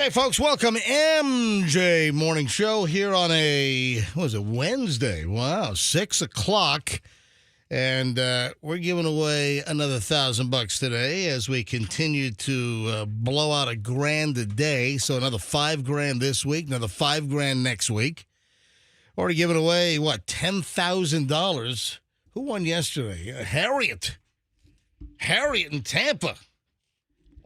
Hey, folks, welcome. MJ Morning Show here on Wednesday? Wow, 6 o'clock. And we're giving away another $1,000 today as we continue to blow out $1,000 a day. So another $5,000 this week, another $5,000 next week. Already giving away, $10,000. Who won yesterday? Harriet in Tampa.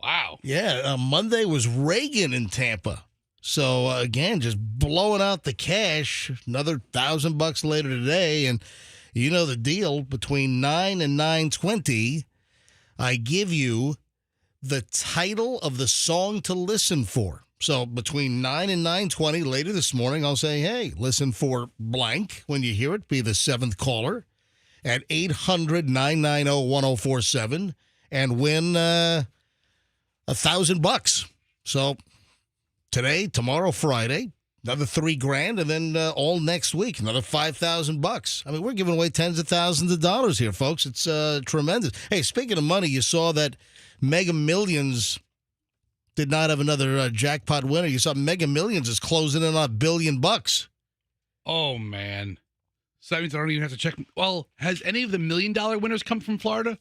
Wow. Yeah, Monday was Reagan in Tampa. So, again, just blowing out the cash. Another $1,000 later today. And you know the deal. Between 9 and 9:20, I give you the title of the song to listen for. So, between 9 and 9:20 later this morning, I'll say, hey, listen for blank. When you hear it, be the seventh caller at 800-990-1047 and win $1,000. So today, tomorrow, Friday, another $3,000, and then all next week, another $5,000. I mean, we're giving away tens of thousands of dollars here, folks. It's tremendous. Hey, speaking of money, you saw that Mega Millions did not have another jackpot winner. You saw Mega Millions is closing in on $1 billion. Oh, man. So that means I don't even have to check. Well, has any of the $1 million winners come from Florida?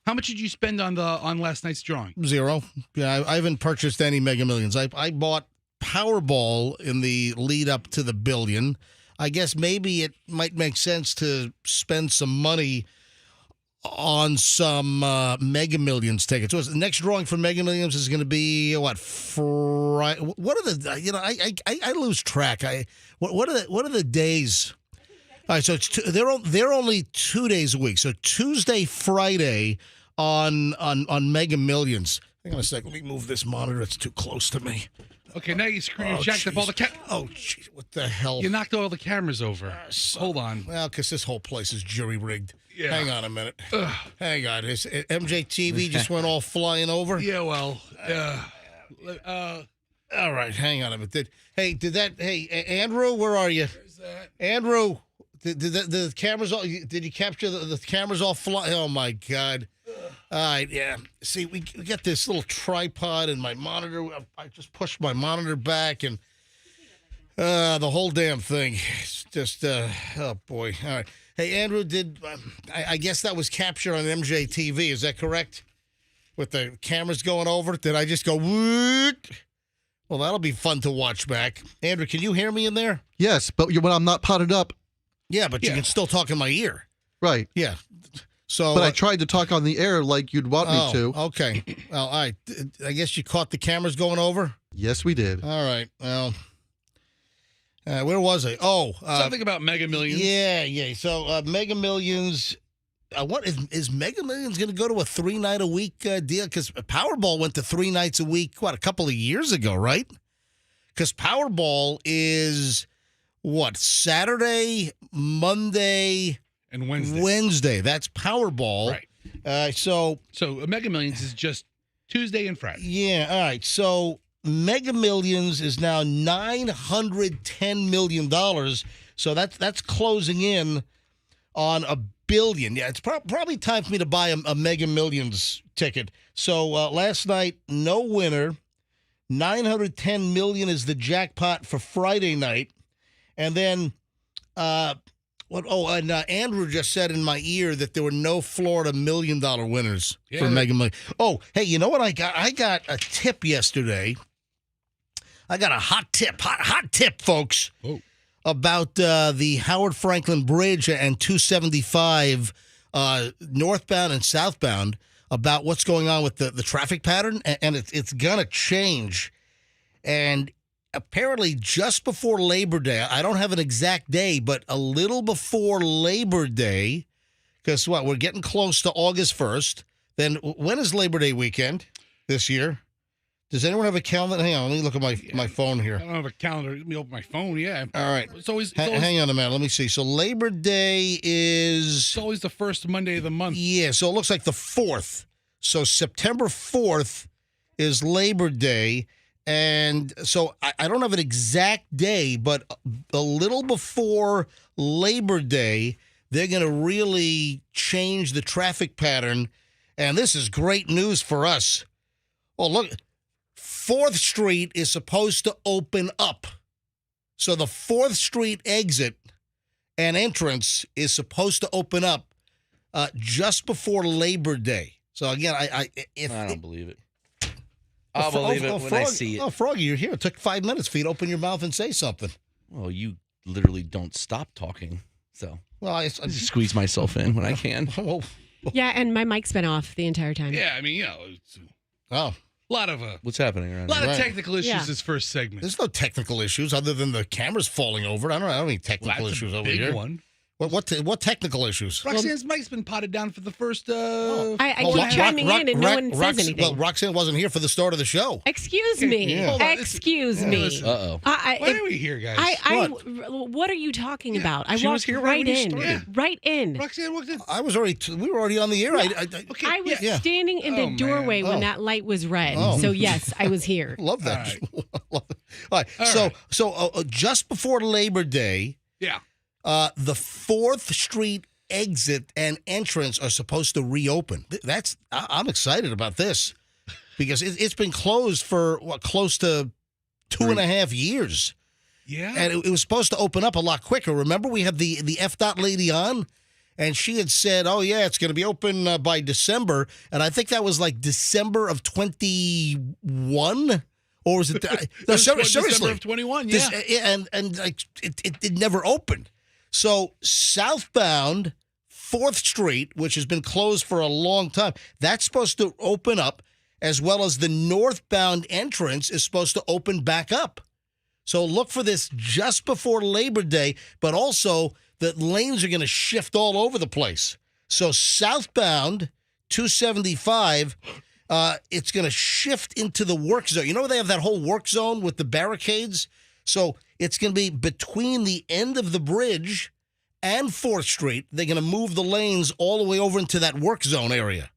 How much did you spend on last night's drawing? 0. Yeah, I haven't purchased any Mega Millions. I bought Powerball in the lead up to the billion. I guess maybe it might make sense to spend some money on some Mega Millions tickets. So the next drawing for Mega Millions is going to be what? What are the? I lose track. What are the days? All right, so it's they're only 2 days a week. So Tuesday, Friday on Mega Millions. Hang on a second. Let me move this monitor. It's too close to me. Okay, now you jacked up all the Oh, jeez, what the hell? You knocked all the cameras over. Hold on. Well, because this whole place is jury-rigged. Yeah. Hang on a minute. Hang on. MJTV just went all flying over? Yeah, well, all right, hang on a minute. Hey, Andrew, where are you? Where's that? Andrew, did the cameras all, did you capture the cameras all flying? Oh, my God. All right, yeah. See, we got this little tripod and my monitor. I just pushed my monitor back and the whole damn thing. It's just, oh, boy. All right. Hey, Andrew, I guess that was captured on MJTV. Is that correct? With the cameras going over? Did I just go, woot? Well, that'll be fun to watch back. Andrew, can you hear me in there? Yes, but when I'm not potted up. Yeah, but you can still talk in my ear. Right. Yeah. So, but I tried to talk on the air like you'd want me to. Okay. Well, all right. I guess you caught the cameras going over? Yes, we did. All right. Well, where was I? Oh. Something about Mega Millions. Yeah. So Mega Millions, what is Mega Millions going to go to a 3-night-a-week deal? Because Powerball went to 3 nights a week, a couple of years ago, right? Because Powerball is, Saturday, Monday, and Wednesday. Wednesday. That's Powerball. Right. So Mega Millions is just Tuesday and Friday. Yeah. All right. So Mega Millions is now $910 million. So that's closing in on $1 billion. Yeah, it's probably time for me to buy a Mega Millions ticket. So last night, no winner. $910 million is the jackpot for Friday night. And then Andrew just said in my ear that there were no Florida $1 million winners for Mega Millions. Oh, hey, you know what I got? I got a tip yesterday. I got a hot tip, folks, about the Howard Franklin Bridge and 275 northbound and southbound, about what's going on with the traffic pattern, and it's going to change. And apparently just before Labor Day, I don't have an exact day, but a little before Labor Day, because we're getting close to August 1st. Then when is Labor Day weekend this year? Does anyone have a calendar? Hang on, let me look at my phone here. I don't have a calendar. Let me open my phone, yeah. All right. It's always hang on a minute. Let me see. So Labor Day is... It's always the first Monday of the month. Yeah, so it looks like the 4th. So September 4th is Labor Day. And so I don't have an exact day, but a little before Labor Day, they're going to really change the traffic pattern. And this is great news for us. Oh, look, 4th Street is supposed to open up. So the 4th Street exit and entrance is supposed to open up just before Labor Day. So again, I don't believe it. I'll believe it when I see it. Oh, Froggy, you're here. It took 5 minutes for you to open your mouth and say something. Well, you literally don't stop talking. So I just squeeze myself in when I can. Yeah, and my mic's been off the entire time. Yeah, I mean, it's a lot of what's happening around here? A lot of Right. technical issues this first segment. There's no technical issues other than the cameras falling over. I don't have any technical issues over here. Big one. What technical issues? Roxanne's mic's been potted down for the first... I keep chiming in and no one says anything. Well, Roxanne wasn't here for the start of the show. Excuse me. Yeah. Excuse me. Uh-oh. Why are we here, guys? What are you talking about? I She was walked here right when we in. started. Right in. Roxanne walked in. We were already on the air. I was standing in the doorway when that light was red. Oh. So, yes, I was here. Love that. All All right. So just before Labor Day, Yeah. the 4th Street exit and entrance are supposed to reopen. I'm excited about this because it's been closed for close to 2.5 years. Yeah. And it was supposed to open up a lot quicker. Remember, we had the FDOT lady on, and she had said, oh, yeah, it's going to be open by December. And I think that was like December of 21. Or was it? No, seriously. December of 21, yeah. And like, it never opened. So southbound 4th Street, which has been closed for a long time, that's supposed to open up, as well as the northbound entrance is supposed to open back up. So look for this just before Labor Day, but also the lanes are going to shift all over the place. So southbound 275, it's going to shift into the work zone. You know where they have that whole work zone with the barricades? So it's going to be between the end of the bridge and 4th Street. They're going to move the lanes all the way over into that work zone area.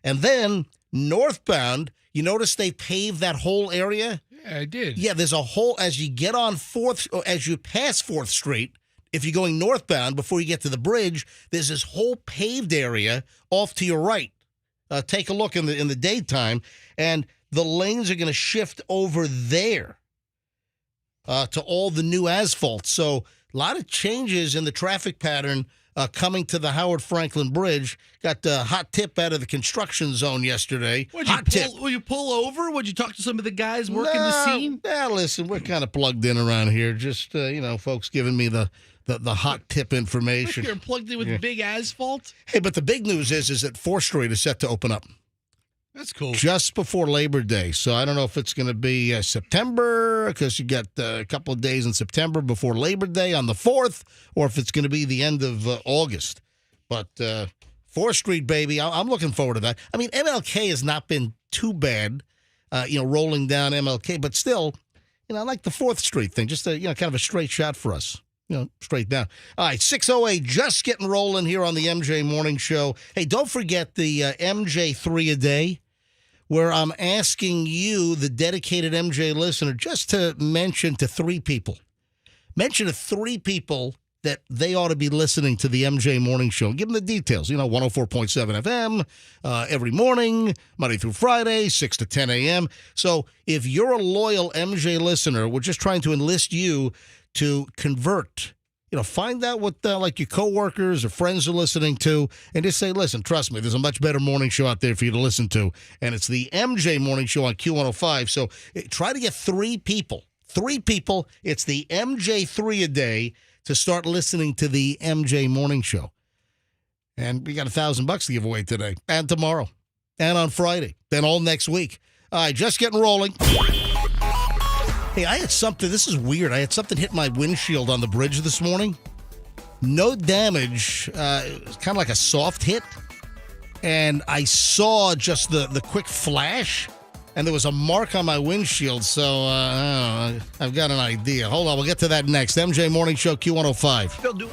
And then northbound, you notice they paved that whole area? Yeah, I did. Yeah, there's a whole, as you get on 4th, or as you pass 4th Street, if you're going northbound before you get to the bridge, there's this whole paved area off to your right. Take a look in the daytime, and the lanes are going to shift over there to all the new asphalt. So a lot of changes in the traffic pattern coming to the Howard Franklin Bridge. Got a hot tip out of the construction zone yesterday. Will you pull over? Would you talk to some of the guys working the scene? Yeah, listen, we're kind of plugged in around here. Just, folks giving me the hot tip information. You're plugged in with big asphalt? Hey, but the big news is that 4th Street is set to open up. That's cool. Just before Labor Day. So I don't know if it's going to be September, because you got a couple of days in September before Labor Day on the 4th, or if it's going to be the end of August. But 4th Street, baby, I'm looking forward to that. I mean, MLK has not been too bad, rolling down MLK, but still, I like the 4th Street thing. Just kind of a straight shot for us. Straight down. All right, 6:08, just getting rolling here on the MJ Morning Show. Hey, don't forget the MJ 3 a day, where I'm asking you, the dedicated MJ listener, just to mention to 3 people. Mention to 3 people that they ought to be listening to the MJ Morning Show. Give them the details. 104.7 FM every morning, Monday through Friday, 6 to 10 a.m. So if you're a loyal MJ listener, we're just trying to enlist you to convert. Find out what like your coworkers or friends are listening to, and just say, listen, trust me, there's a much better morning show out there for you to listen to, and it's the MJ Morning Show on Q105. So try to get 3 people. 3 people. It's the MJ 3 a day to start listening to the MJ Morning Show. And we got $1,000 to give away today and tomorrow and on Friday, then all next week. All right, just getting rolling. Hey, I had something, this is weird. I had something hit my windshield on the bridge this morning. No damage. It was kind of like a soft hit. And I saw just the quick flash, and there was a mark on my windshield. So I've got an idea. Hold on, we'll get to that next. MJ Morning Show, Q105. They'll do it.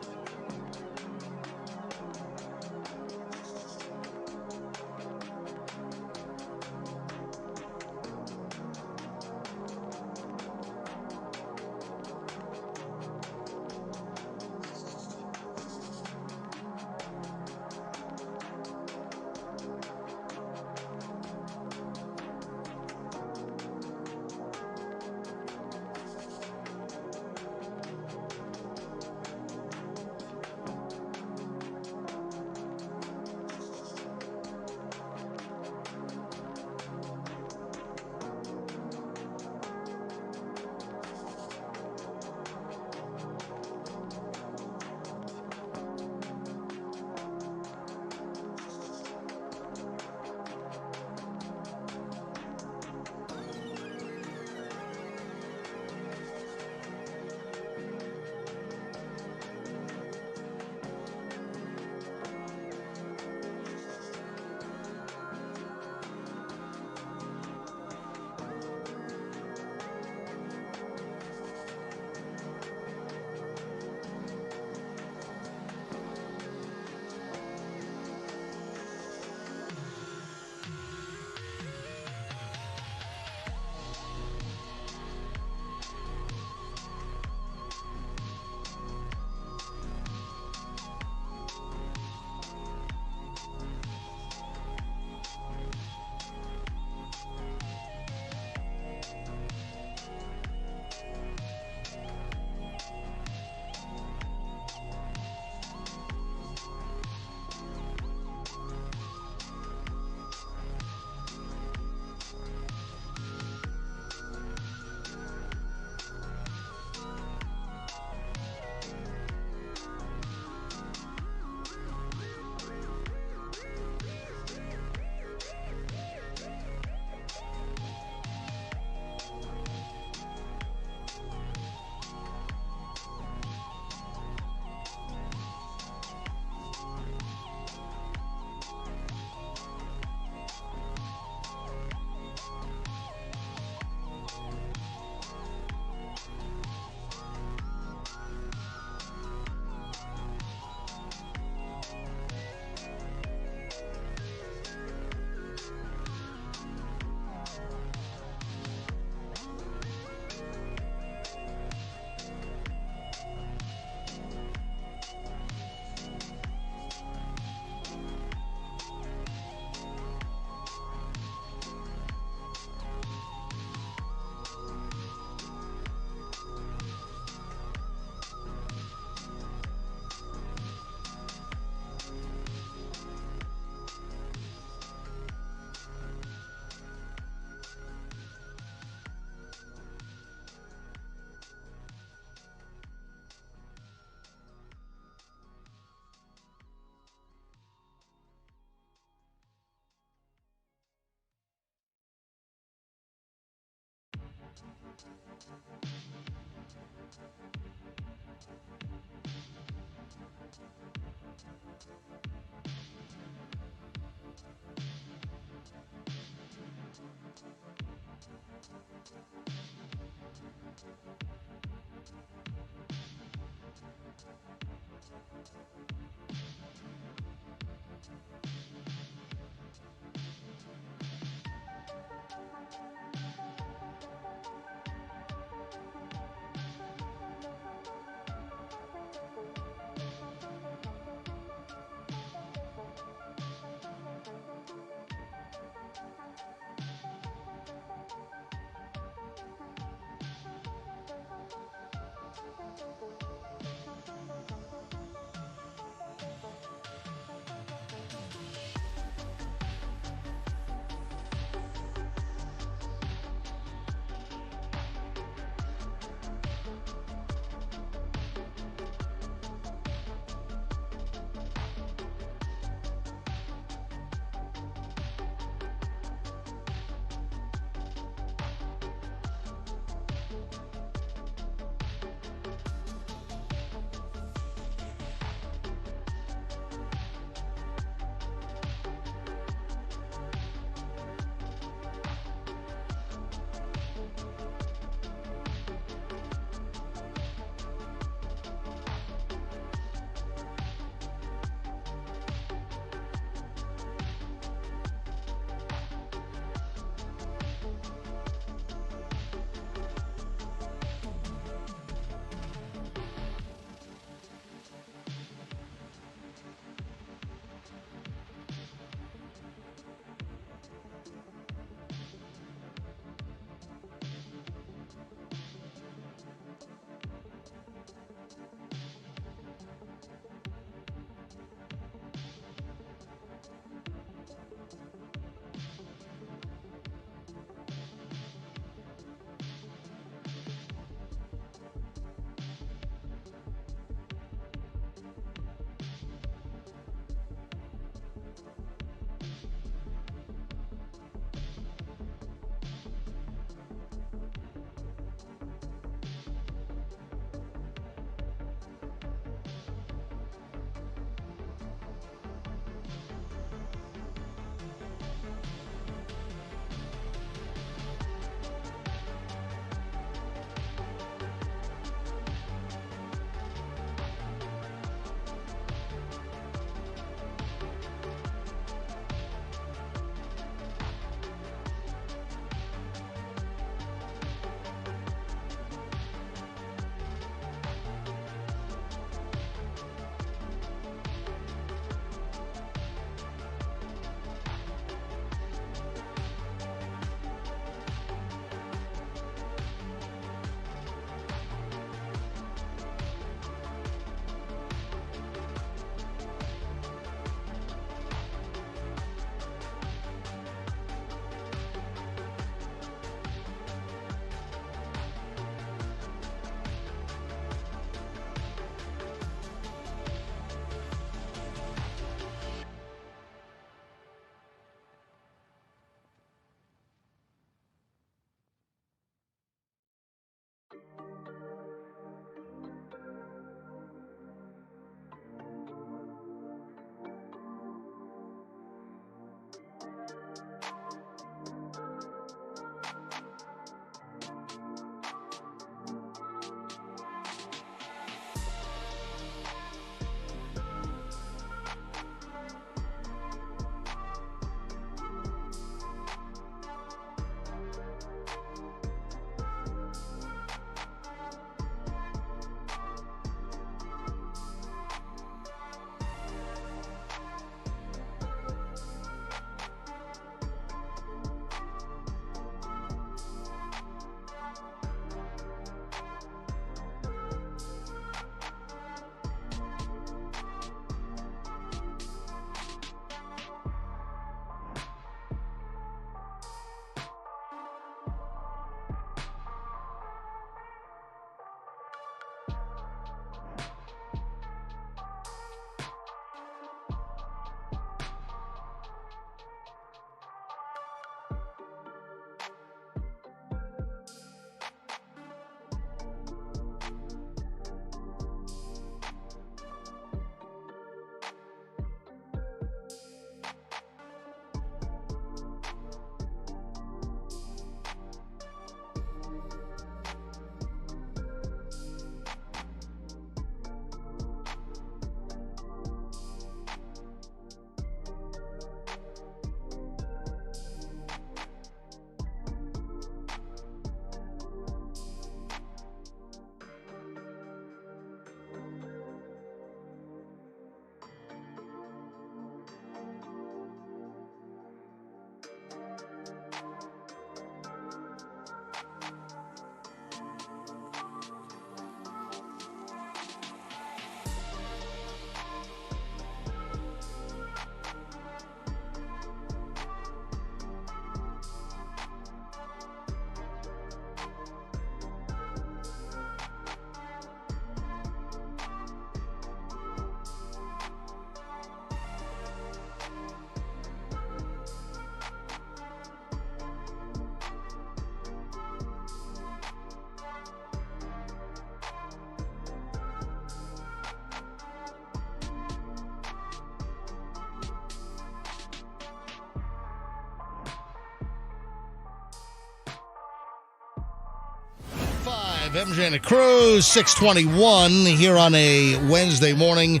MJ and the Crew, 621 here on a Wednesday morning.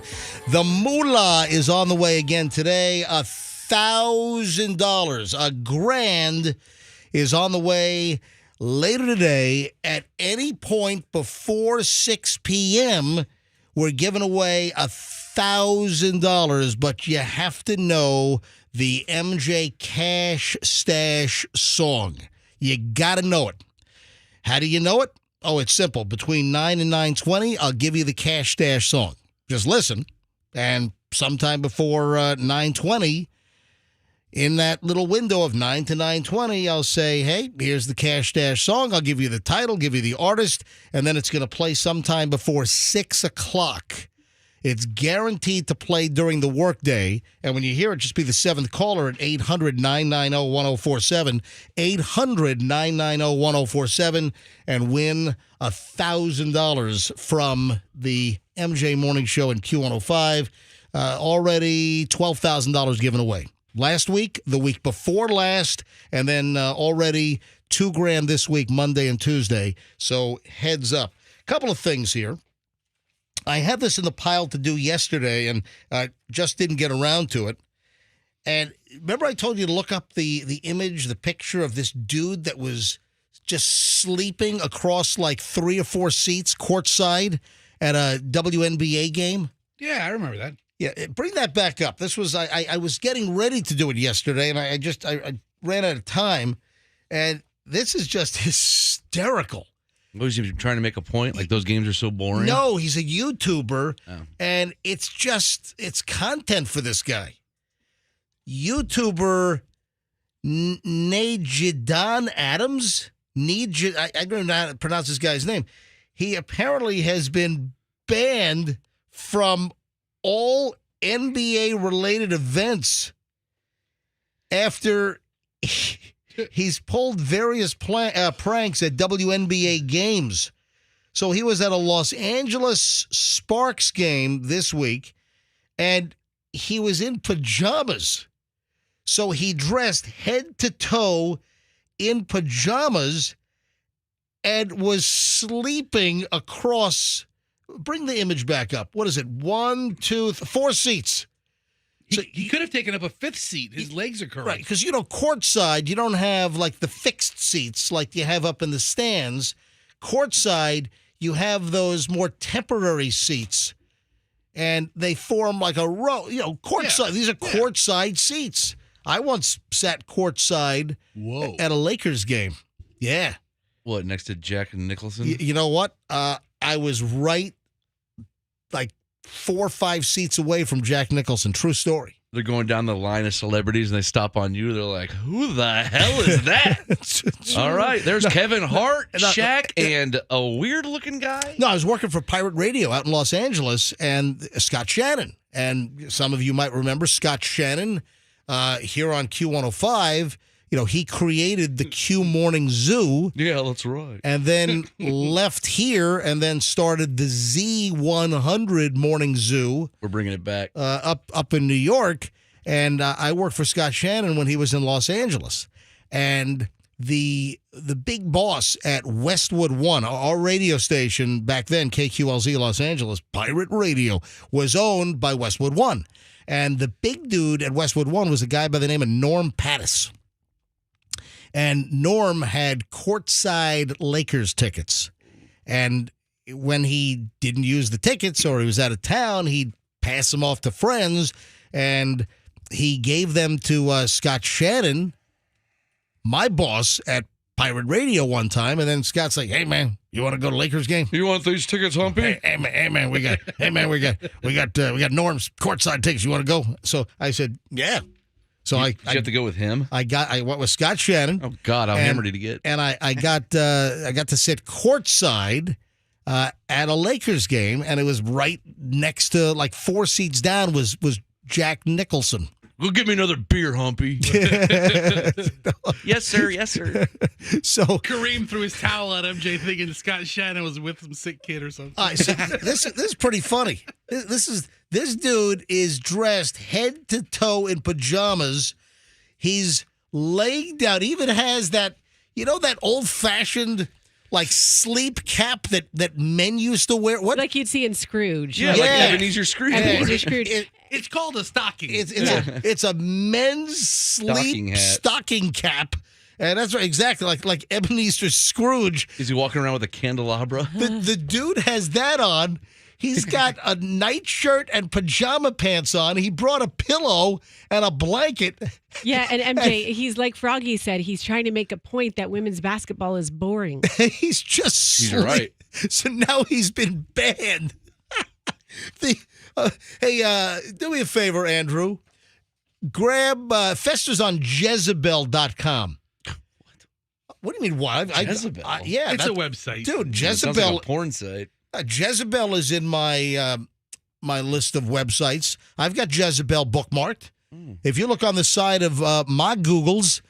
The moolah is on the way again today. $1,000, $1,000 is on the way later today. At any point before 6 p.m., we're giving away $1,000, but you have to know the MJ Cash Stash song. You got to know it. How do you know it? Oh, it's simple. Between 9 and 9:20, I'll give you the Cash Stash song. Just listen, and sometime before 9:20, in that little window of 9 to 9:20, I'll say, hey, here's the Cash Stash song. I'll give you the title, give you the artist, and then it's going to play sometime before 6 o'clock. It's guaranteed to play during the workday, and when you hear it, just be the seventh caller at 800-990-1047, 800-990-1047, and win $1,000 from the MJ Morning Show in Q105. Already $12,000 given away. Last week, the week before last, and then already $2,000 this week, Monday and Tuesday. So heads up. Couple of things here. I had this in the pile to do yesterday and just didn't get around to it. And remember I told you to look up the image, the picture of this dude that was just sleeping across like 3 or 4 seats courtside at a WNBA game? Yeah, I remember that. Yeah, bring that back up. This was I was getting ready to do it yesterday, and I ran out of time, and this is just hysterical. Was he trying to make a point? Like those games are so boring? No, he's a YouTuber, and it's content for this guy. YouTuber Najidan Adams. I don't know how to pronounce this guy's name. He apparently has been banned from all NBA-related events after he's pulled various pranks at WNBA games. So he was at a Los Angeles Sparks game this week, and he was in pajamas. So he dressed head to toe in pajamas and was sleeping across. Bring the image back up. What is it? 1, 2, 4 seats. So he could have taken up a 5th seat. His legs are correct. Right, because, courtside, you don't have, like, the fixed seats like you have up in the stands. Courtside, you have those more temporary seats, and they form like a row. Courtside, these are courtside seats. I once sat courtside at a Lakers game. Yeah. What, next to Jack Nicholson? You know what? I was right, like, 4 or 5 seats away from Jack Nicholson. True story. They're going down the line of celebrities, and they stop on you. They're like, who the hell is that? All right, there's Kevin Hart, Shaq, and a weird-looking guy. No, I was working for Pirate Radio out in Los Angeles, and Scott Shannon. And some of you might remember Scott Shannon here on Q105. He created the Q Morning Zoo. Yeah, that's right. And then left here and then started the Z100 Morning Zoo. We're bringing it back. Up in New York. And I worked for Scott Shannon when he was in Los Angeles. And the big boss at Westwood One, our radio station back then, KQLZ Los Angeles, Pirate Radio, was owned by Westwood One. And the big dude at Westwood One was a guy by the name of Norm Pattis. And Norm had courtside Lakers tickets. And when he didn't use the tickets or he was out of town, he'd pass them off to friends. And he gave them to Scott Shannon, my boss at Pirate Radio one time. And then Scott's like, hey, man, you want to go to Lakers game? You want these tickets, Humpy? Hey, man, we got Norm's courtside tickets. You want to go? So I said, yeah. So Did you have to go with him? I went with Scott Shannon. Oh God, how hammered did he get? And I got to sit courtside at a Lakers game, and it was right next to, like, 4 seats down was Jack Nicholson. Go get me another beer, Humpy. Yes, sir. Yes, sir. So Kareem threw his towel at MJ, thinking Scott Shannon was with some sick kid or something. So this is pretty funny. This dude is dressed head to toe in pajamas. He's laying down. He even has that, that old-fashioned, like sleep cap that men used to wear. What? Like you'd see in Scrooge. Yeah, Right? like Ebenezer Scrooge. Ebenezer Scrooge. It's called a stocking. It's a men's sleep stocking cap. And that's right, exactly like Ebenezer Scrooge. Is he walking around with a candelabra? The dude has that on. He's got a nightshirt and pajama pants on. He brought a pillow and a blanket. Yeah, and MJ, he's like Froggy said, he's trying to make a point that women's basketball is boring. He's just He's right. So now he's been banned. Hey, do me a favor, Andrew. Grab Fester's on Jezebel.com. What do you mean, why? Jezebel? Yeah. It's a website. Dude, It sounds Jezebel. like a porn site. Jezebel is in my my list of websites. I've got Jezebel bookmarked. If you look on the side of my Googles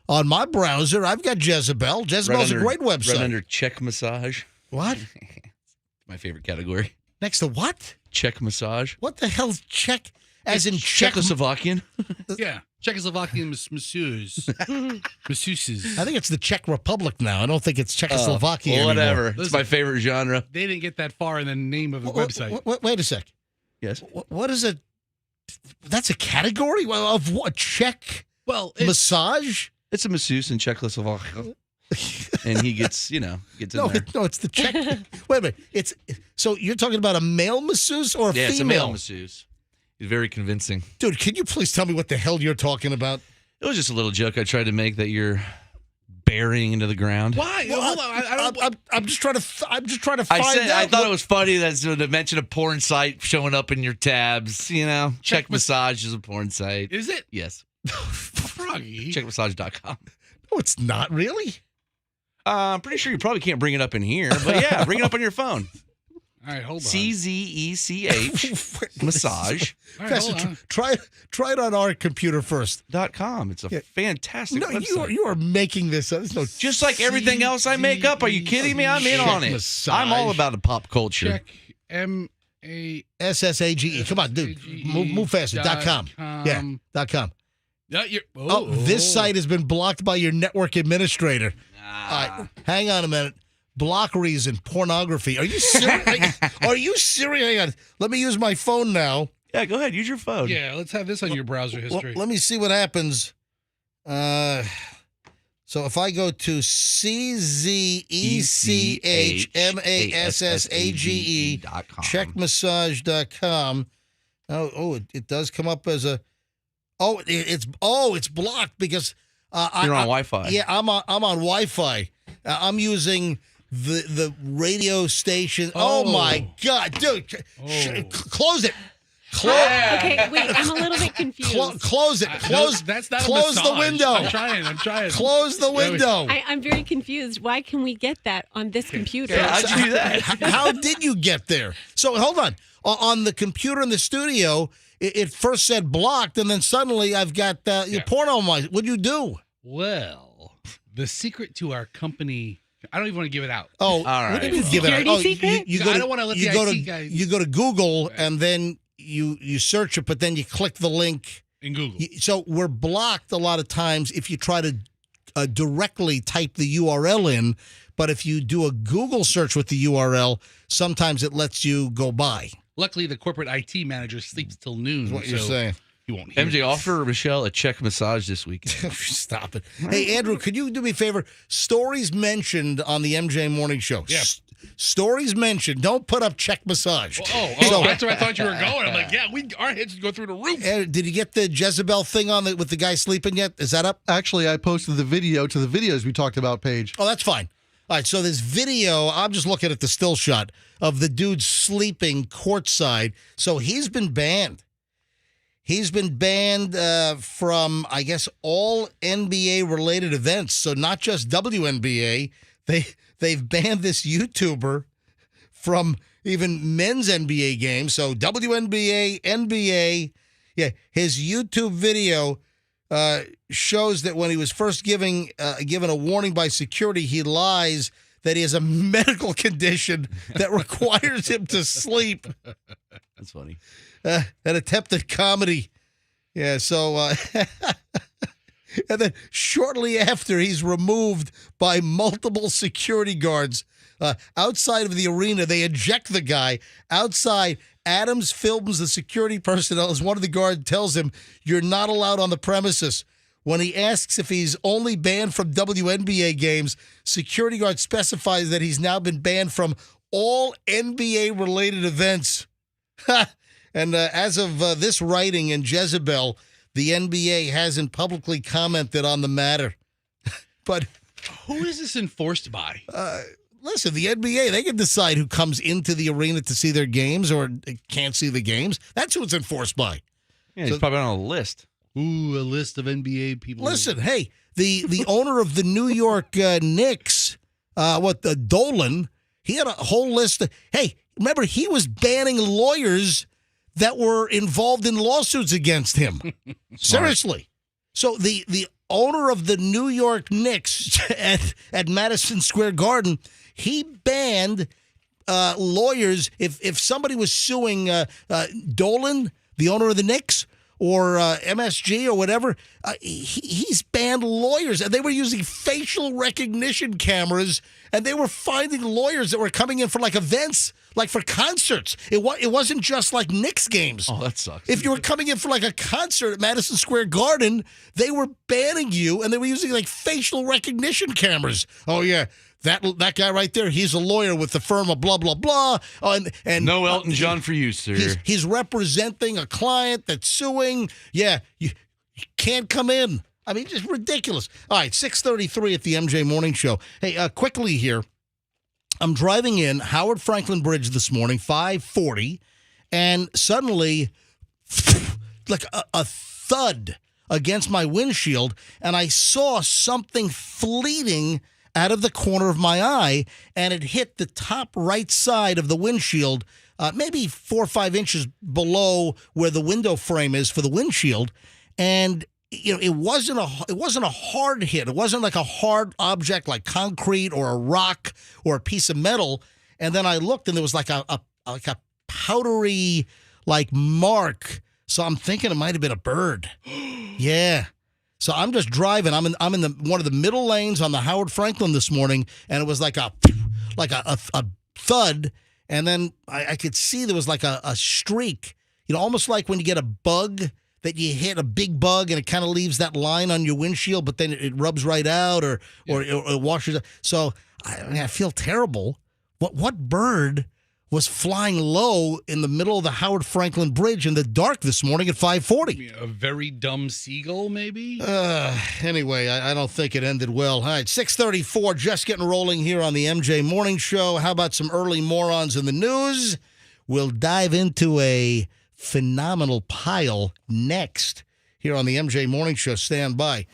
on my browser, I've got Jezebel. Jezebel's a great website. Right under check massage. What? My favorite category. Next to what? Check massage. What the hell's check? As in check? Czechoslovakian. Yeah. Czechoslovakian masseuses. Masseuses. I think it's the Czech Republic now. I don't think it's Czechoslovakia anymore. Whatever. It's Listen. my favorite genre. They didn't get that far in the name of a website. Wait a sec. Yes. What is it? That's a category of what? Czech Well, massage? It's a masseuse in Czechoslovakia. And he gets, gets in No, there. it's the Czech. Wait a minute. So you're talking about a male masseuse or a female? It's a male masseuse. He's very convincing. Dude, can you please tell me what the hell you're talking about? It was just a little joke I tried to make that you're burying into the ground. why? Hold on. I don't. I'm just trying to find out. I thought it was funny that to mention a porn site showing up in your tabs. Check massage is a porn site. Is it? Yes. Froggy. Checkmassage.com. No, it's not really. I'm pretty sure you probably can't bring it up in here, but yeah, bring it up on your phone. All right, hold on. CZECH massage. All right, hold on. Try it on our computer first. .com. It's a fantastic No, website. you are making this up. There's no Just like everything else I make up. Are you kidding me? I'm in on it. Massage. I'm all about the pop culture. Check MA. SSAGE. Come on, dude. Move faster. .com. Yeah. .com. This site has been blocked by your network administrator. All right, hang on a minute. Block reason, pornography. Are you serious? Are you serious? Hang on. Let me use my phone now. Yeah, go ahead. Use your phone. Yeah, let's have this on your browser history. Let me see what happens. So if I go to CZECHMASSAGE, checkmassage.com. It does come up as a. It's blocked because You're on Wi-Fi. Yeah, I'm on Wi-Fi. I'm using the radio station. Oh my God, dude! Close it. Okay, wait, I'm a little bit confused. Close it. Close. That's not Close a the massage. window. I'm trying. Close the window. I'm very confused. Why can we get that on this computer? Yeah, how'd you do that? How did you get there? So hold on. On the computer in the studio, it first said blocked, and then suddenly I've got porno on my. What'd you do? Well, the secret to our company. I don't even want to give it out. Oh, all right. What do you mean give it out? Security secret? I don't want to let the IT guys. You go to Google and then you search it, but then you click the link in Google. So we're blocked a lot of times if you try to directly type the URL in, but if you do a Google search with the URL, sometimes it lets you go by. Luckily, the corporate IT manager sleeps till noon. Is what you're saying. You won't hear MJ, this. offer Michelle a check massage this weekend. Stop it. Hey, Andrew, could you do me a favor? Stories mentioned on the MJ Morning Show. Yeah. Stories mentioned. Don't put up check massage. So that's where I thought you were going. I'm like, yeah, our heads go through the roof. Did you get the Jezebel thing on with the guy sleeping yet? Is that up? Actually, I posted the video to the videos we talked about page. Oh, that's fine. All right, so this video, I'm just looking at the still shot of the dude sleeping courtside. So he's been banned. He's been banned from, I guess, all NBA-related events. So not just WNBA. They've banned this YouTuber from even men's NBA games. So WNBA, NBA. Yeah, his YouTube video shows that when he was first given a warning by security, he lies that he has a medical condition that requires him to sleep. That's funny. An attempted comedy. Yeah, so And then shortly after, he's removed by multiple security guards outside of the arena. They eject the guy outside. Adams films the security personnel as one of the guards tells him, "You're not allowed on the premises." When he asks if he's only banned from WNBA games, security guard specifies that he's now been banned from all NBA-related events. And as of this writing in Jezebel, the NBA hasn't publicly commented on the matter. But who is this enforced by? Listen, the NBA, they can decide who comes into the arena to see their games or can't see the games. That's who it's enforced by. Yeah, he's probably on a list. Ooh, a list of NBA people. Listen, hey, the owner of the New York Knicks, Dolan, he had a whole list of, hey, remember, he was banning lawyers that were involved in lawsuits against him. Seriously. So the owner of the New York Knicks at Madison Square Garden, he banned lawyers. If somebody was suing Dolan, the owner of the Knicks, or MSG or whatever, he's banned lawyers. And they were using facial recognition cameras, and they were finding lawyers that were coming in for like events, like for concerts. It wasn't just like Knicks games. Oh, that sucks. If you were coming in for like a concert at Madison Square Garden, they were banning you, and they were using like facial recognition cameras. Oh, yeah. That guy right there, he's a lawyer with the firm of blah, blah, blah. Oh, and no Elton John for you, sir. He's representing a client that's suing. Yeah, you can't come in. I mean, just ridiculous. All right, 6:33 at the MJ Morning Show. Hey, quickly here. I'm driving in Howard Franklin Bridge this morning, 5:40, and suddenly, like a thud against my windshield, and I saw something fleeting out of the corner of my eye, and it hit the top right side of the windshield, maybe 4 or 5 inches below where the window frame is for the windshield. And it wasn't a hard hit. It wasn't like a hard object like concrete or a rock or a piece of metal. And then I looked, and there was like a powdery like mark. So I'm thinking it might have been a bird. Yeah. So I'm just driving. I'm in one of the middle lanes on the Howard Franklin this morning, and it was like a thud, and then I could see there was like a streak, almost like when you get a bug that you hit a big bug and it kind of leaves that line on your windshield, but then it rubs right out or it washes out. So I feel terrible. What bird was flying low in the middle of the Howard Franklin Bridge in the dark this morning at 5:40. A very dumb seagull, maybe? Anyway, I don't think it ended well. All right, 6:34, just getting rolling here on the MJ Morning Show. How about some early morons in the news? We'll dive into a phenomenal pile next here on the MJ Morning Show. Stand by.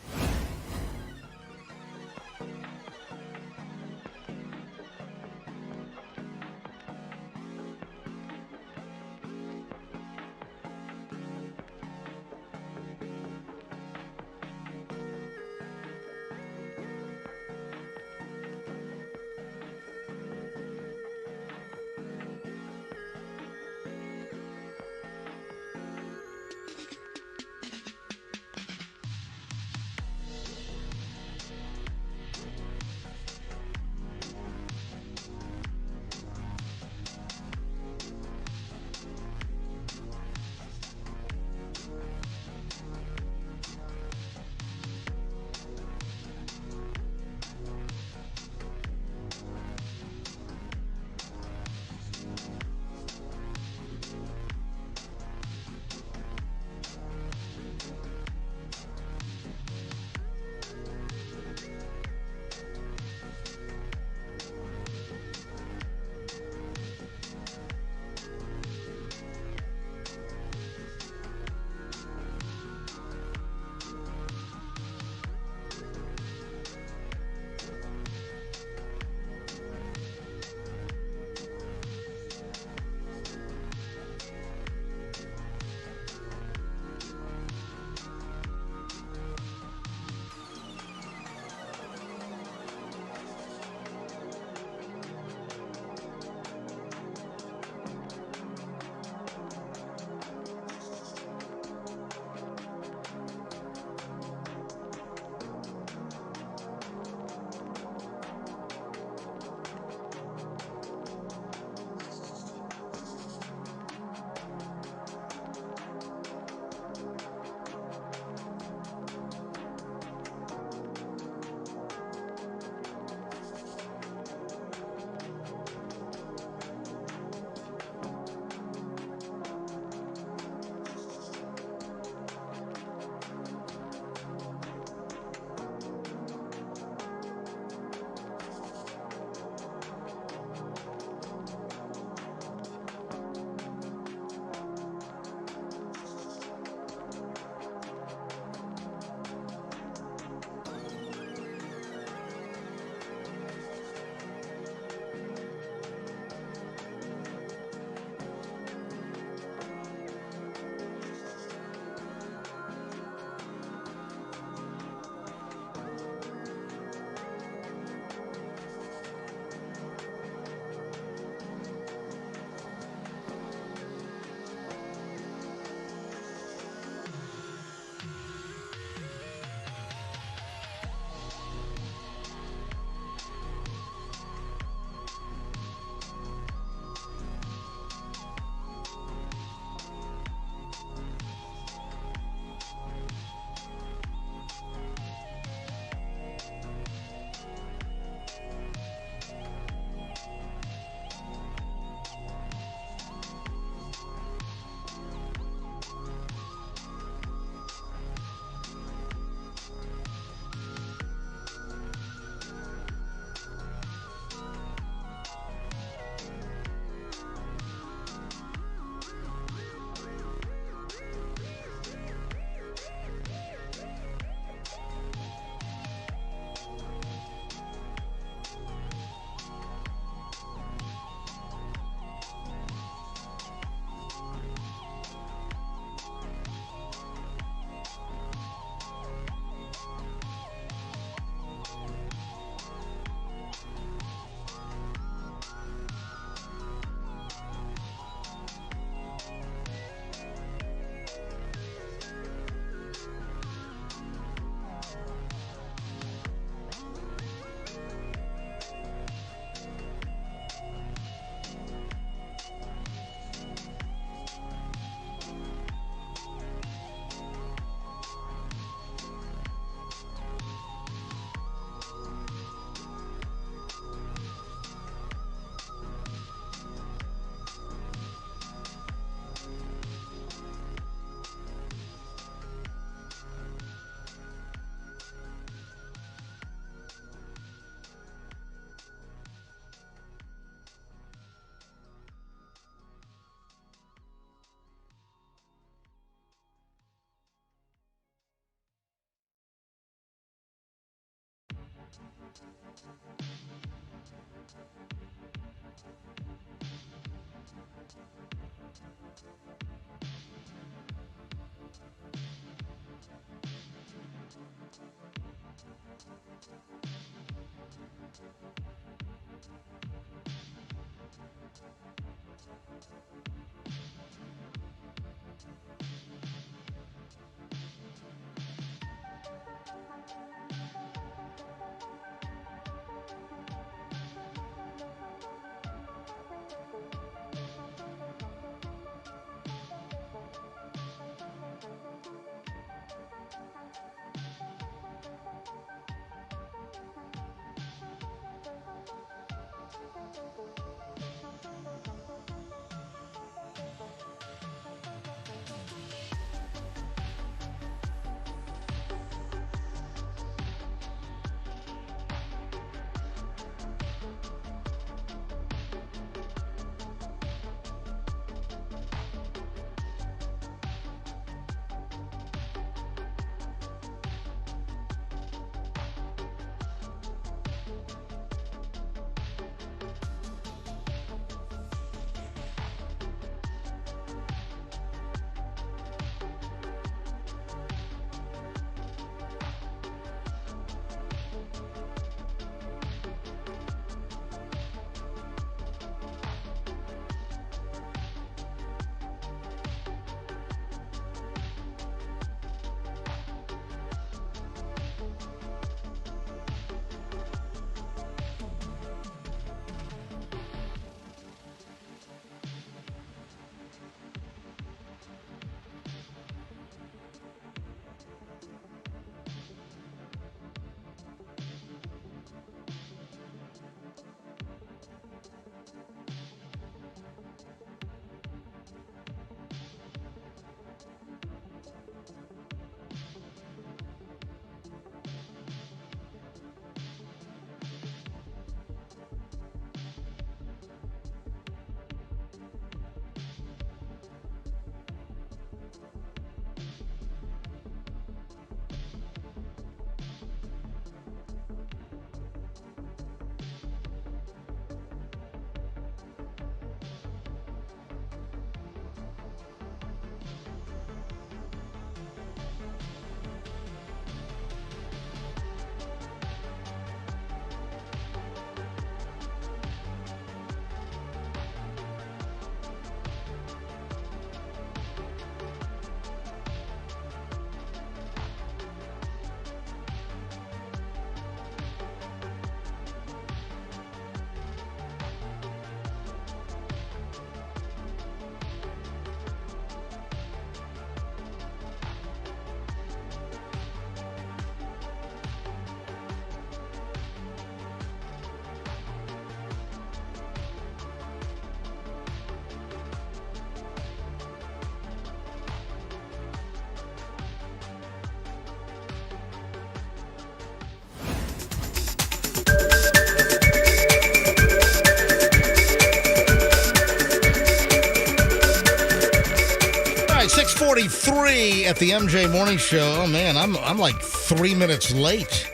6:43 at the MJ Morning Show. Oh, man, I'm like 3 minutes late.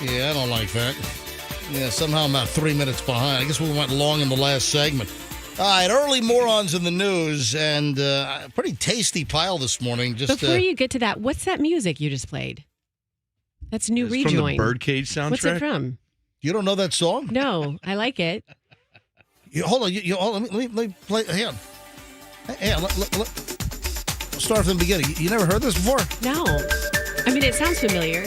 Yeah, I don't like that. Yeah, somehow I'm about 3 minutes behind. I guess we went long in the last segment. All right, early morons in the news, and a pretty tasty pile this morning. Just before you get to that, what's that music you just played? That's New It's Rejoin. from the Birdcage soundtrack. What's it from? You don't know that song? No, I like it. Hold on. Let me play. Hang on. Let's start from the beginning. You never heard this before? No. I mean, it sounds familiar.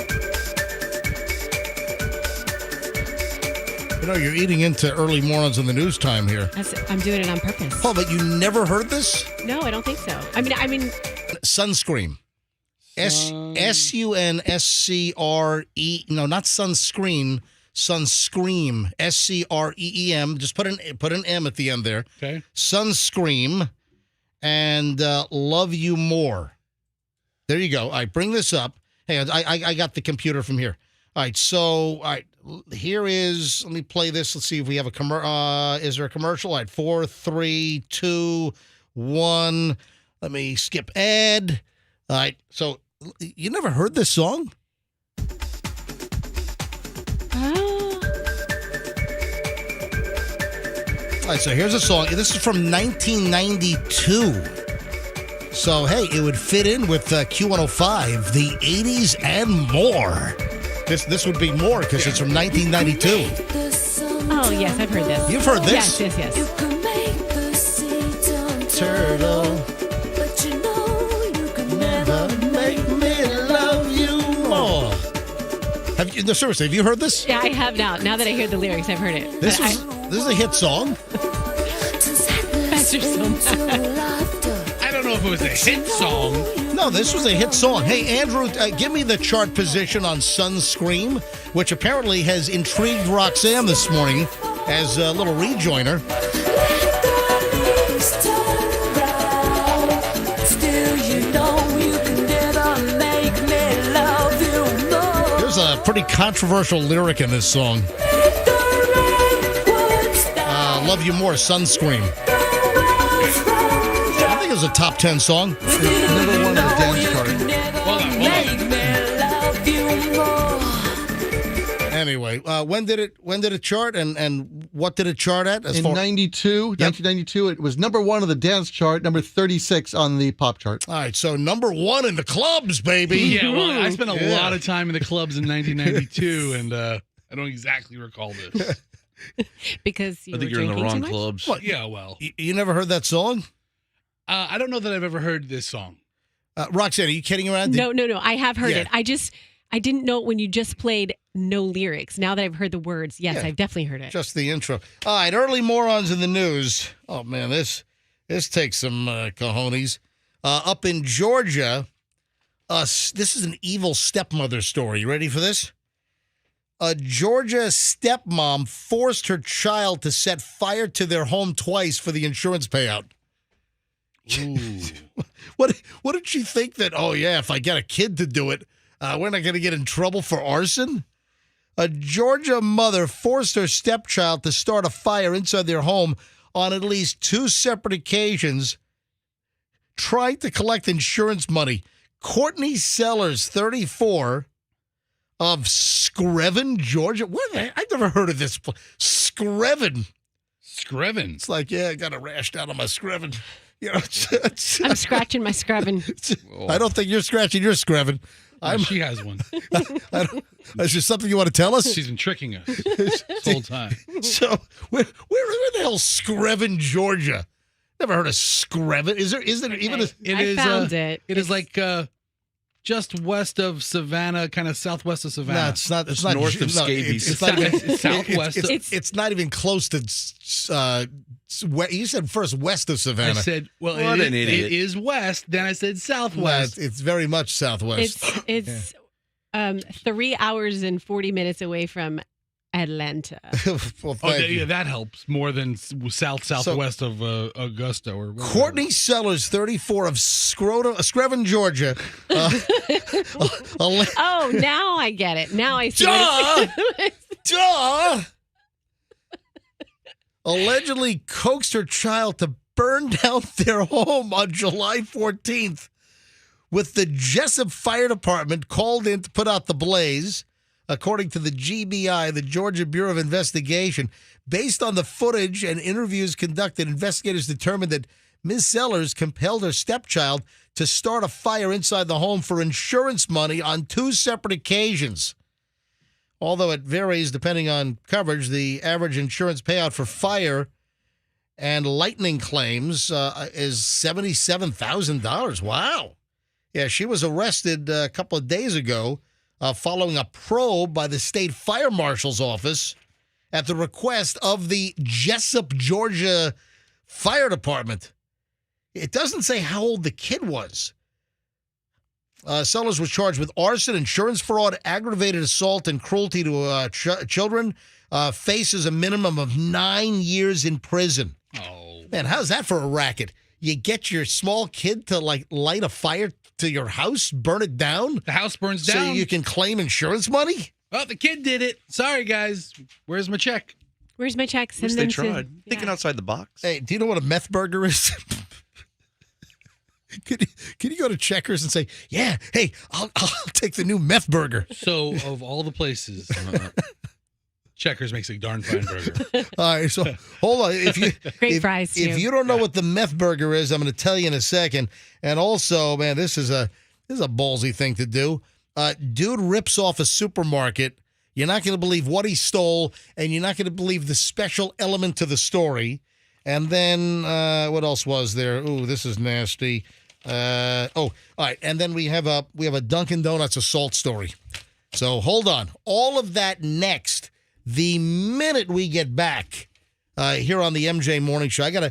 You know, you're eating into early morons in the news time here. I'm doing it on purpose. Oh, but you never heard this? No, I don't think so. I mean, Sunscream. S-U-N-S-C-R-E. No, not sunscreen. Sunscream. S-C-R-E-E-M. Just put an M at the end there. Okay. Sunscream and Love You More. There you go. All right, bring this up. Hey, I got the computer from here. All right, so here is. Let me play this. Let's see if we have a is there a commercial? All right, 4, 3, 2, 1. Let me skip ad. All right, so you never heard this song? oh, All right, so here's a song. This is from 1992. So, hey, it would fit in with Q105, the 80s and more. This would be more because it's from 1992. Oh, yes, I've heard this. You've heard this? Yes. Turtle, but you know you can never make me love you more. Have you? No, seriously, have you heard this? Yeah, I have now. Now that I hear the lyrics, I've heard it. This is a hit song. That's your song. I don't know if it was a hit song. No, this was a hit song. Hey, Andrew, give me the chart position on Sunscream, which apparently has intrigued Roxanne this morning as a little rejoiner. There's a pretty controversial lyric in this song. Love You More, Sunscream. I think it was a top 10 song. It's number one on the dance chart. Anyway, when did it chart and what did it chart at? In 1992, it was number one on the dance chart, number 36 on the pop chart. All right, so number one in the clubs, baby. Yeah, well, I spent a lot of time in the clubs in 1992, and I don't exactly recall this. Because I think you're in the wrong clubs. What? Yeah, well, You never heard that song? I don't know that I've ever heard this song. Roxanne, are you kidding around? No. I have heard Yeah. it. I didn't know it when you just played no lyrics. Now that I've heard the words, yes, Yeah. I've definitely heard it. Just the intro. All right, early morons in the news. Oh, man, this takes some cojones. Up in Georgia, this is an evil stepmother story. You ready for this? A Georgia stepmom forced her child to set fire to their home twice for the insurance payout. Ooh. What did she think that, oh, yeah, if I get a kid to do it, we're not going to get in trouble for arson? A Georgia mother forced her stepchild to start a fire inside their home on at least two separate occasions, trying to collect insurance money. Courtney Sellers, 34, of Screven, Georgia. I've never heard of this. Screven. Screven. It's like, yeah, I got a rash down on my Screven. You know, I'm scratching my scrubbing. I don't think you're scratching your Screven. She has one. Is there something you want to tell us? She's been tricking us this whole time. So, where the hell Screven, Georgia? Never heard of Screven. Is there even a... I found it. It is like just west of Savannah, kind of southwest of Savannah. No, it's not. It's not north of Scabies. It's not even southwest. It's not even close to. You said first west of Savannah. I said, well, What an it idiot. is west. Then I said southwest. It's very much southwest. It's 3 hours and 40 minutes away from Atlanta. Well, Oh, thank you. yeah, that helps more than southwest of Augusta or whatever. Courtney Sellers, 34, of Screven, Georgia. Oh, now I get it. Now I see. Duh! Allegedly coaxed her child to burn down their home on July 14th, with the Jessup Fire Department called in to put out the blaze. According to the GBI, the Georgia Bureau of Investigation, based on the footage and interviews conducted, investigators determined that Ms. Sellers compelled her stepchild to start a fire inside the home for insurance money on two separate occasions. Although it varies depending on coverage, the average insurance payout for fire and lightning claims is $77,000. Wow. Yeah, she was arrested a couple of days ago following a probe by the state fire marshal's office at the request of the Jessup, Georgia Fire Department. It doesn't say how old the kid was. Sellers was charged with arson, insurance fraud, aggravated assault, and cruelty to children. Faces a minimum of 9 years in prison. Oh, Man, how's that for a racket? You get your small kid to light a fire to your house, burn it down, the house burns so down. you can claim insurance money? Oh, the kid did it. Sorry, guys. Where's my check? Where's my check? At least Send they them to- tried. Thinking outside the box. Hey, do you know what a meth burger is? Can you go to Checkers and say, yeah, hey, I'll take the new meth burger? So, of all the places, Checkers makes a darn fine burger. All right, so hold on. If you Great fries, too. If you don't know what the meth burger is, I'm going to tell you in a second. And also, man, this is a ballsy thing to do. Dude rips off a supermarket. You're not going to believe what he stole, and you're not going to believe the special element to the story. And then what else was there? Ooh, this is nasty. All right. And then we have a Dunkin' Donuts assault story. So hold on. All of that next, the minute we get back here on the MJ Morning Show.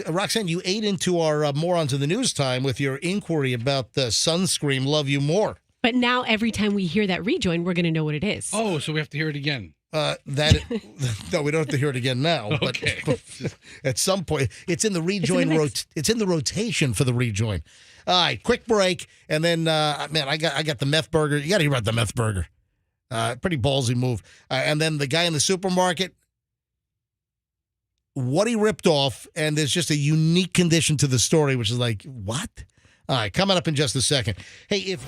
Roxanne, you ate into our Morons of the News time with your inquiry about the sunscreen, Love You More. But now every time we hear that rejoin, we're going to know what it is. Oh, so we have to hear it again. No, we don't have to hear it again now. Okay. But at some point, it's in the rejoin. It's in the rotation for the rejoin. All right, quick break, and then man, I got the meth burger. You got to hear about the meth burger. Pretty ballsy move. And then the guy in the supermarket, what he ripped off, and there's just a unique condition to the story, which is like, what? All right, coming up in just a second. Hey, if.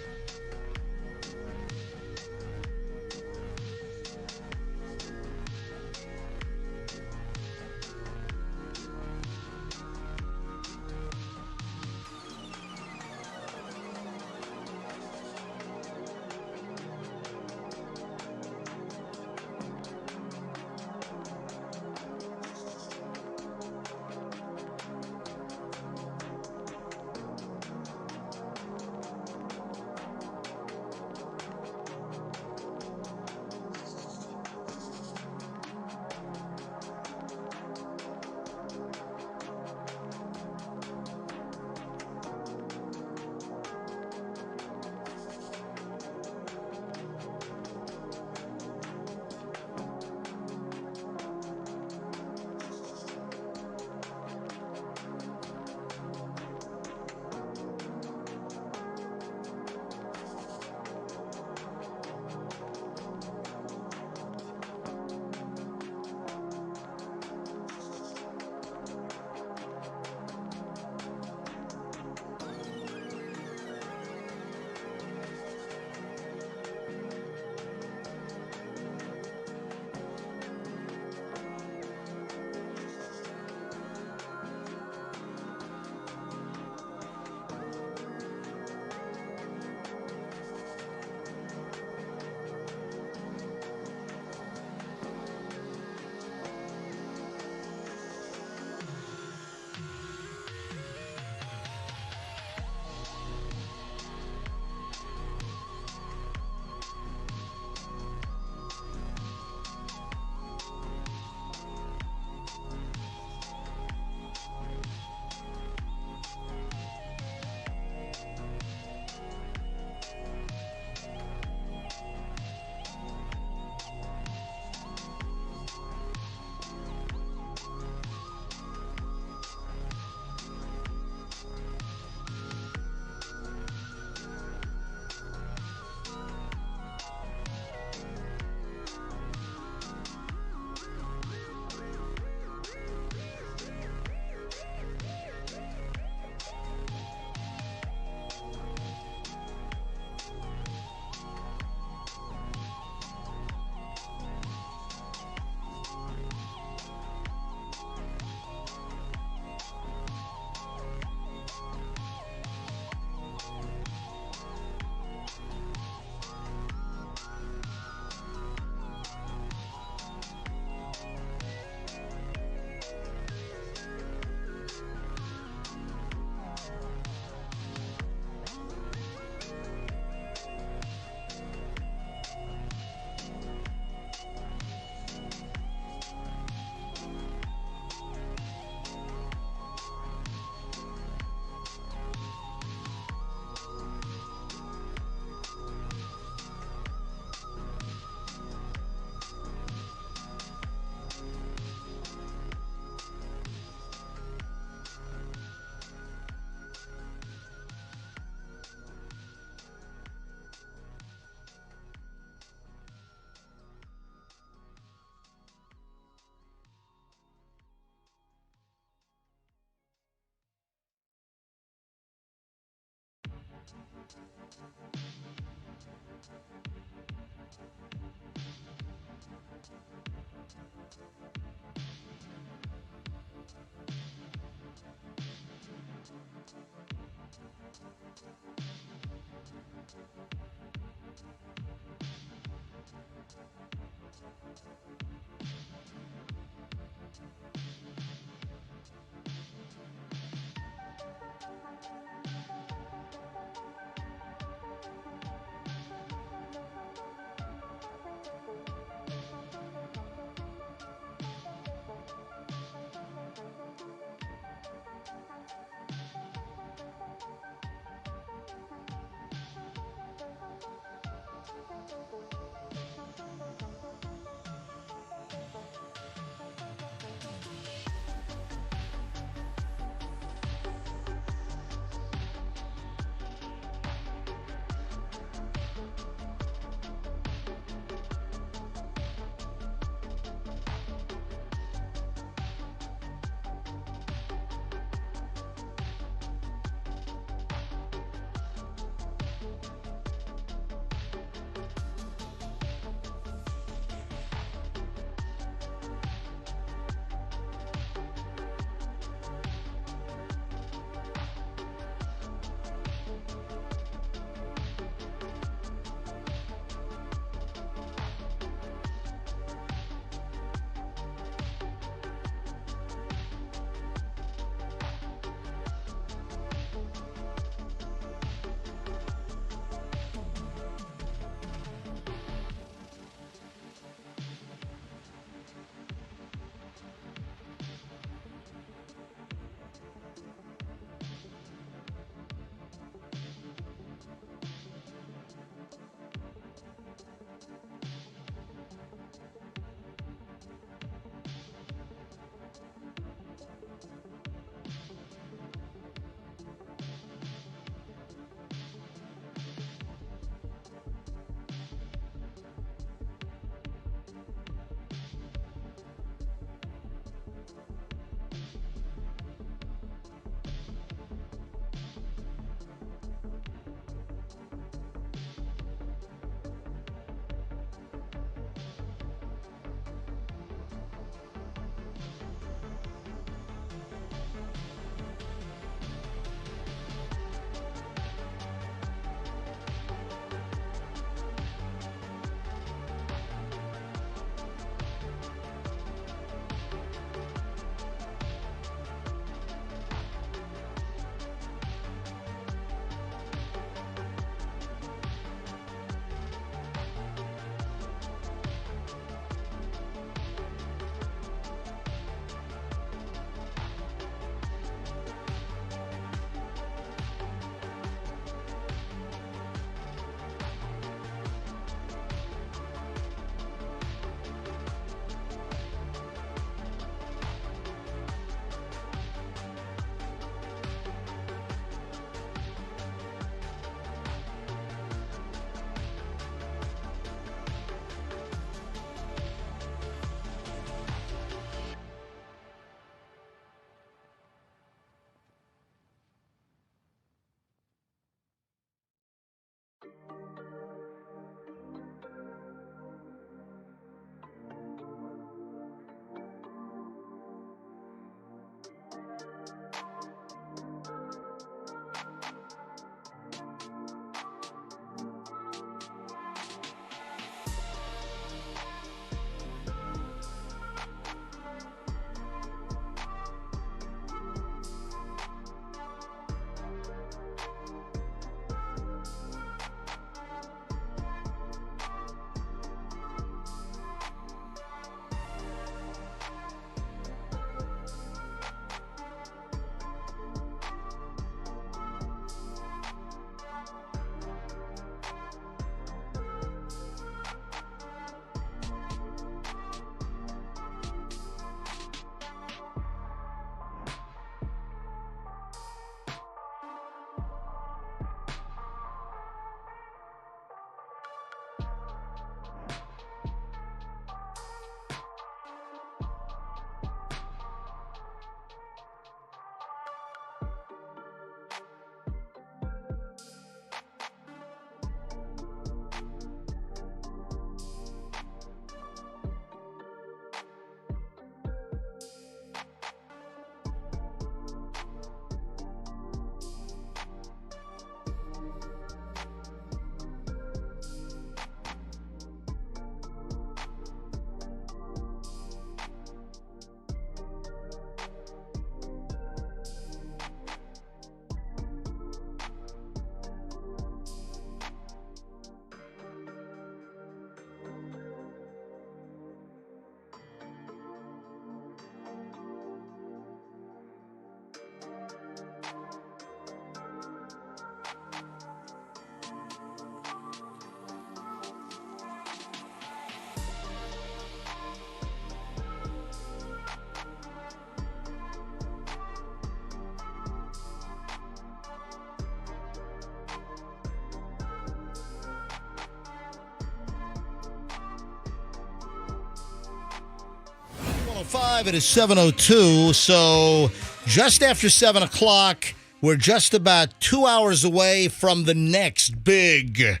7:05, it is 7:02, so just after 7 o'clock, we're just about 2 hours away from the next big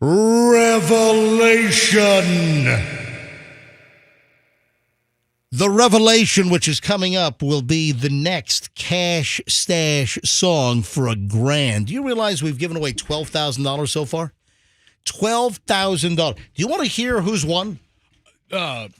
revelation. The revelation which is coming up will be the next Cash Stash song for $1,000. Do you realize we've given away $12,000 so far? $12,000. Do you want to hear who's won?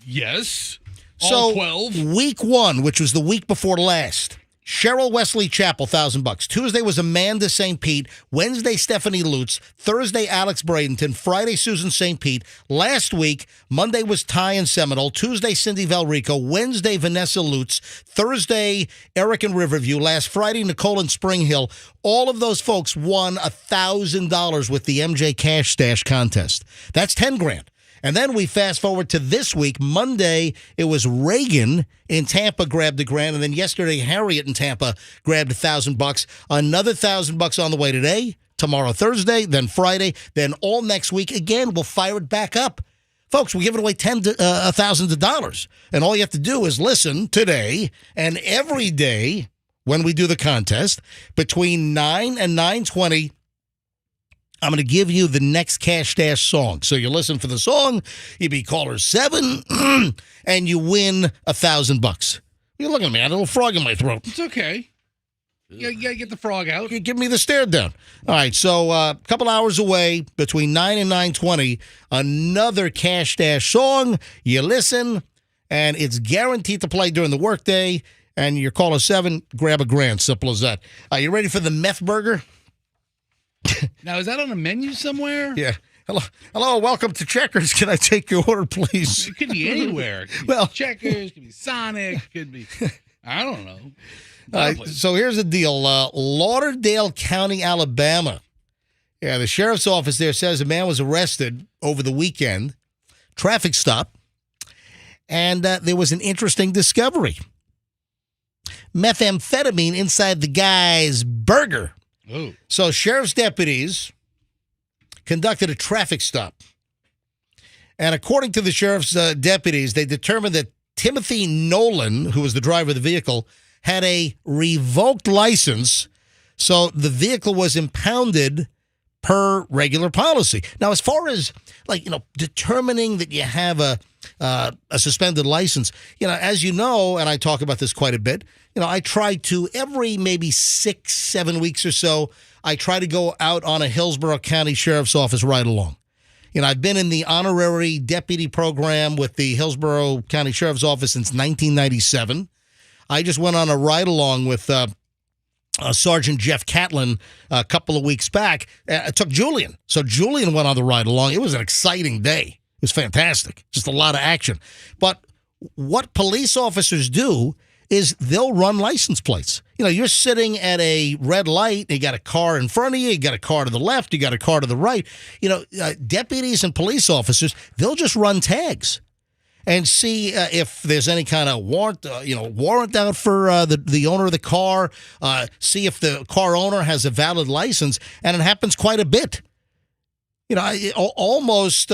Yes. So, All 12. week one, which was the week before last, Cheryl Wesley Chapel, $1,000. Tuesday was Amanda St. Pete. Wednesday, Stephanie Lutz. Thursday, Alex Bradenton. Friday, Susan St. Pete. Last week, Monday was Ty and Seminole. Tuesday, Cindy Valrico. Wednesday, Vanessa Lutz. Thursday, Eric in Riverview. Last Friday, Nicole in Spring Hill. All of those folks won $1,000 with the MJ Cash Stash contest. That's $10,000. And then we fast forward to this week. Monday, it was Reagan in Tampa grabbed $1,000, and then yesterday, Harriet in Tampa grabbed $1,000. Another $1,000 on the way today, tomorrow, Thursday, then Friday, then all next week. Again, we'll fire it back up. Folks, we're giving away thousands of dollars. And all you have to do is listen today and every day when we do the contest between 9 and 9:20. I'm going to give you the next Cash Stash song. So you listen for the song, you be caller 7, and you win $1,000. You're looking at me, I had a little frog in my throat. It's okay. You gotta get the frog out. You give me the stare down. All right, so a couple hours away, between 9 and 9:20, another Cash Stash song. You listen, and it's guaranteed to play during the workday, and your caller 7, grab $1,000. Simple as that. Are you ready for the meth burger? Now, is that on a menu somewhere? Yeah. Hello, welcome to Checkers. Can I take your order, please? It could be anywhere. It could be Checkers, could be Sonic, could be, I don't know. So here's the deal. Lauderdale County, Alabama. Yeah, the sheriff's office there says a man was arrested over the weekend, traffic stop, and there was an interesting discovery. Methamphetamine inside the guy's burger. Oh. So sheriff's deputies conducted a traffic stop. And according to the sheriff's deputies, they determined that Timothy Nolan, who was the driver of the vehicle, had a revoked license. So the vehicle was impounded per regular policy. Now, as far as determining that you have a suspended license, as you know, and I talk about this quite a bit, I try to every maybe 6-7 weeks or so, I try to go out on a Hillsborough County Sheriff's Office ride along. I've been in the honorary deputy program with the Hillsborough County Sheriff's Office since 1997. I just went on a ride along with Sergeant Jeff Catlin a couple of weeks back. I took Julian. So Julian went on the ride along. It was an exciting day. It was fantastic. Just a lot of action. But what police officers do is they'll run license plates. You're sitting at a red light. You got a car in front of you. You got a car to the left. You got a car to the right. Deputies and police officers, they'll just run tags and see if there's any kind of warrant out for the owner of the car, see if the car owner has a valid license, and it happens quite a bit. Almost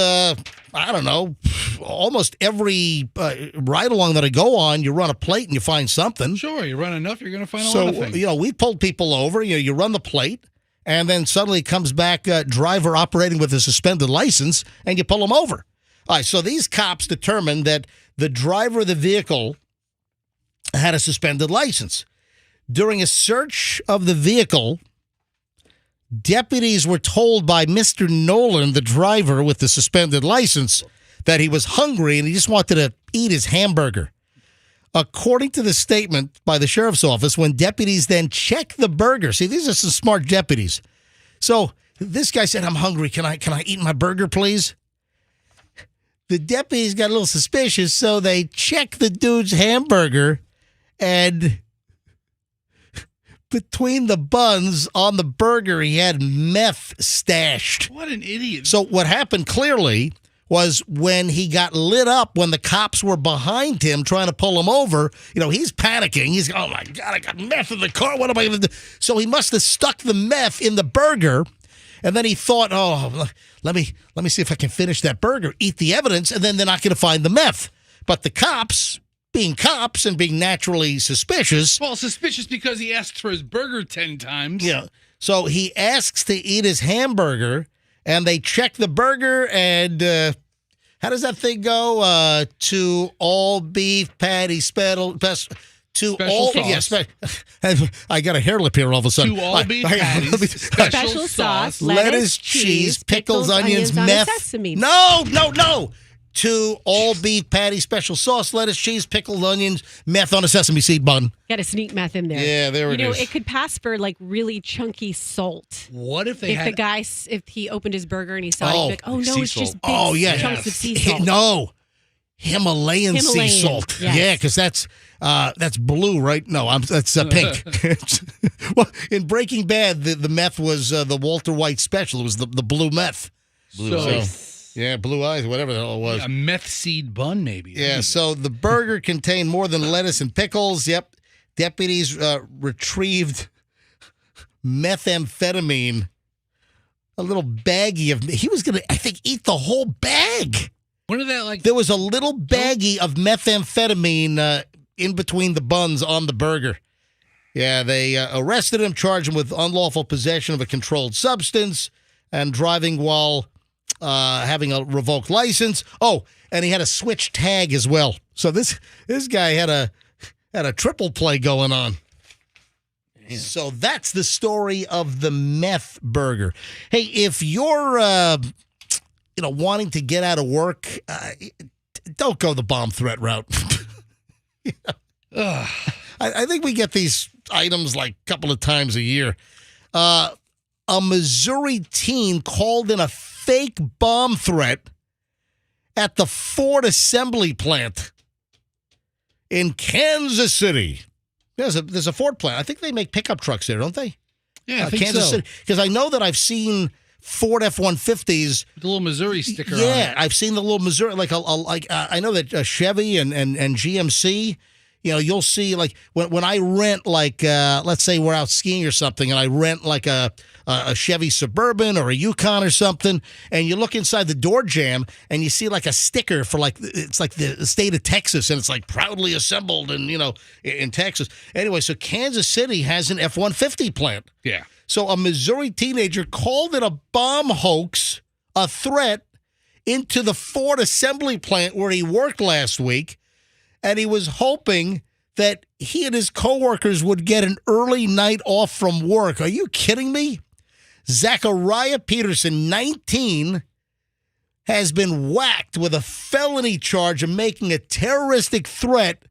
every ride-along that I go on, you run a plate and you find something. Sure, you run enough, you're going to find a lot of things. We pulled people over. You run the plate, and then suddenly it comes back driver operating with a suspended license, and you pull them over. All right, so these cops determined that the driver of the vehicle had a suspended license. During a search of the vehicle, deputies were told by Mr. Nolan, the driver with the suspended license, that he was hungry and he just wanted to eat his hamburger. According to the statement by the sheriff's office, when deputies then check the burger, see, these are some smart deputies. So this guy said, "I'm hungry. Can I eat my burger, please?" The deputies got a little suspicious, so they checked the dude's hamburger, and between the buns on the burger, he had meth stashed. What an idiot. So what happened clearly was when he got lit up, when the cops were behind him trying to pull him over, he's panicking. He's, "Oh my God, I got meth in the car. What am I going to do?" So he must have stuck the meth in the burger. And then he thought, "Oh, let me see if I can finish that burger, eat the evidence, and then they're not going to find the meth." But the cops, being cops and being naturally suspicious. Well, suspicious because he asked for his burger 10 times. Yeah. So he asks to eat his hamburger, and they check the burger, and how does that thing go? To all beef patty special sauce. I got a hair lip here all of a sudden. To all beef patties, special sauce, lettuce, cheese, pickles, onions, on a meth. sesame. No. To all beef patty, special sauce, lettuce, cheese, pickled onions, meth on a sesame seed bun. Got to sneak meth in there. Yeah, there it is. It could pass for like really chunky salt. What if they If had... the guy, if he opened his burger and he saw it, he'd be like, oh no, sea it's just salt. big chunks of sea salt. No, Himalayan sea salt. Yes. Yeah, because that's blue, right? No, that's pink. Well, in Breaking Bad, the meth was the Walter White special. It was the blue meth. Blue eyes. Yeah, blue eyes, whatever the hell it was. A meth seed bun, maybe. Yeah, so the burger contained more than lettuce and pickles. Yep. Deputies retrieved methamphetamine, a little baggie of. He was going to, I think, eat the whole bag. One of that, like... There was a little baggie of methamphetamine in between the buns on the burger. Yeah, they arrested him, charged him with unlawful possession of a controlled substance and driving while having a revoked license. Oh, and he had a switch tag as well. So this guy had a triple play going on. Yeah. So that's the story of the meth burger. Hey, if you're wanting to get out of work, don't go the bomb threat route. I think we get these items like a couple of times a year. A Missouri teen called in a fake bomb threat at the Ford assembly plant in Kansas City. There's a Ford plant. I think they make pickup trucks there, don't they? Yeah, I think Kansas so. City. Because I know that I've seen Ford F-150s. The little Missouri sticker on Yeah, it. I've seen the little Missouri, I know that Chevy and GMC, you'll see like when I rent let's say we're out skiing or something and I rent like a Chevy Suburban or a Yukon or something, and you look inside the door jamb and you see like a sticker for it's like the state of Texas, and it's like proudly assembled and in Texas. Anyway, so Kansas City has an F-150 plant. Yeah. So a Missouri teenager called it a bomb hoax, a threat, into the Ford assembly plant where he worked last week, and he was hoping that he and his coworkers would get an early night off from work. Are you kidding me? Zachariah Peterson, 19, has been whacked with a felony charge of making a terroristic threat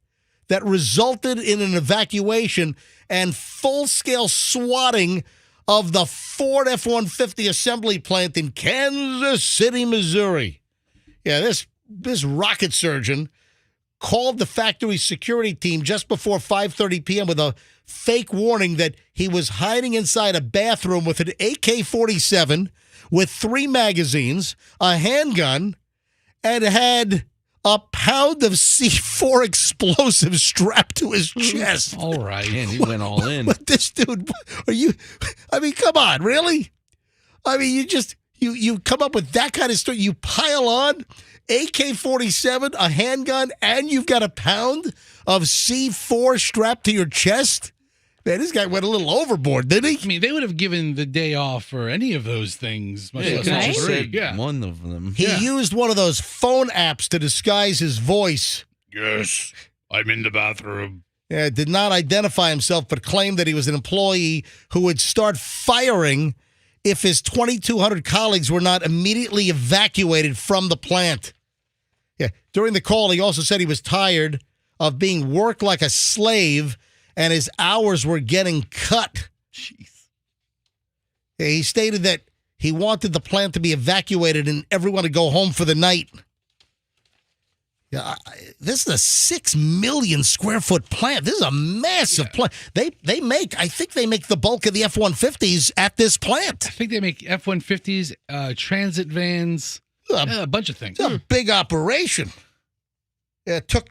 that resulted in an evacuation and full-scale swatting of the Ford F-150 assembly plant in Kansas City, Missouri. Yeah, this rocket surgeon called the factory security team just before 5:30 p.m. with a fake warning that he was hiding inside a bathroom with an AK-47 with 3 magazines, a handgun, and had a pound of C4 explosives strapped to his chest. All right. Man, he went all in. But this dude, come on, really? I mean, you come up with that kind of story. You pile on AK-47, a handgun, and you've got a pound of C4 strapped to your chest? Man, this guy went a little overboard, didn't he? I mean, they would have given the day off for any of those things. Much less all right? three. Yeah. One of them. He used one of those phone apps to disguise his voice. Yes, I'm in the bathroom. Did not identify himself, but claimed that he was an employee who would start firing if his 2,200 colleagues were not immediately evacuated from the plant. Yeah. During the call, he also said he was tired of being worked like a slave and his hours were getting cut. Jeez. Yeah, he stated that he wanted the plant to be evacuated and everyone to go home for the night. Yeah, this is a 6 million square foot plant. This is a massive plant. I think they make the bulk of the F-150s at this plant. I think they make F-150s, transit vans, a bunch of things. It's a big operation. It took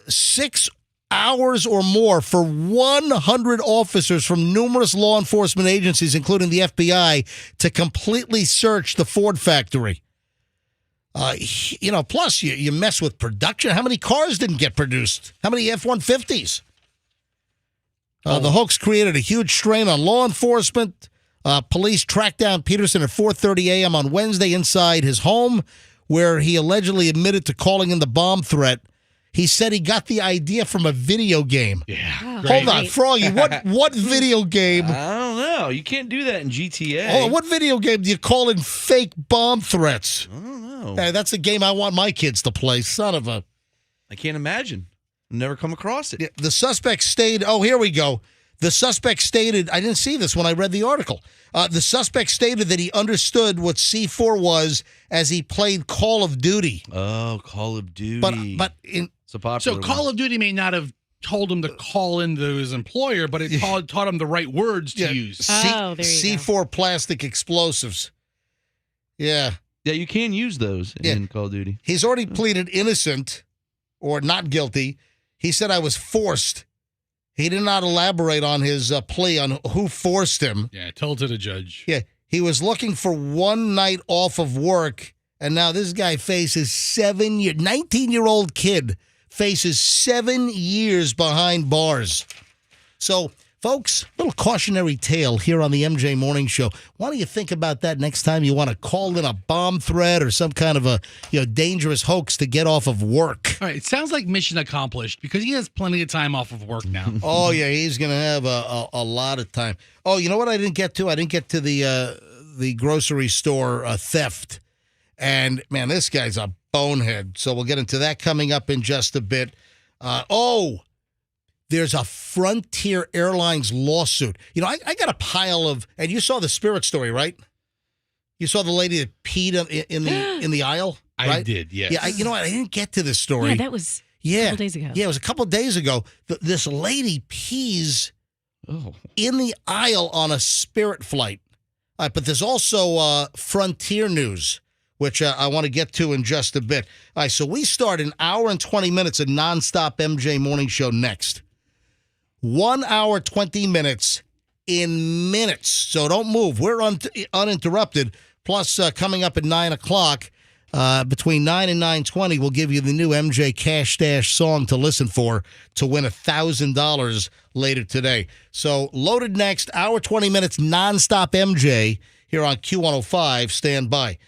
6 hours or more for 100 officers from numerous law enforcement agencies, including the FBI, to completely search the Ford factory. Plus you mess with production. How many cars didn't get produced? How many F-150s? The hoax created a huge strain on law enforcement. Police tracked down Peterson at 4:30 a.m. on Wednesday inside his home, where he allegedly admitted to calling in the bomb threat. He said he got the idea from a video game. Yeah. Oh, Hold on, great. Froggy. What video game? I don't know. You can't do that in GTA. Hold on, what video game do you call in fake bomb threats? I don't know. Hey, that's a game I want my kids to play. Son of a. I can't imagine. Never come across it. Yeah, the suspect stated, oh, here we go. The suspect stated, I didn't see this when I read the article. The suspect stated that he understood what C4 was as he played Call of Duty. Oh, Call of Duty. But in It's a popular So Call of Duty may not have told him to call into his employer, but it taught him the right words to use. Oh, there you C4 plastic explosives. Yeah. Yeah, you can use those in Call of Duty. He's already pleaded innocent or not guilty. He said, I was forced. He did not elaborate on his plea on who forced him. Yeah, tell it to the judge. Yeah, he was looking for one night off of work, and now this guy faces 19-year-old kid faces 7 years behind bars. So, folks, little cautionary tale here on the MJ Morning Show. Why don't you think about that next time you want to call in a bomb threat or some kind of a dangerous hoax to get off of work? All right, it sounds like mission accomplished because he has plenty of time off of work now. Oh, yeah, he's going to have a lot of time. Oh, you know what I didn't get to? I didn't get to the grocery store theft. And, man, this guy's a bonehead. So we'll get into that coming up in just a bit. There's a Frontier Airlines lawsuit. I got a pile of, and you saw the Spirit story, right? You saw the lady that peed in the aisle, right? I did, yes. Yeah, you know what? I didn't get to this story. Yeah, that was a couple days ago. Yeah, it was a couple days ago. This lady pees in the aisle on a Spirit flight. But there's also Frontier news, which I want to get to in just a bit. All right, so we start an hour and 20 minutes of nonstop MJ Morning Show next. 1 hour, 20 minutes in minutes. So don't move. We're uninterrupted. Plus, coming up at 9 o'clock, between 9 and 9:20, we'll give you the new MJ Cash Stash song to listen for to win $1,000 later today. So loaded next, hour, 20 minutes, nonstop MJ here on Q105. Stand by.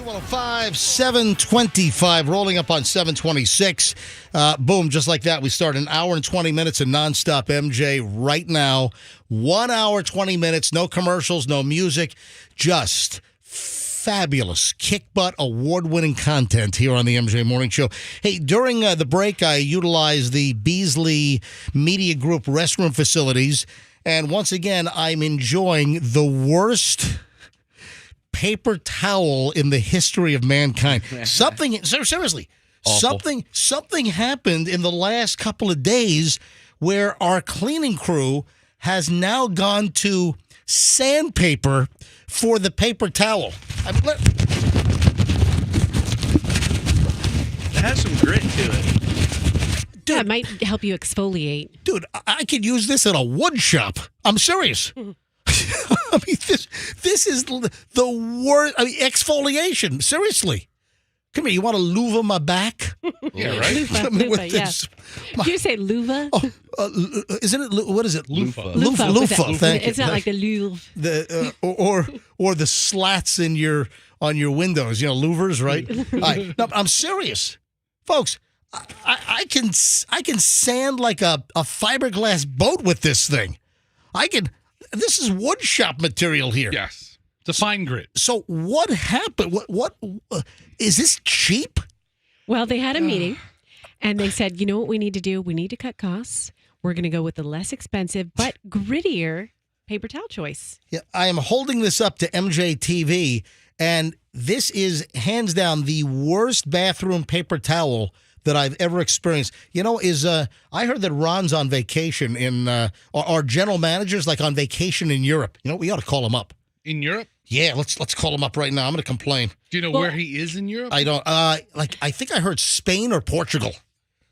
Q105, 725, rolling up on 726. Boom, just like that. We start an hour and 20 minutes of nonstop MJ right now. 1 hour, 20 minutes, no commercials, no music, just fabulous kick-butt award-winning content here on the MJ Morning Show. Hey, during the break, I utilized the Beasley Media Group restroom facilities, and once again, I'm enjoying the worst paper towel in the history of mankind. Seriously, something happened in the last couple of days where our cleaning crew has now gone to sandpaper for the paper towel. It has some grit to it. Dude, that might help you exfoliate. Dude, I could use this in a wood shop. I'm serious. I mean, this is the worst. I mean, exfoliation. Seriously. Come here. You want to luva my back? Yeah, right? Luva, yeah. Did you say luva? Isn't it? What is it? Loofah. Loofah. Thank you. It's not like the Louvre. Or the slats on your windows. You know, louvers, right? No, I'm serious, folks. I can sand like a fiberglass boat with this thing. This is wood shop material here. Yes. It's a fine grit. So what happened? What is this cheap? Well, they had a meeting and they said, you know what we need to do? We need to cut costs. We're going to go with the less expensive but grittier paper towel choice. Yeah, I am holding this up to MJ TV, and this is hands down the worst bathroom paper towel that I've ever experienced. You know, I heard that Ron's on vacation in, our general manager's like on vacation in Europe. You know, we ought to call him up. In Europe? Yeah, let's call him up right now. I'm going to complain. Do you know where he is in Europe? I don't. I think I heard Spain or Portugal,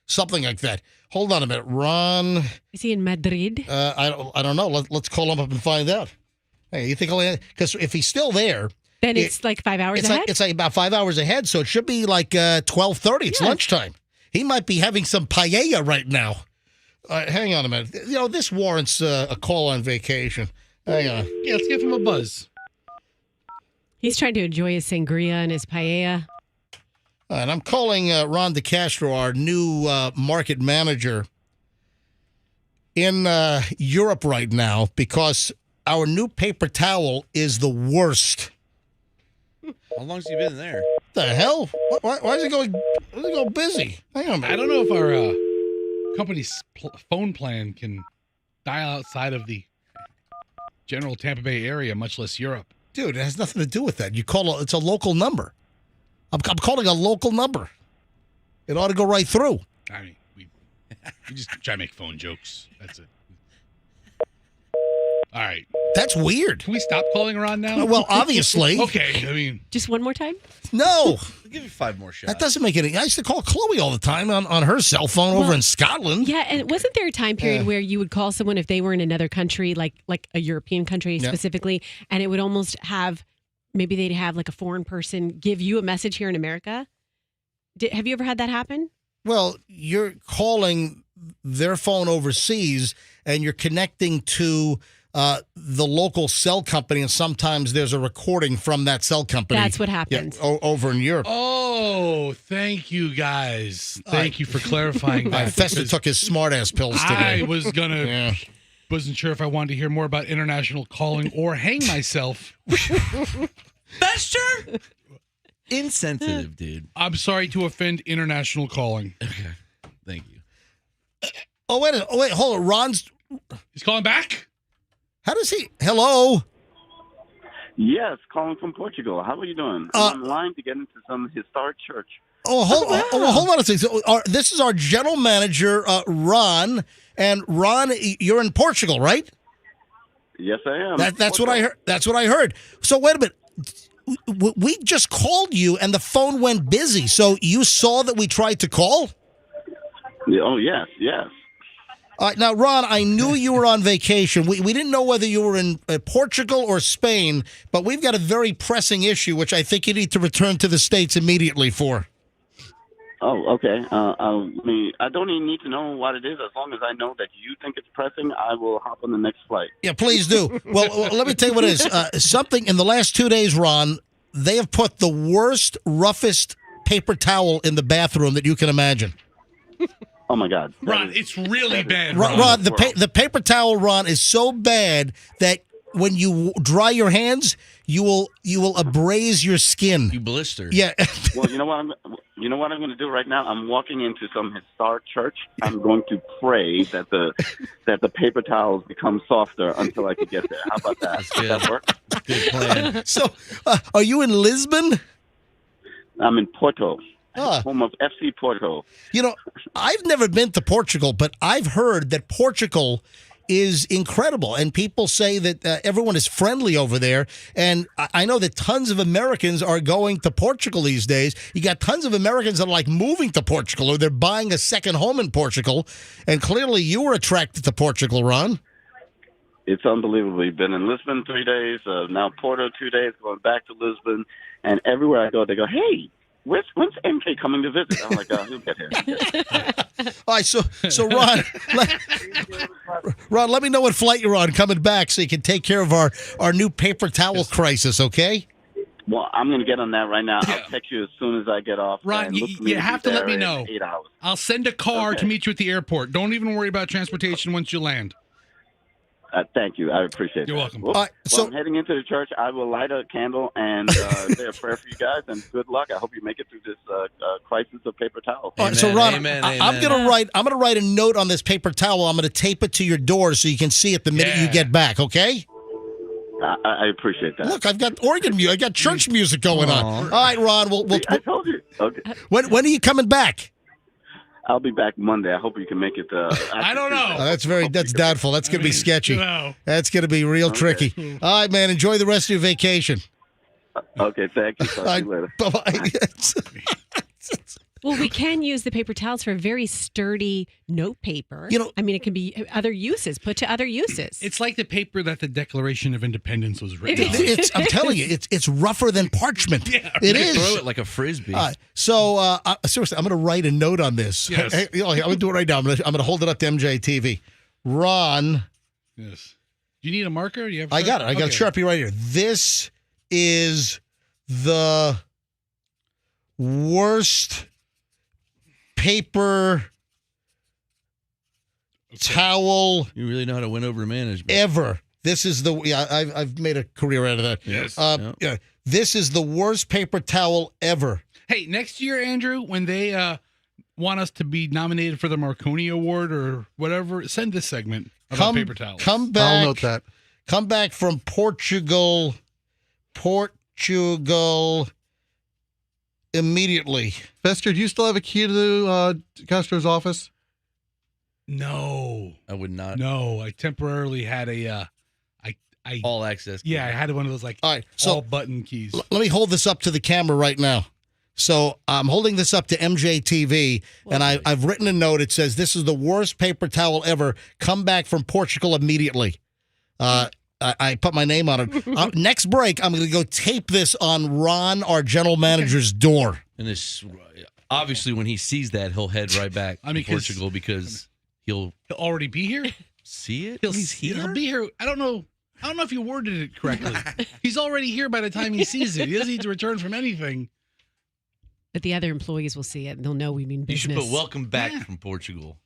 something like that. Hold on a minute, Ron. Is he in Madrid? I don't know. Let's call him up and find out. Hey, you think because if he's still there, then it's like 5 hours ahead. It's like about 5 hours ahead, so it should be like 12:30. It's lunchtime. He might be having some paella right now. Hang on a minute. You know, this warrants a call on vacation. Hang on. Yeah, let's give him a buzz. He's trying to enjoy his sangria and his paella. And I'm calling Ron DeCastro, our new market manager in Europe right now, because our new paper towel is the worst. How long has he been there? The hell? Why is it going? Why is it going busy? Hang on a minute. I don't know if our company's phone plan can dial outside of the general Tampa Bay area, much less Europe. Dude, it has nothing to do with that. It's a local number. I'm calling a local number. It ought to go right through. I mean, we just try to make phone jokes. That's it. All right. That's weird. Can we stop calling Ron now? Well, obviously. Okay. I mean, just one more time? No. I'll give you 5 more shots. That doesn't make any. I used to call Chloe all the time on her cell phone over in Scotland. Yeah, and wasn't there a time period where you would call someone if they were in another country, like a European country specifically, and it would almost have, maybe they'd have like a foreign person give you a message here in America? Have you ever had that happen? Well, you're calling their phone overseas, and you're connecting to the local cell company, and sometimes there's a recording from that cell company. That's what happens. Yeah, over in Europe. Oh, thank you guys. Thank you for clarifying that. Festa took his smart-ass pills today. I was wasn't sure if I wanted to hear more about international calling or hang myself. Fester? Insensitive, dude. I'm sorry to offend international calling. Okay. Thank you. Oh, wait, hold on. Ron's... He's calling back? How does he... Hello? Yes, calling from Portugal. How are you doing? I'm online to get into some historic church. Oh, hold on a second. So, this is our general manager, Ron. And Ron, you're in Portugal, right? Yes, I am. That's what I heard. That's what I heard. So wait a minute. We just called you, and the phone went busy. So you saw that we tried to call? Oh, yes. Now, Ron, I knew you were on vacation. We didn't know whether you were in Portugal or Spain, but we've got a very pressing issue, which I think you need to return to the States immediately for. Oh, okay. I don't even need to know what it is. As long as I know that you think it's pressing, I will hop on the next flight. Yeah, please do. Well, let me tell you what it is. Something in the last 2 days, Ron, they have put the worst, roughest paper towel in the bathroom that you can imagine. Oh my God, Ron, it's really bad. Ron, the paper towel, Ron, is so bad that when you dry your hands, you will abrase your skin. You blister. Yeah. Well, you know what I'm going to do right now? I'm walking into some historic church. I'm going to pray that the paper towels become softer until I can get there. How about that? Does that work? Good plan. So, are you in Lisbon? I'm in Porto, Ah. home of FC Porto. You know, I've never been to Portugal, but I've heard that Portugal is incredible, and people say that everyone is friendly over there. And I know that tons of Americans are going to Portugal these days. You got tons of Americans that are like moving to Portugal, or they're buying a second home in Portugal. And clearly, you were attracted to Portugal, Ron. It's unbelievable. We've been in Lisbon 3 days, now Porto 2 days, going back to Lisbon, and everywhere I go, they go, "Hey, when's MK coming to visit?" I'm like, "He'll get here." All right, so Ron, let me know what flight you're on coming back so you can take care of our new paper towel crisis, okay? Well, I'm going to get on that right now. I'll text you as soon as I get off. Ron, and look for me you to have be to let there me in know. 8 hours. I'll send a car to Okay. meet you at the airport. Don't even worry about transportation once you land. Thank you. I appreciate it. You're welcome. Well, All right, so- I'm heading into the church. I will light a candle and say a prayer for you guys, and good luck. I hope you make it through this crisis of paper towels. All right, so Amen, Ron, amen, I'm amen. gonna write a note on this paper towel. I'm gonna tape it to your door so you can see it the minute you Yeah. get back. Okay? I appreciate that. Look, I've got organ music. I got church music going on. All right, Ron. I told you. Okay. When are you coming back? I'll be back Monday. I hope you can make it. I don't know. That's doubtful. That's gonna be sketchy. You know. That's gonna be real tricky. All right, man. Enjoy the rest of your vacation. Okay, thank you. Talk to you later. Bye bye. Well, we can use the paper towels for very sturdy note paper. You know- I mean, it can be other uses, put to other uses. It's like the paper that the Declaration of Independence was written on. I'm telling you, it's rougher than parchment. Yeah, it You is. throw it like a frisbee. All right, so seriously, I'm going to write a note on this. Yes. Hey, I'm going to do it right now. I'm going to hold it up to MJTV. Ron, Yes. Do you need a marker? You have I got it. I got a Sharpie right here. This is the worst paper towel You really know how to win over management. ever. This is I've made a career out of that. Yes. Yeah. This is the worst paper towel ever. Hey, next year, Andrew, when they want us to be nominated for the Marconi Award or whatever, send this segment about paper towels. Come back. I'll note that. Come back from Portugal immediately. Fester, do you still have a key to Castro's office? No. I would not. No, I temporarily had a All access. yeah, I had one of those like All right, so all button keys. let me hold this up to the camera right now. So I'm holding this up to MJTV, and I've written a note. It says, "This is the worst paper towel ever. Come back from Portugal immediately." I put my name on it. Next break, I'm going to go tape this on Ron, our general manager's door. And this, obviously, when he sees that, he'll head right back I mean, to Portugal because he'll He'll already be here. see it. He'll He's here. He'll be here. I don't know if you worded it correctly. He's already here by the time he sees it. He doesn't need to return from anything. But the other employees will see it and they'll know we mean You business. should put "Welcome back Yeah. from Portugal"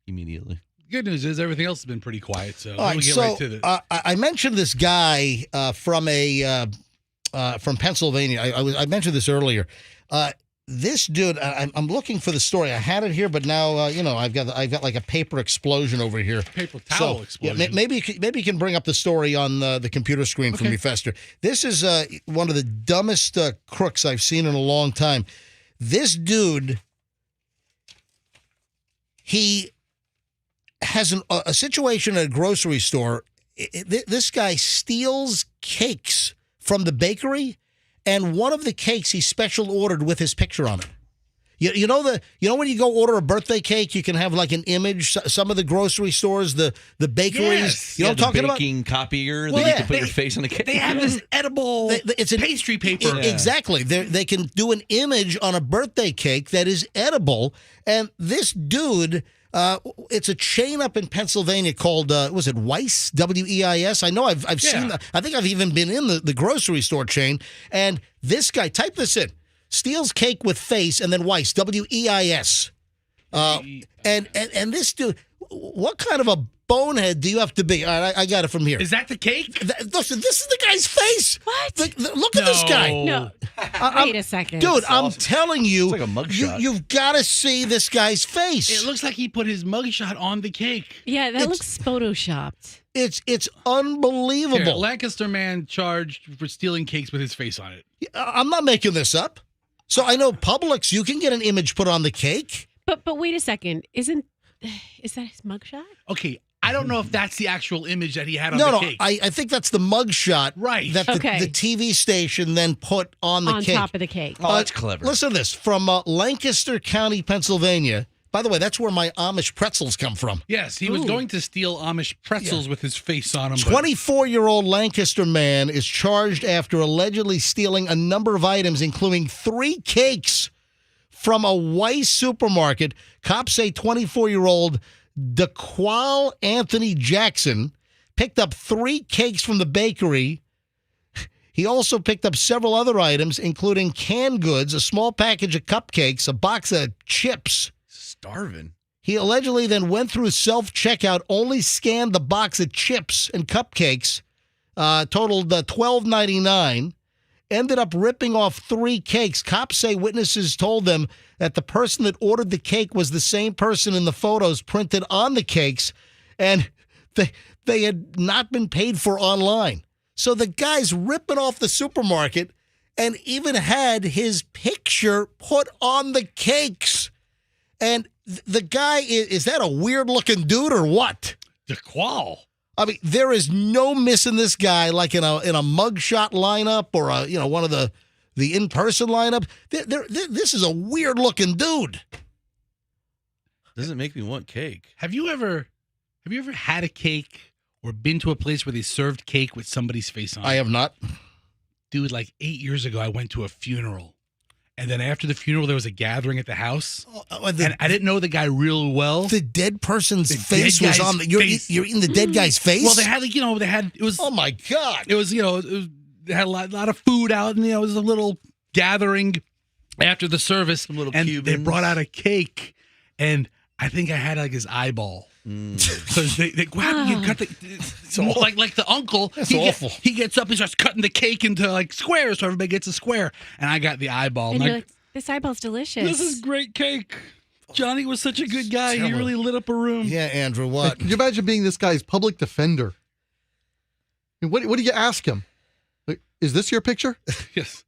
immediately. Good news is everything else has been pretty quiet, so All we'll right, get so right to this. I mentioned this guy from Pennsylvania. I mentioned this earlier. This dude, I'm looking for the story. I had it here, but now I've got like a paper explosion over here. Paper towel explosion. Yeah, maybe you can bring up the story on the computer screen for me, Fester. This is one of the dumbest crooks I've seen in a long time. This dude, he has a situation at a grocery store. This guy steals cakes from the bakery, and one of the cakes he special ordered with his picture on it. You know when you go order a birthday cake, you can have like an image. Some of the grocery stores, the bakeries, Yes. you know what I'm talking the about? baking copier Well, that yeah, you can put your face on the cake. They have this edible It's an pastry paper. Exactly. They can do an image on a birthday cake that is edible. And this dude It's a chain up in Pennsylvania called, was it Weiss? W-E-I-S? I know I've seen that. I think I've even been in the grocery store chain. And this guy, type this in, steals cake with face and then Weiss, W-E-I-S. And this dude, what kind of a bonehead do you have to be? All right, I got it from here. Is that the cake? Listen, this is the guy's face. What? Look at this guy. No. Wait a second. Dude, I'm telling you, It's like a mugshot. you've got to see this guy's face. It looks like he put his mugshot on the cake. Yeah, that looks photoshopped. It's unbelievable. Here, Lancaster man charged for stealing cakes with his face on it. I'm not making this up. So I know Publix, you can get an image put on the cake. But wait a second. Is that his mugshot? Okay, I don't know if that's the actual image that he had on the No, cake. I think that's the mugshot Right. that Okay. the TV station then put on the On cake. top of the cake. Oh, that's clever. Listen to this from Lancaster County, Pennsylvania. By the way, that's where my Amish pretzels come from. Yes, he was going to steal Amish pretzels with his face on them. 24-year-old Lancaster man is charged after allegedly stealing a number of items, including 3 cakes from a Weiss supermarket. Cops say 24-year-old DeQual Anthony Jackson picked up 3 cakes from the bakery. He also picked up several other items, including canned goods, a small package of cupcakes, a box of chips. Starving. He allegedly then went through self-checkout, only scanned the box of chips and cupcakes, totaled $12.99, ended up ripping off 3 cakes. Cops say witnesses told them that the person that ordered the cake was the same person in the photos printed on the cakes, and they had not been paid for online. So the guy's ripping off the supermarket and even had his picture put on the cakes. And the guy, is that a weird-looking dude or what? DeQual. I mean, there is no missing this guy like in a mugshot lineup or one of the in-person lineup. This is a weird-looking dude. Doesn't make me want cake. Have you ever had a cake or been to a place where they served cake with somebody's face on it? I have not. Dude, like 8 years ago, I went to a funeral. And then after the funeral, there was a gathering at the house. And I didn't know the guy real well. The dead person's The face dead was guy's on the. face. You're eating the dead guy's face. Well, it was. Oh my God! It was, they had a lot of food out, and it was a little gathering after the service. Some little and Cubans. they brought out a cake, and I think I had like his eyeball. So they grab you, cut like the uncle. That's awful. He gets up, he starts cutting the cake into like squares, so everybody gets a square. And I got the eyeball. And I'm you're like, like, this eyeball's delicious. this is great cake. Johnny was such a good guy. He Tell him. really lit up a room. Yeah, Andrew, what? Could you imagine being this guy's public defender? I mean, what do you ask him? Like, is this your picture? Yes.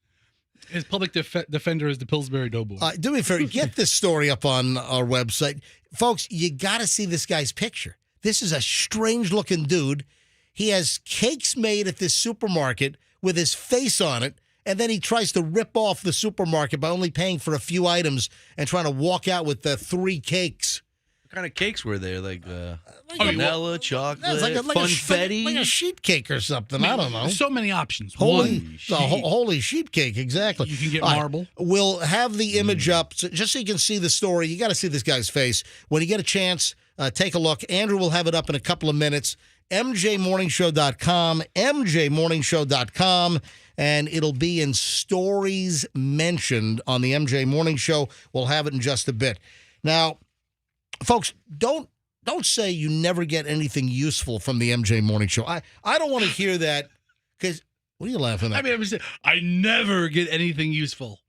His public defender is the Pillsbury Doughboy. Do me a favor, get this story up on our website. Folks, you got to see this guy's picture. This is a strange-looking dude. He has cakes made at this supermarket with his face on it, and then he tries to rip off the supermarket by only paying for a few items and trying to walk out with 3 cakes. What kind of cakes were there? Like vanilla, chocolate, It's like funfetti? like a sheet cake or something. I don't know. There's so many options. Holy sheet cake, exactly. You can get All right, marble. We'll have the image up just so you can see the story. You got to see this guy's face. When you get a chance, take a look. Andrew will have it up in a couple of minutes. MJMorningshow.com, MJMorningshow.com, and it'll be in stories mentioned on the MJ Morning Show. We'll have it in just a bit. Now, folks, don't say you never get anything useful from the MJ Morning Show. I don't want to hear that because what are you laughing at? I mean, I never get anything useful.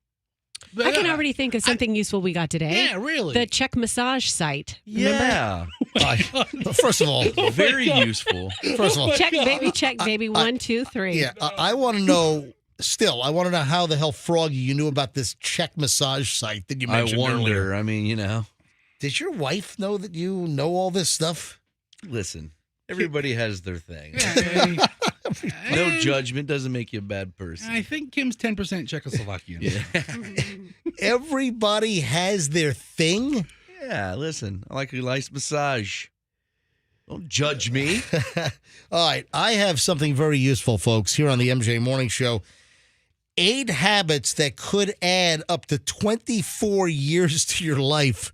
But I can already think of something useful we got today. Yeah, really. The Czech massage site. Remember? Yeah. First of all, Very useful. first of all, Check, baby. 1, 2, 3. yeah, I want to know. Still, I want to know how the hell, Froggy, you knew about this Czech massage site that you I mentioned wonder. earlier. I mean, Did your wife know that you know all this stuff? listen, everybody has their thing. Yeah, No judgment doesn't make you a bad person. I think Kim's 10% Czechoslovakian. Yeah. Everybody has their thing. Yeah, listen, I like a nice massage. Don't judge me. All right, I have something very useful, folks, here on the MJ Morning Show. 8 habits that could add up to 24 years to your life.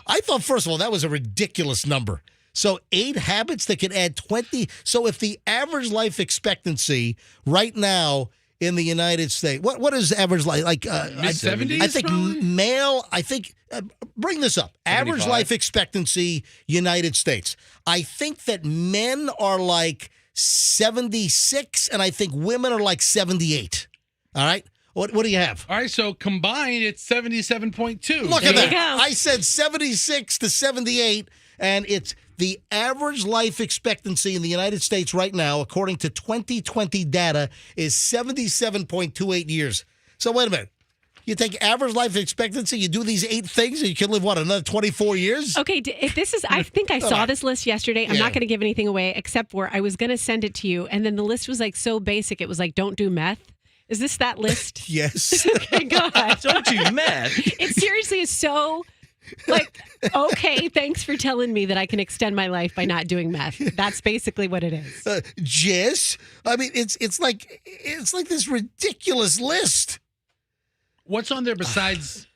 I thought, first of all, that was a ridiculous number. So 8 habits that could add 20. So if the average life expectancy right now in the United States, what is average life? Like Mid-70s, I think probably? male, bring this up. Average 75. life expectancy, United States. I think that men are like 76, and I think women are like 78. All right? What do you have? All right, so combined, it's 77.2. Look at There you that. go. I said 76 to 78, and it's the average life expectancy in the United States right now, according to 2020 data, is 77.28 years. So wait a minute. You take average life expectancy, you do these 8 things, and you can live, another 24 years? Okay, if this is, I think I saw this list yesterday. I'm Yeah. not going to give anything away except for I was going to send it to you. And then the list was like so basic. It was like, don't do meth. Is this that list? Yes. Okay, God. Don't do meth. It seriously is so like, okay, thanks for telling me that I can extend my life by not doing meth. That's basically what it is. Jess? I mean, it's like this ridiculous list. What's on there besides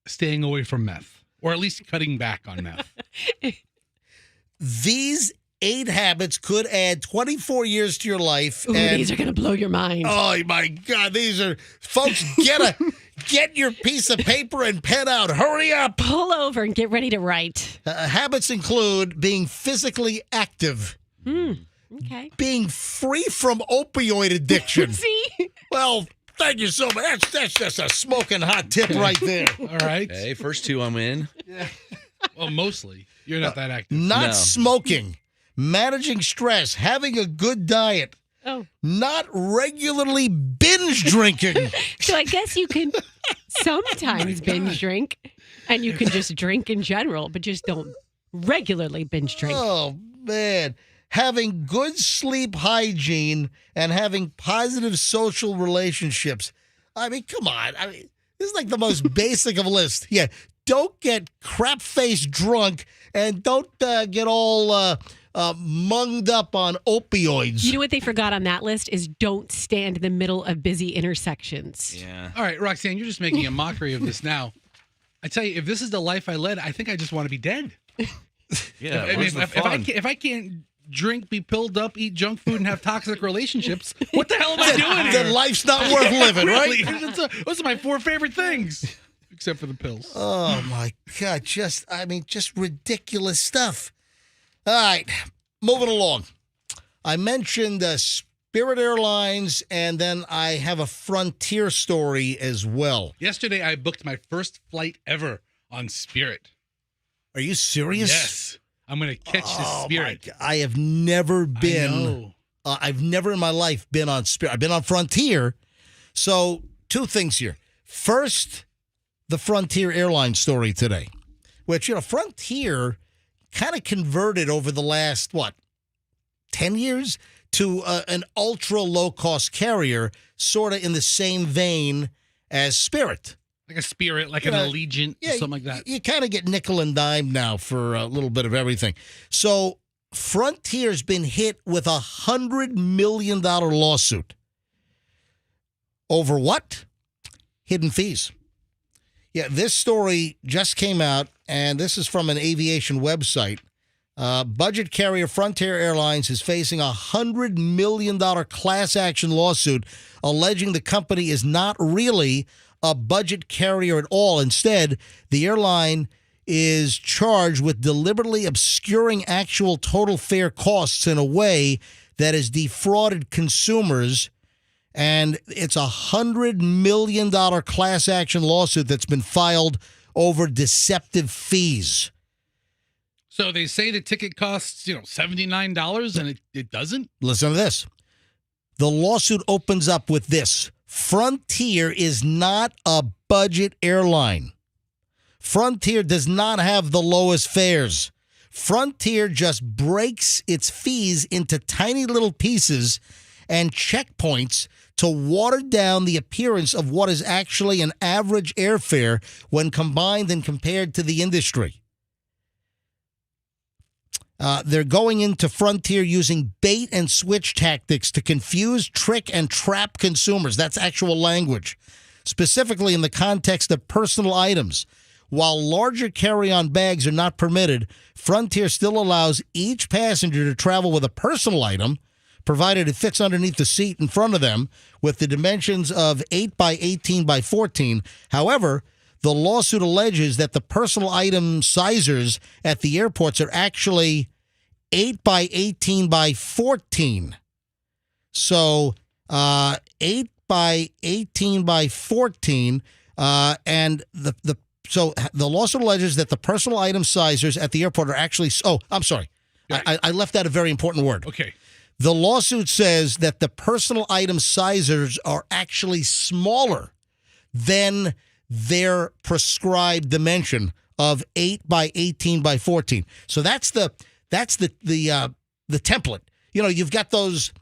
staying away from meth? Or at least cutting back on meth? These 8 habits could add 24 years to your life. Ooh, and these are going to blow your mind. oh my God, these are folks. Get your piece of paper and pen out. Hurry up. Pull over and get ready to write. Habits include being physically active, Okay. being free from opioid addiction. See? Well, thank you so much. That's just a smoking hot tip right there. All right. Hey, first 2 I'm in. Well, mostly. You're not that active. Not No. smoking, managing stress, having a good diet, Oh. not regularly binge drinking. So I guess you can sometimes binge drink and you can just drink in general, but just don't regularly binge drink. Oh, man. Having good sleep hygiene and having positive social relationships. I mean, come on. I mean, this is like the most basic of a list. Yeah. Don't get crap-faced drunk and don't get all munged up on opioids. You know what they forgot on that list is don't stand in the middle of busy intersections. Yeah. All right, Roxanne, you're just making a mockery of this now. I tell you, if this is the life I led, I think I just want to be dead. Yeah. I mean, where's the fun? if I can't drink, be pilled up, eat junk food, and have toxic relationships, what the hell am I doing Then here? life's not worth living, Really? right? Those are my 4 favorite things, except for the pills. Oh, my God. Just ridiculous stuff. All right. Moving along. I mentioned Spirit Airlines, and then I have a Frontier story as well. Yesterday, I booked my first flight ever on Spirit. Are you serious? Yes. I'm going to catch this Oh, Spirit. my God. I have never I been. know. I've never in my life been on Spirit. I've been on Frontier. So 2 things here. First, the Frontier Airlines story today, which, Frontier kind of converted over the last, 10 years to an ultra low-cost carrier, sort of in the same vein as Spirit. Like a Spirit, like an Allegiant, something like that. You kind of get nickel and dime now for a little bit of everything. So Frontier's been hit with $100 million lawsuit. Over what? Hidden fees. Yeah, this story just came out, and this is from an aviation website. Budget carrier Frontier Airlines is facing a $100 million class action lawsuit alleging the company is not really a budget carrier at all. Instead, the airline is charged with deliberately obscuring actual total fare costs in a way that has defrauded consumers. And it's a $100 million class action lawsuit that's been filed over deceptive fees. So they say the ticket costs, $79 and it doesn't? Listen to this. The lawsuit opens up with this. Frontier is not a budget airline. Frontier does not have the lowest fares. Frontier just breaks its fees into tiny little pieces and checkpoints to water down the appearance of what is actually an average airfare when combined and compared to the industry. They're going into Frontier using bait and switch tactics to confuse, trick, and trap consumers. That's actual language. Specifically in the context of personal items. while larger carry-on bags are not permitted, Frontier still allows each passenger to travel with a personal item, provided it fits underneath the seat in front of them, with the dimensions of 8 by 18 by 14. However, the lawsuit alleges that the personal item sizers at the airports are actually 8 by 18 by 14. So 8 by 18 by 14, and so the lawsuit alleges that the personal item sizers at the airport are actually. Oh, I'm sorry, I left out a very important word. Okay. The lawsuit says that the personal item sizers are actually smaller than their prescribed dimension of 8 by 18 by 14. So that's the template. You know, you've got those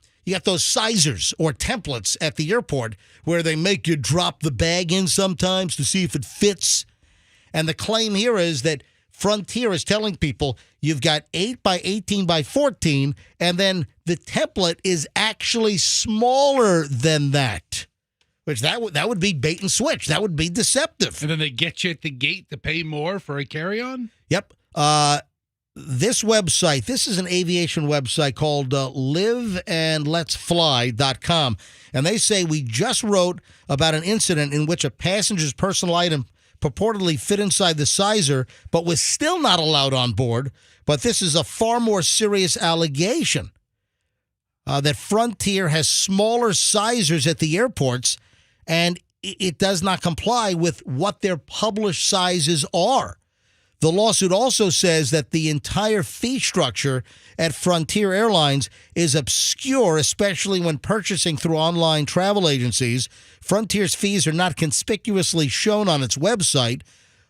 sizers or templates at the airport where they make you drop the bag in sometimes to see if it fits. And the claim here is that Frontier is telling people you've got 8 by 18 by 14, and then the template is actually smaller than that. Which that would be bait and switch. That would be deceptive. And then they get you at the gate to pay more for a carry-on? Yep. This website, this is an aviation website called liveandletsfly.com. And they say, we just wrote about an incident in which a passenger's personal item purportedly fit inside the sizer, but was still not allowed on board. But this is a far more serious allegation that Frontier has smaller sizers at the airports, and it does not comply with what their published sizes are. The lawsuit also says that the entire fee structure at Frontier Airlines is obscure, especially when purchasing through online travel agencies. Frontier's fees are not conspicuously shown on its website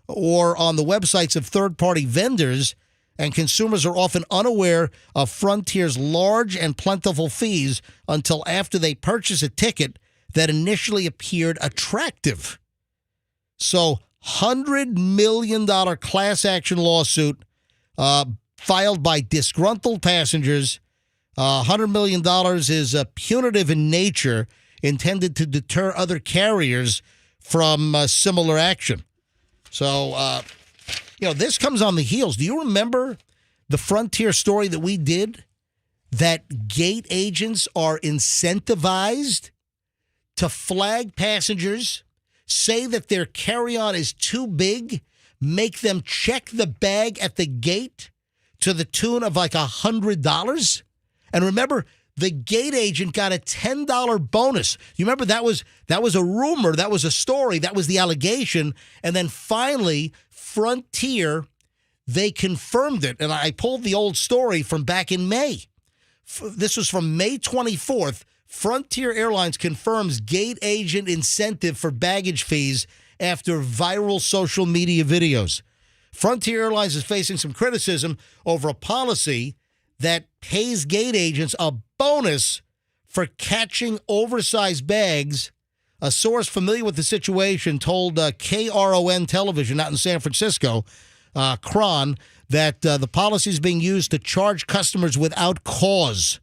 or on the websites of third-party vendors, and consumers are often unaware of Frontier's large and plentiful fees until after they purchase a ticket that initially appeared attractive. So, $100 million class action lawsuit filed by disgruntled passengers. $100 million is punitive in nature, intended to deter other carriers from similar action. So, this comes on the heels. Do you remember the Frontier story that we did? That gate agents are incentivized to flag passengers, say that their carry-on is too big, make them check the bag at the gate to the tune of like $100. And remember, the gate agent got a $10 bonus. You remember that was a rumor, that was a story, that was the allegation. And then finally, Frontier, they confirmed it. And I pulled the old story from back in May. This was from May 24th. Frontier Airlines confirms gate agent incentive for baggage fees after viral social media videos. Frontier Airlines is facing some criticism over a policy that pays gate agents a bonus for catching oversized bags. A source familiar with the situation told KRON television out in San Francisco, Kron, that the policy is being used to charge customers without cause.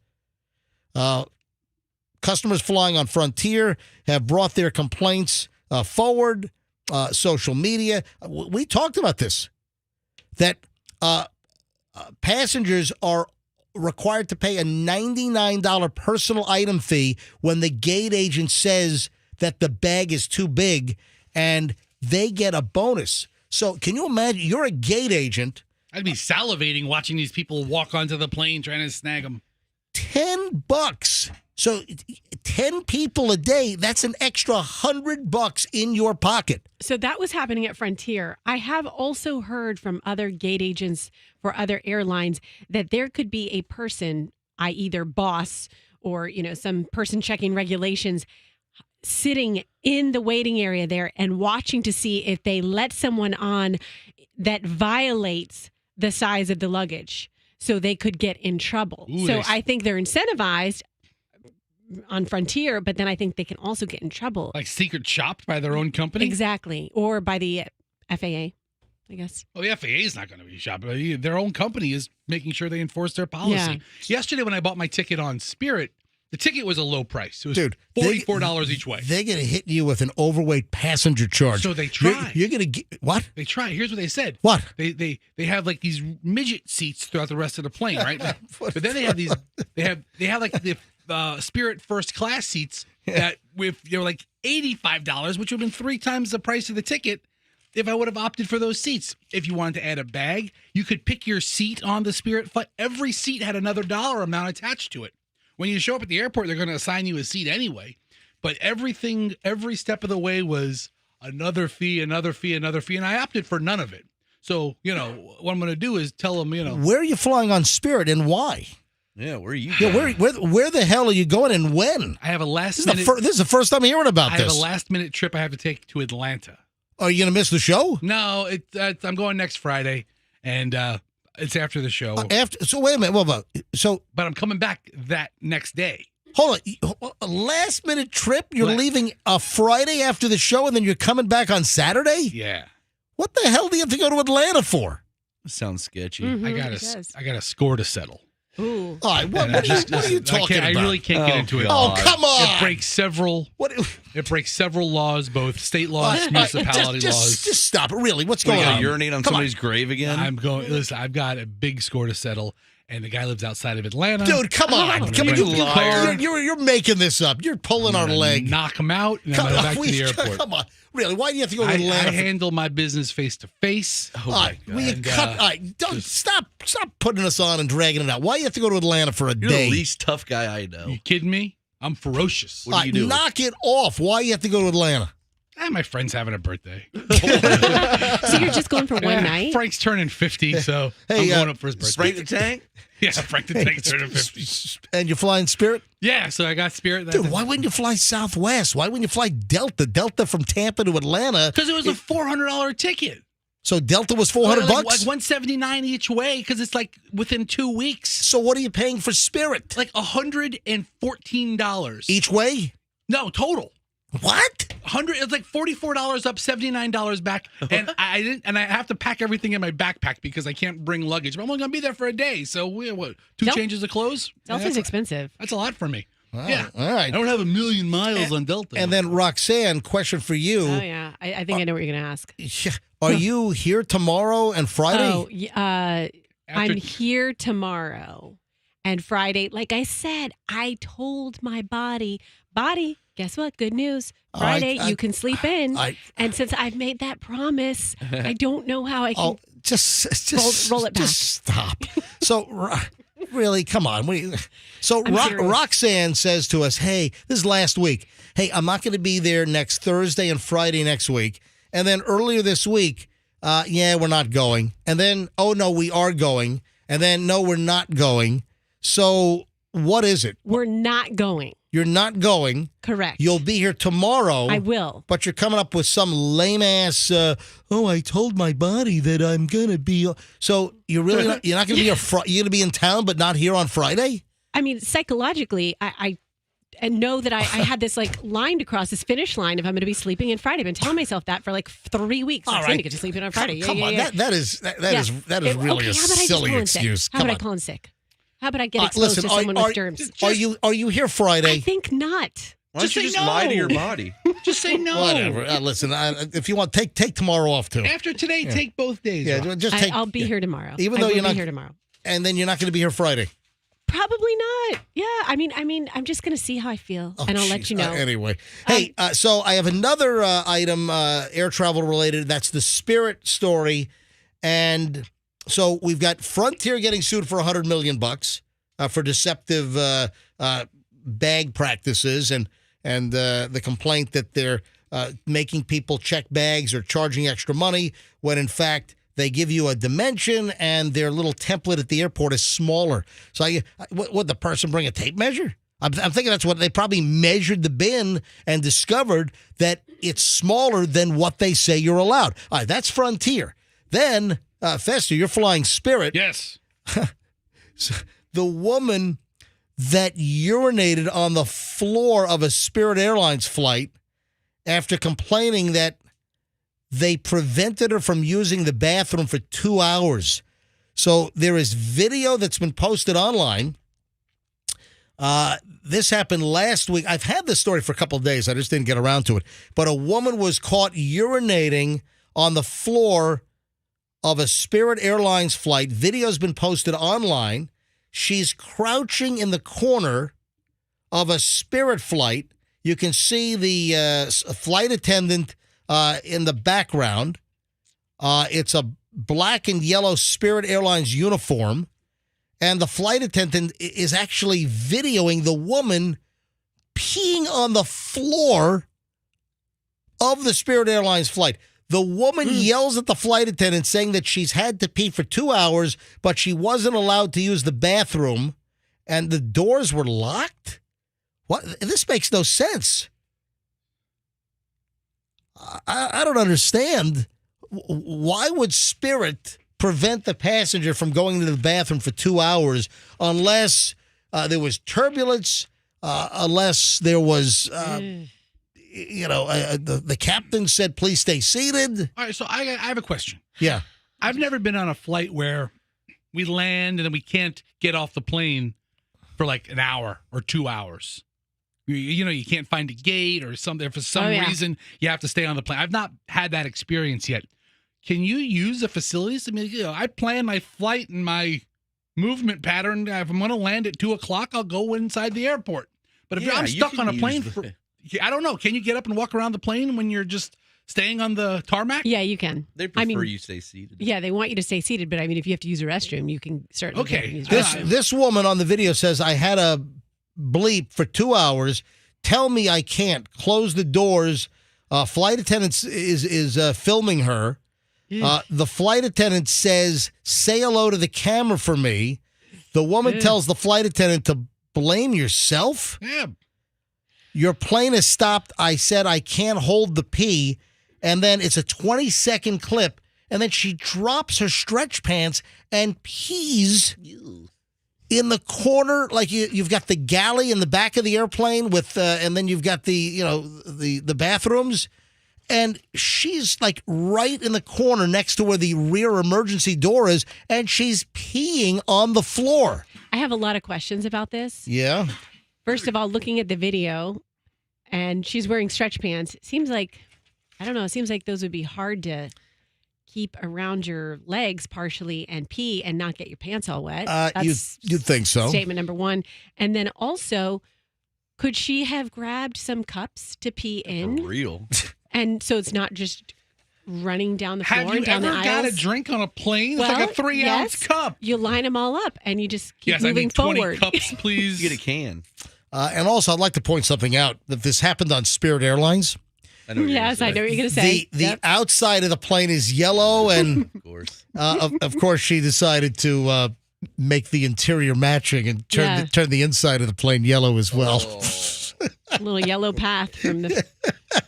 Customers flying on Frontier have brought their complaints forward, social media. We talked about this, that passengers are required to pay a $99 personal item fee when the gate agent says that the bag is too big, and they get a bonus. So can you imagine, you're a gate agent. I'd be salivating watching these people walk onto the plane trying to snag them. $10. So 10 people a day, that's an extra $100 in your pocket. So that was happening at Frontier. I have also heard from other gate agents for other airlines that there could be a person, i.e. their boss or, some person checking regulations, sitting in the waiting area there and watching to see if they let someone on that violates the size of the luggage, so they could get in trouble. Ooh, so I think they're incentivized on Frontier, but then I think they can also get in trouble. Like secret shopped by their own company? Exactly. Or by the FAA, I guess. Well, the FAA is not going to be shopped. Their own company is making sure they enforce their policy. Yeah. Yesterday when I bought my ticket on Spirit, The ticket was a low price. It was Dude, $44 each way. They're going to hit you with an overweight passenger charge. So they try. You're going to get what? They try. Here's what they said. What? They have like these midget seats throughout the rest of the plane, right? But then they have these. They have like the Spirit first class seats that with like $85, which would have been 3 times the price of the ticket if I would have opted for those seats. If you wanted to add a bag, you could pick your seat on the Spirit flight. Every seat had another dollar amount attached to it. When you show up at the airport, they're going to assign you a seat anyway. But every step of the way was another fee, another fee, another fee, and I opted for none of it. So, what I'm going to do is tell them, Where are you flying on Spirit and why? Yeah, where are you Yeah, going? where the hell are you going and when? I have a This is the first time I'm hearing about I this. have a last-minute trip I have to take to Atlanta. Are you going to miss the show? No, I'm going next Friday, and it's after the show. So wait a minute. But I'm coming back that next day. Hold on. A last minute trip? You're leaving a Friday after the show and then you're coming back on Saturday? Yeah. What the hell do you have to go to Atlanta for? Sounds sketchy. I got a score to settle. Ooh. All right, what are you talking about? I really can't get into it. Oh, come on. It breaks several laws, both state laws, municipality laws. Just stop it. Really, what's You going on? urinate on somebody's grave again? Listen, I've got a big score to settle, and the guy lives outside of Atlanta. Dude, come on. Come on, you liar. You're making this up. You're pulling our leg. Knock him out, and I'm back to the airport. Come on. Really, why do you have to go to Atlanta? I handle my business face to face. All right, don't stop putting us on and dragging it out. Why do you have to go to Atlanta for a You're day? the least tough guy I know. You kidding me? I'm ferocious. What do you do? Knock it off. Why do you have to go to Atlanta? My friend's having a birthday. So you're just going for one night? Frank's turning 50, so Hey, I'm going up for his birthday. Spray the tank? Yeah, Frank the Tank's turning 50. And you're flying Spirit? Yeah, so I got Spirit. Dude, why wouldn't you fly Southwest? Why wouldn't you fly Delta? Delta from Tampa to Atlanta. Because it was a $400 ticket. So Delta was $400 like $179 each way because it's like within 2 weeks. So what are you paying for Spirit? Like $114 Each way? No, total. What? It's like $44 up, $79 back, and I have to pack everything in my backpack because I can't bring luggage. But I'm only gonna be there for a day, so what? Two changes of clothes? Delta's expensive. That's a lot for me. Wow. Yeah, All right. I don't have 1,000,000 miles on Delta. And then Roxanne, question for you. Oh, yeah. I think I know what you're going to ask. Are you here tomorrow and Friday? Oh, I'm here tomorrow and Friday. Like I said, I told my body, guess what? Good news. Friday, you can sleep in. And since I've made that promise, I don't know how I can roll it back. Just stop. So, really, come on. So Roxanne says to us, hey, this is last week. Hey, I'm not going to be there next Thursday and Friday next week. And then earlier this week, we're not going. And then, oh, no, we are going. And then, no, we're not going. So what is it? We're not going. You're not going. Correct. You'll be here tomorrow. I will. But you're coming up with some lame ass, I told my body that I'm going to be. So you're really not, you're not going to be you're going to be in town but not here on Friday? I mean, psychologically, I know that I had this like line to cross, this finish line if I'm going to be sleeping in Friday. I've been telling myself that for like 3 weeks. All I'm right. going to get to sleep in on Friday. Come on. That is really a silly excuse. How about I call in sick? How about I get exposed to someone with germs? Are you here Friday? I think not. Why don't you just lie to your body? Just say no. Whatever. Listen, if you want, take tomorrow off too. After today, take both days. Yeah, off. just take. I'll be here tomorrow. Even though you're not here tomorrow, and then you're not going to be here Friday. Probably not. Yeah, I mean, I'm just going to see how I feel, and I'll let you know. Anyway, hey, so I have another item, air travel related. That's the Spirit story, and so we've got Frontier getting sued for $100 million for deceptive bag practices, and the complaint that they're making people check bags or charging extra money when in fact they give you a dimension and their little template at the airport is smaller. So would the person bring a tape measure? I'm thinking that's what they probably measured the bin and discovered that it's smaller than what they say you're allowed. All right, that's Frontier. Then, Fester, you're flying Spirit. Yes. So, the woman that urinated on the floor of a Spirit Airlines flight after complaining that they prevented her from using the bathroom for 2 hours. So there is video that's been posted online This happened last week. I've had this story for a couple of days. I just didn't get around to it. But a woman was caught urinating on the floor of a Spirit Airlines flight. Video's been posted online. She's crouching in the corner of a Spirit flight. You can see the flight attendant in the background. It's a black and yellow Spirit Airlines uniform. And the flight attendant is actually videoing the woman peeing on the floor of the Spirit Airlines flight. The woman yells at the flight attendant saying that she's had to pee for 2 hours, but she wasn't allowed to use the bathroom, and the doors were locked? What? This makes no sense. I don't understand. Why would Spirit prevent the passenger from going to the bathroom for 2 hours unless there was turbulence, unless there was, the captain said, please stay seated? All right, so I have a question. Yeah. I've never been on a flight where we land and then we can't get off the plane for like an hour or 2 hours. You can't find a gate or something. For some reason, you have to stay on the plane. I've not had that experience yet. Can you use the facilities? I mean, I plan my flight and my movement pattern. If I'm going to land at 2:00, I'll go inside the airport. But if I'm stuck on a plane, I don't know. Can you get up and walk around the plane when you're just staying on the tarmac? Yeah, you can. They prefer you stay seated. Yeah, they want you to stay seated. But I mean, if you have to use a restroom, you can certainly. Okay. This woman on the video says, I had a bleep for 2 hours. Tell me I can't. Close the doors. Flight attendant is filming her. The flight attendant says, say hello to the camera for me. The woman tells the flight attendant to blame yourself. Yeah. Your plane has stopped. I said I can't hold the pee. And then it's a 20-second clip. And then she drops her stretch pants and pees in the corner. Like you've got the galley in the back of the airplane with, and then you've got the bathrooms. And she's like right in the corner next to where the rear emergency door is, and she's peeing on the floor. I have a lot of questions about this. Yeah. First of all, looking at the video, and she's wearing stretch pants. It seems like those would be hard to keep around your legs partially and pee and not get your pants all wet. You'd think so. Statement number one. And then also, could she have grabbed some cups to pee in? For real. And so it's not just running down the floor and down the aisles. Have you ever got a drink on a plane? It's like a 3-ounce cup. You line them all up and you just keep I moving need 20 forward. cups, please. Get a can. And also, I'd like to point something out that this happened on Spirit Airlines. I know what Yes, I know what you're going to say. The outside of the plane is yellow, and Of course. of course, she decided to make the interior matching and turn the inside of the plane yellow as well. A little yellow path from the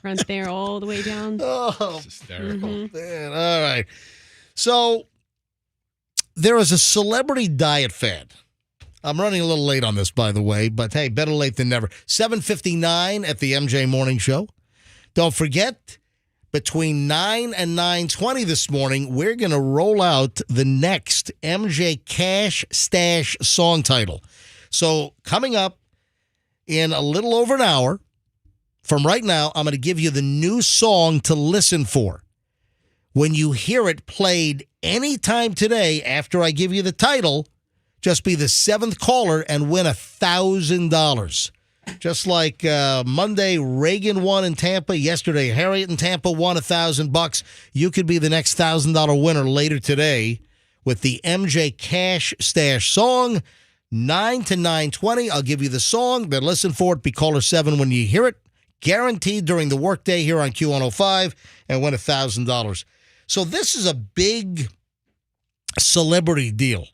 front there all the way down. Oh, It's hysterical. man. All right. So there is a celebrity diet fad. I'm running a little late on this, by the way, but hey, better late than never. 7:59 at the MJ Morning Show. Don't forget, between 9 and 9:20 this morning, we're going to roll out the next MJ Cash Stash song title. So coming up in a little over an hour from right now, I'm going to give you the new song to listen for. When you hear it played anytime today after I give you the title, just be the seventh caller and win $1,000. Just like Monday, Reagan won in Tampa. Yesterday, Harriet in Tampa won $1,000. You could be the next $1,000 winner later today with the MJ Cash Stash song. 9 to 9:20. I'll give you the song. Then listen for it. Be caller 7 when you hear it. Guaranteed during the workday here on Q105 and win $1,000. So this is a big celebrity deal.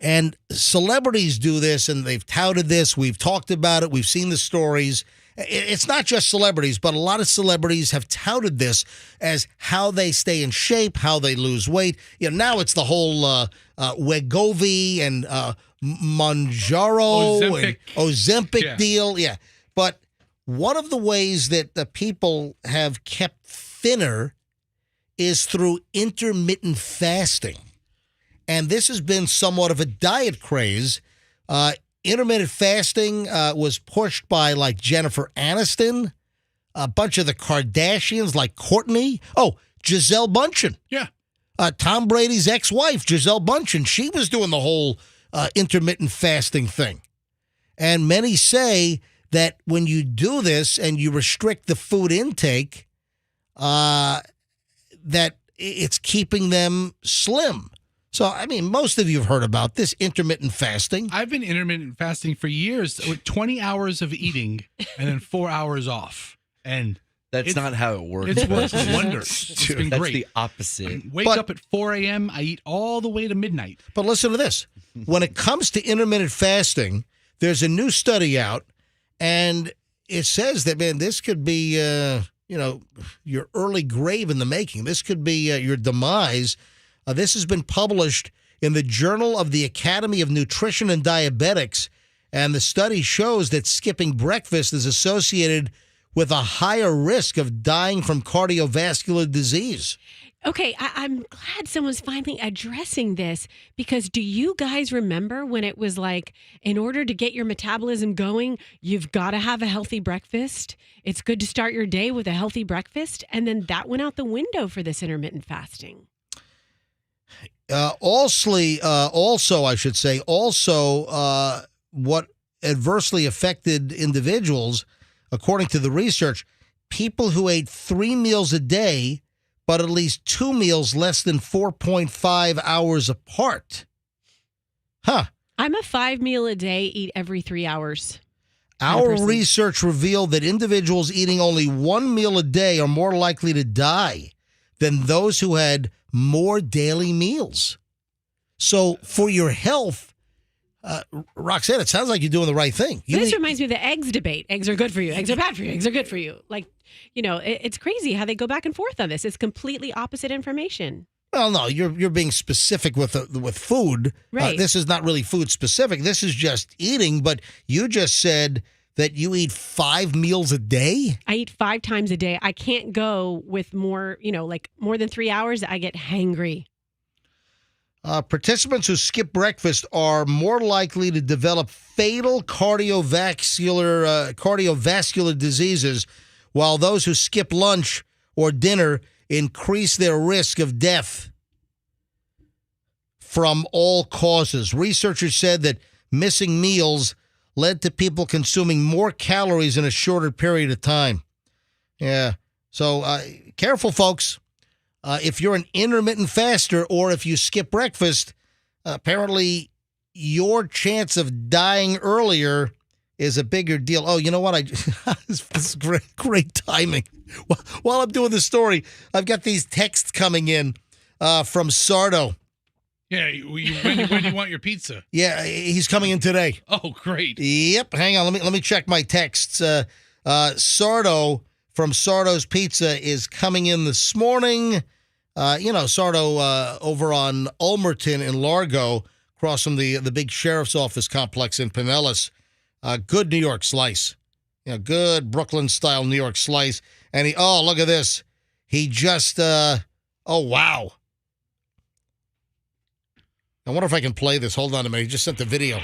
And celebrities do this, and they've touted this. We've talked about it. We've seen the stories. It's not just celebrities, but a lot of celebrities have touted this as how they stay in shape, how they lose weight. Now it's the whole Wegovy and Mounjaro and Ozempic deal. Yeah. But one of the ways that the people have kept thinner is through intermittent fasting. And this has been somewhat of a diet craze. intermittent fasting was pushed by like Jennifer Aniston, a bunch of the Kardashians like Kourtney. Oh, Gisele Bündchen. Yeah. Tom Brady's ex-wife, Gisele Bündchen. She was doing the whole intermittent fasting thing. And many say that when you do this and you restrict the food intake, that it's keeping them slim. So, I mean, most of you have heard about this intermittent fasting. I've been intermittent fasting for years with 20 hours of eating and then 4 hours off. And That's not how it works. it's worked wonders. It's been That's great. the opposite. Wake up at 4 a.m. I eat all the way to midnight. But listen to this. When it comes to intermittent fasting, there's a new study out, and it says that, man, this could be, your early grave in the making. This could be your demise. This has been published in the Journal of the Academy of Nutrition and Diabetics, and the study shows that skipping breakfast is associated with a higher risk of dying from cardiovascular disease. Okay, I'm glad someone's finally addressing this, because do you guys remember when it was like, in order to get your metabolism going, you've got to have a healthy breakfast? It's good to start your day with a healthy breakfast. And then that went out the window for this intermittent fasting. What adversely affected individuals, according to the research, people who ate 3 meals a day, but at least 2 meals less than 4.5 hours apart. Huh. I'm a 5 meal a day, eat every 3 hours. Our research revealed that individuals eating only 1 meal a day are more likely to die than those who had more daily meals. So for your health, Roxanne, it sounds like you're doing the right thing. This reminds me of the eggs debate. Eggs are good for you. Eggs are bad for you. Eggs are good for you. Like, it's crazy how they go back and forth on this. It's completely opposite information. Well, no, you're being specific with food. Right. This is not really food specific. This is just eating. But you just said that you eat 5 meals a day? I eat 5 times a day. I can't go with more, more than 3 hours. I get hangry. Participants who skip breakfast are more likely to develop fatal cardiovascular diseases, while those who skip lunch or dinner increase their risk of death from all causes. Researchers said that missing meals led to people consuming more calories in a shorter period of time. Yeah. So careful, folks. If you're an intermittent faster or if you skip breakfast, apparently your chance of dying earlier is a bigger deal. Oh, you know what? This is great timing. While I'm doing the story, I've got these texts coming in from Sardo. Yeah, when do you want your pizza? Yeah, he's coming in today. Oh, great. Yep. Hang on. Let me check my texts. Sardo from Sardo's Pizza is coming in this morning. Sardo over on Ulmerton in Largo, across from the big sheriff's office complex in Pinellas. Good New York slice. Good Brooklyn-style New York slice. And look at this. He just, oh, wow. I wonder if I can play this. Hold on a minute. He just sent the video.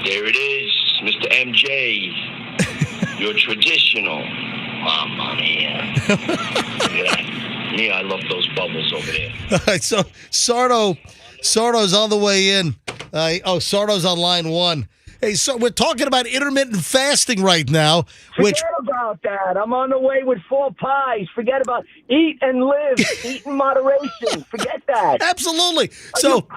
There it is, Mr. MJ. Your traditional Mamma Mia. Look at that. Me, I love those bubbles over there. So Sardo's on the way in. Sardo's on line 1. Hey, so we're talking about intermittent fasting right now. Forget about that. I'm on the way with 4 pies. Forget about eat and live. Eat in moderation. Forget that. Absolutely. So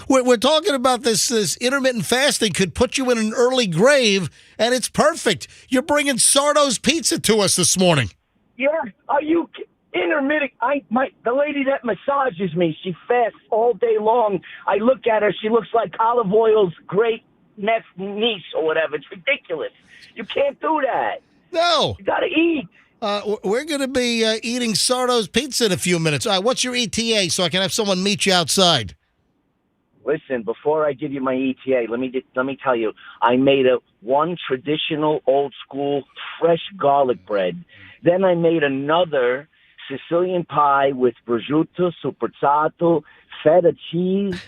we're talking about this intermittent fasting could put you in an early grave, and it's perfect. You're bringing Sardo's Pizza to us this morning. Yeah. Are you intermittent? The lady that massages me, she fasts all day long. I look at her. She looks like Olive Oil's great niece or whatever. It's ridiculous. You can't do that. No. You got to eat. We're going to be eating Sardo's Pizza in a few minutes. All right, what's your ETA so I can have someone meet you outside? Listen, before I give you my ETA, let me tell you, I made one traditional old school fresh garlic bread. Then I made another Sicilian pie with prosciutto, superzato, feta cheese,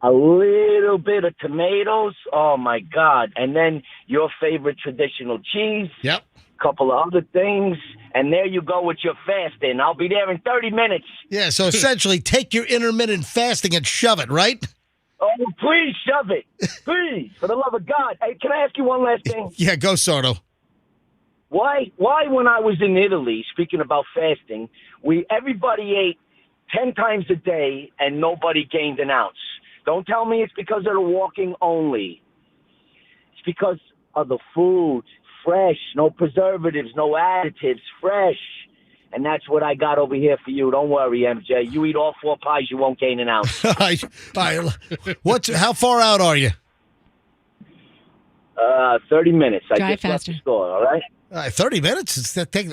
a little bit of tomatoes. Oh, my God. And then your favorite traditional cheese. Yep. Couple of other things, and there you go with your fasting. I'll be there in 30 minutes. Yeah, so essentially take your intermittent fasting and shove it, right? Oh, please shove it. Please, for the love of God. Hey, can I ask you one last thing? Yeah, go, Sardo. Why when I was in Italy, speaking about fasting, everybody ate 10 times a day and nobody gained an ounce? Don't tell me it's because of the walking only. It's because of the food. Fresh, no preservatives, no additives, fresh. And that's what I got over here for you. Don't worry, MJ. You eat all 4 pies, you won't gain an ounce. All right. How far out are you? 30 minutes. I Drive just left faster. the store, all right? 30 minutes? Does it take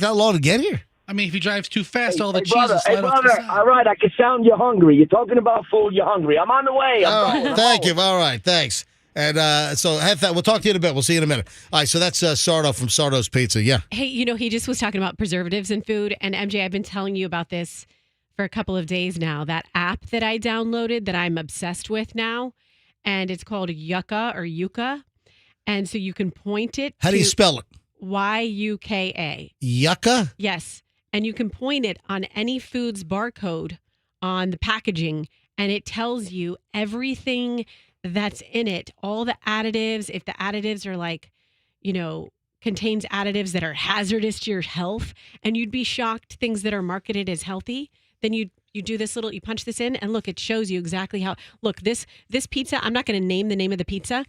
that long to get here? I mean, if he drives too fast, all the cheese brother, will slide off to the brother, side. all right, I can sound you hungry. You're talking about food, you're hungry. I'm on the way. I'm going. Thank you. All right, thanks. And so have that. We'll talk to you in a bit. We'll see you in a minute. All right, so that's Sardo from Sardo's Pizza. Yeah. Hey, he just was talking about preservatives in food. And MJ, I've been telling you about this for a couple of days now. That app that I downloaded that I'm obsessed with now, and it's called Yucca or Yucca. And so you can point it How do you spell it? Yuka. Yucca? Yes. And you can point it on any food's barcode on the packaging, and it tells you everything that's in it, all the additives. If the additives are like, contains additives that are hazardous to your health, and you'd be shocked things that are marketed as healthy, then you do this you punch this in, and look, it shows you exactly how. Look, this pizza, I'm not going to name the name of the pizza,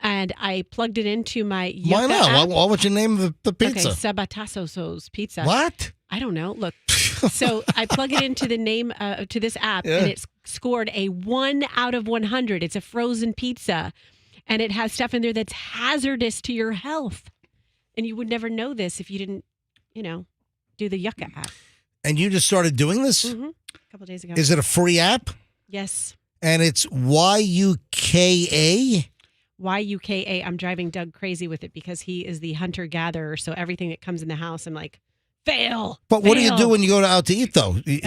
and I plugged it into my Yucca Why not? app. What would you name the pizza? Okay, Sabatasso's Pizza. What? I don't know. Look, so I plug it into the name to this app, and it's scored a 1 out of 100. It's a frozen pizza, and it has stuff in there that's hazardous to your health. And you would never know this if you didn't, do the Yucca app. And you just started doing this? Mm-hmm. A couple of days ago. Is it a free app? Yes. And it's Yuka? Yuka. I'm driving Doug crazy with it because he is the hunter-gatherer, so everything that comes in the house, I'm like, fail. But what do you do when you go out to eat, though? You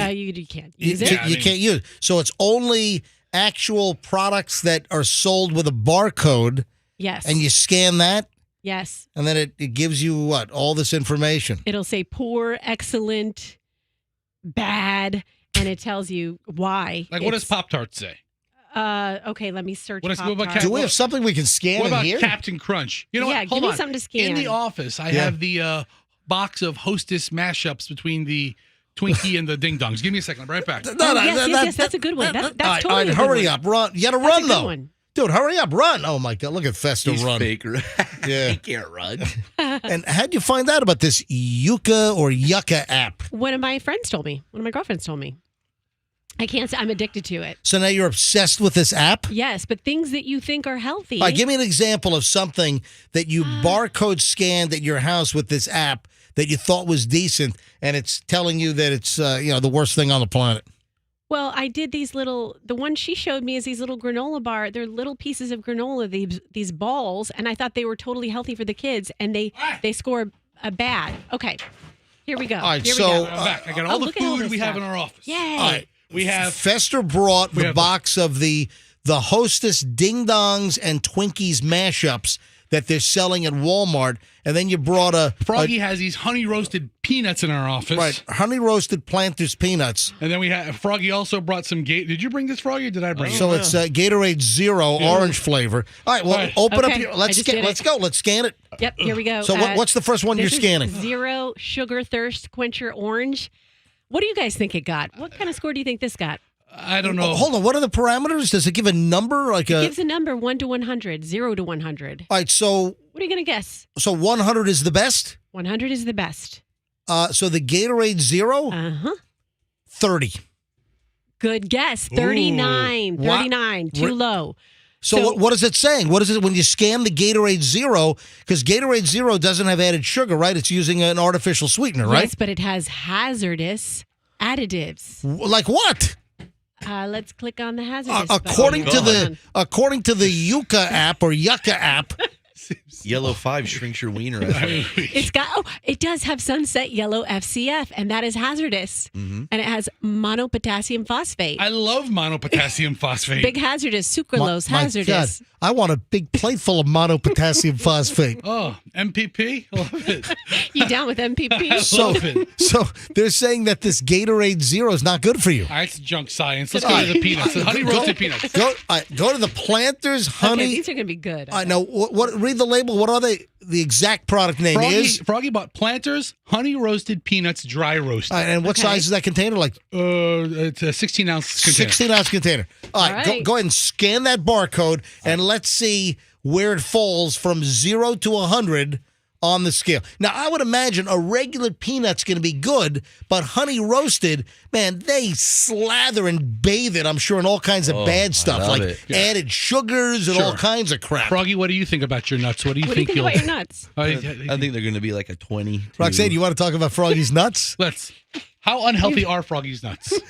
can't use it. You can't use it. So it's only actual products that are sold with a barcode. Yes. And you scan that? Yes. And then it gives you what? All this information. It'll say poor, excellent, bad, and it tells you why. Like, what does Pop-Tarts say? Okay, let me search. What about Do we have something we can scan What in about here? Captain Crunch? You know Yeah, what? Hold give me on. something to scan. In the office, I have the box of Hostess mashups between the Twinkie and the Ding Dongs. Give me a second. I'll be right back. Yes, that's a good one. That's totally all right, a good hurry one. up. Run. You got to That's run, a good though. one. Dude, hurry up. Run. Oh, my God. Look at Fester He's run. fake. Yeah. He can't run. And how'd you find out about this Yucca or Yucca app? One of my friends told me. One of my girlfriends told me. I can't say I'm addicted to it. So now you're obsessed with this app? Yes, but things that you think are healthy. All right, give me an example of something that you barcode scanned at your house with this app that you thought was decent, and it's telling you that it's the worst thing on the planet. Well, I did these the one she showed me is these little granola bar. They're little pieces of granola, these balls, and I thought they were totally healthy for the kids, and they score a bad. Okay, here we go. All right, here so we go. I'm back. I got all the look at all food this we have stuff. in our office. Yay. All right. We have Fester brought the have- box of the Hostess Ding Dongs and Twinkies mashups that they're selling at Walmart, and then you brought Froggy has these honey roasted peanuts in our office. right, honey roasted Planters peanuts. And then we have Froggy also brought some Did you bring this, Froggy, or did I bring it? So it's Gatorade Zero orange flavor. All right, well, All right. open Okay, up your. I Let's just scan. did it. Let's go. Let's scan it. Yep, here we go. So what's the first one you're this is scanning? Zero Sugar Thirst Quencher Orange. What do you guys think it got? What kind of score do you think this got? I don't know. Hold on. What are the parameters? Does it give a number? It gives a number 1 to 100, 0 to 100. All right, so What are you going to guess? 100 is the best. 100 is the best. So the Gatorade Zero, Uh-huh. 30. Good guess. 39. Wow. 39. Too low. So what is it saying? What is it when you scan the Gatorade Zero? Because Gatorade Zero doesn't have added sugar, right? It's using an artificial sweetener, right? Yes, but it has hazardous additives. Like what? Let's click on the hazardous. According button. to the Yucca app or Yucca app, Yellow 5 shrinks your wiener. It does have sunset yellow FCF, and that is hazardous. Mm-hmm. And it has monopotassium phosphate. I love monopotassium phosphate. Big hazardous, sucralose, My hazardous. God, I want a big plate full of monopotassium phosphate. Oh, MPP? I love it. You down with MPP? Love it. So they're saying that this Gatorade Zero is not good for you. All right, it's junk science. Let's go to the peanuts. The honey roasted peanuts. Go to the Planters Honey. Okay, these are going to be good. I know. What? Read the label. What are they? The exact product name is. Froggy bought Planters honey roasted peanuts dry roasted. And what size is that container? Like it's a 16-ounce container. 16-ounce container. All right. Go ahead and scan that barcode, and let's see where it falls from 0 to 100 on the scale. Now, I would imagine a regular peanut's going to be good, but honey roasted, man, they slather and bathe it, I'm sure, in all kinds of bad stuff, like added sugars and all kinds of crap. Froggy, what do you think about your nuts? What do you think about your nuts? I think they're going to be like a 20. Roxanne, you want to talk about Froggy's nuts? How unhealthy are Froggy's nuts?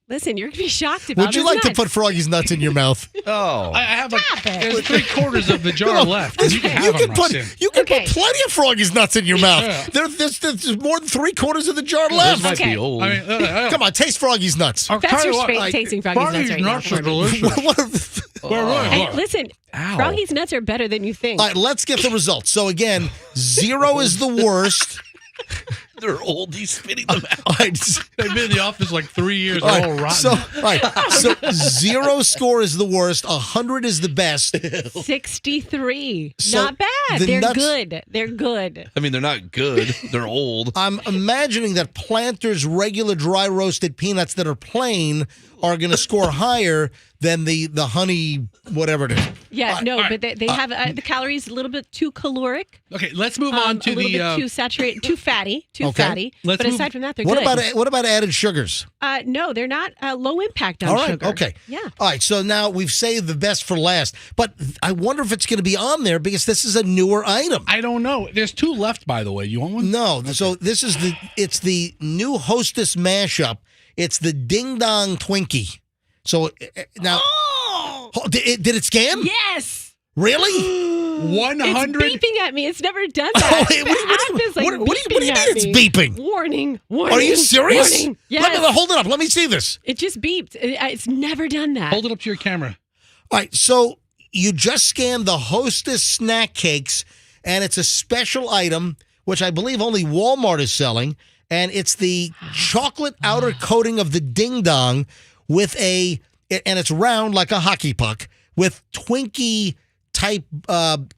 Listen, you're going to be shocked about Would you like to put Froggy's nuts in your mouth? I have there's 3/4 of the jar left. You can have them, Roxanne. You can put plenty of Froggy's nuts in your mouth. Yeah. There's more than 3/4 of the jar left. Those might be old. Come on, taste Froggy's nuts. That's your straight tasting Froggy's nuts right are delicious. Hey, listen, Froggy's nuts are better than you think. All right, let's get the results. So again, 0 is the worst. They're old. He's spitting them out. They've been in the office like 3 years. They're all rotten. So 0 score is the worst. 100 is the best. 63. Not bad. They're good. They're good. I mean, they're not good. They're old. I'm imagining that Planters regular dry roasted peanuts that are plain are going to score higher than the honey whatever it is. Yeah, but they have the calories a little bit too caloric. Okay, let's move on to a little bit too saturated, too fatty, fatty. But aside from that, they're good. What about added sugars? No, they're not low impact on sugar. Okay. Yeah. All right, so now we've saved the best for last, but I wonder if it's going to be on there because this is a newer item. I don't know. There's 2 left, by the way. You want one? No. Okay. So this is it's the new Hostess mashup. It's the Ding Dong Twinkie. So now, did it scan? Yes. Really? 100. It's beeping at me. It's never done that. What do you mean it's beeping? Warning. Are you serious? Warning. Yes. Hold it up. Let me see this. It just beeped. It's never done that. Hold it up to your camera. All right. So you just scanned the Hostess snack cakes, and it's a special item, which I believe only Walmart is selling. And it's the chocolate outer coating of the Ding Dong and it's round like a hockey puck with Twinkie type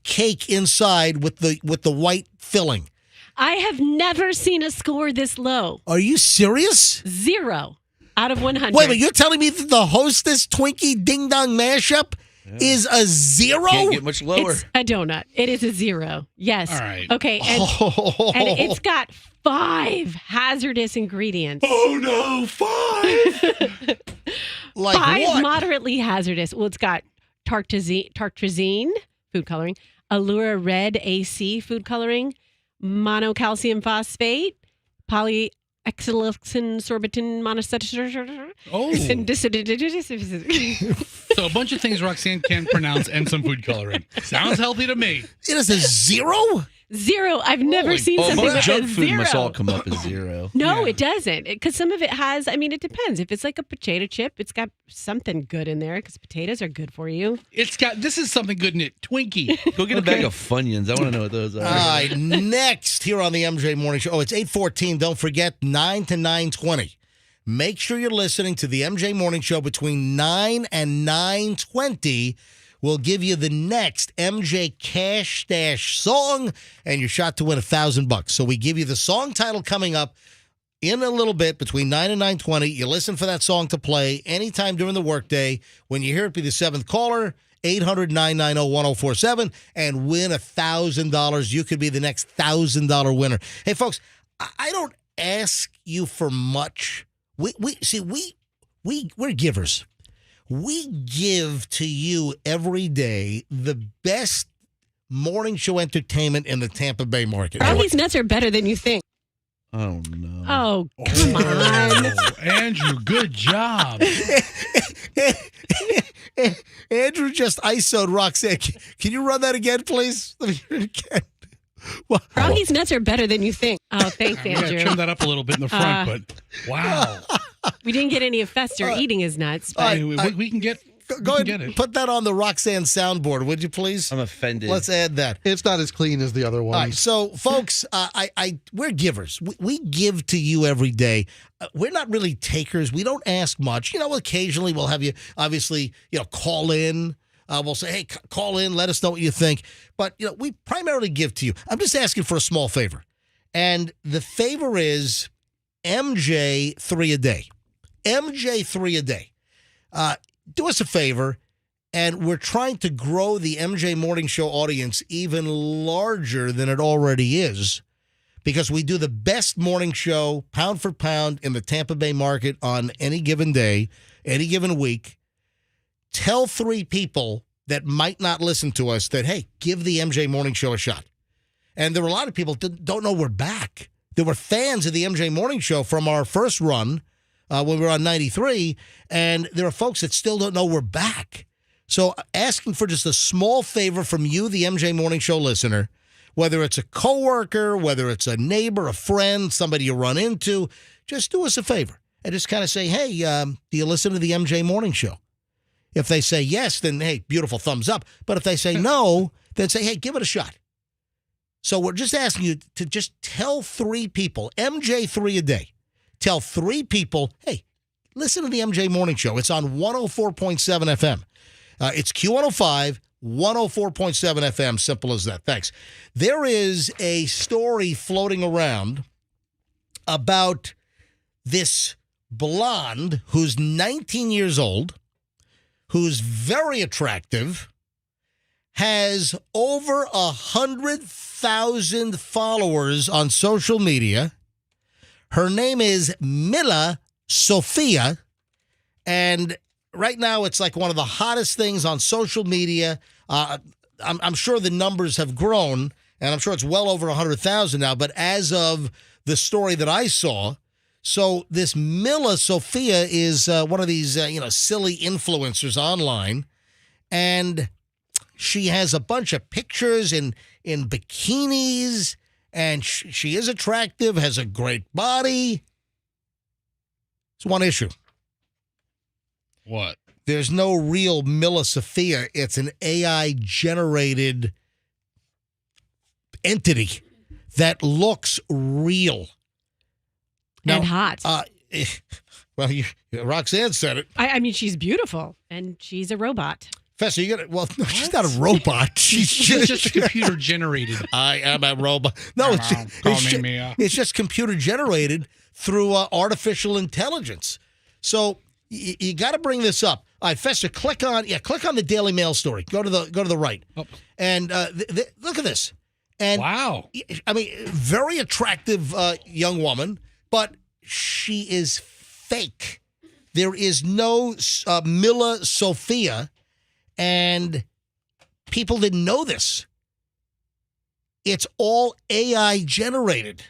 cake inside with the white filling. I have never seen a score this low. Are you serious? 0 out of 100. Wait a minute, you're telling me that the Hostess Twinkie Ding Dong mashup is a 0? Can't get much lower. It's a donut. It is a 0. Yes. All right. Okay. And it's got 5 hazardous ingredients. Oh no, 5! Like 5 what? moderately hazardous. Well, it's got tartrazine, food coloring, Allura Red AC, food coloring, monocalcium phosphate, polyexyloxin sorbitin monocytic. So a bunch of things Roxanne can't pronounce and some food coloring. Sounds healthy to me. It is a 0? 0. I've never seen something with junk a food 0. must all come up as 0. No, it doesn't. Because some of it has, it depends. If it's like a potato chip, it's got something good in there because potatoes are good for you. This is something good in it. Twinkie. Go get a bag of Funyuns. I want to know what those are. All right, next here on the MJ Morning Show. Oh, it's 8:14. Don't forget, 9 to 9:20. Make sure you're listening to the MJ Morning Show between 9 and 9:20. We'll give you the next MJ Cash Stash song and your shot to win $1,000. So we give you the song title coming up in a little bit between 9 and 9:20. You listen for that song to play anytime during the workday. When you hear it, be the 7th caller, 800-990-1047, and win $1,000. You could be the next $1,000 winner. Hey, folks, I don't ask you for much. We're givers. We give to you every day the best morning show entertainment in the Tampa Bay market. All these nuts are better than you think. Oh, no. Oh, come on. Andrew, good job. Andrew just ISO'd Roxanne. Can you run that again, please? Let me hear it again. Well, Froggy's nuts are better than you think. Oh, thanks, I'm gonna Andrew. trim that up a little bit in the front, but wow. We didn't get any of Fester eating his nuts. But We can get. go we ahead can get and it. put that on the Roxanne soundboard, would you please? I'm offended. Let's add that. It's not as clean as the other ones. All right, so folks, we're givers. We give to you every day. We're not really takers. We don't ask much. Occasionally we'll have you obviously, call in. We'll say, hey, call in, let us know what you think. But we primarily give to you. I'm just asking for a small favor, and the favor is MJ 3 a day. MJ 3 a day. Do us a favor. And we're trying to grow the MJ Morning Show audience even larger than it already is, because we do the best morning show, pound for pound, in the Tampa Bay market on any given day, any given week. Tell 3 people that might not listen to us that, hey, give the MJ Morning Show a shot. And there were a lot of people that don't know we're back. There were fans of the MJ Morning Show from our first run when we were on 93, and there are folks that still don't know we're back. So asking for just a small favor from you, the MJ Morning Show listener, whether it's a coworker, whether it's a neighbor, a friend, somebody you run into, just do us a favor and just kind of say, hey, do you listen to the MJ Morning Show? If they say yes, then, hey, beautiful, thumbs up. But if they say no, then say, hey, give it a shot. So we're just asking you to just tell 3 people, MJ 3 a day. Tell 3 people, hey, listen to the MJ Morning Show. It's on 104.7 FM. It's Q105, 104.7 FM. Simple as that. Thanks. There is a story floating around about this blonde who's 19 years old, who's very attractive, has over 100,000 followers on social media. Her name is Mila Sophia, and right now, it's like one of the hottest things on social media. I'm sure the numbers have grown, and I'm sure it's well over 100,000 now. But as of the story that I saw, so this Mila Sophia is one of these, silly influencers online, and she has a bunch of pictures in bikinis, and she is attractive, has a great body. It's one issue. What? There's no real Mila Sophia. It's an AI-generated entity that looks real. And hot. Well, Roxanne said it. I mean, she's beautiful, and she's a robot. Fester, you got it. Well, no, she's not a robot. She's just computer generated. I am a robot. No, it's just computer generated through artificial intelligence. So you got to bring this up. All right, Fester, click on the Daily Mail story. Go to the right, and look at this. And wow, I mean, very attractive young woman, but she is fake. There is no Mila Sophia, and people didn't know this. It's all AI generated.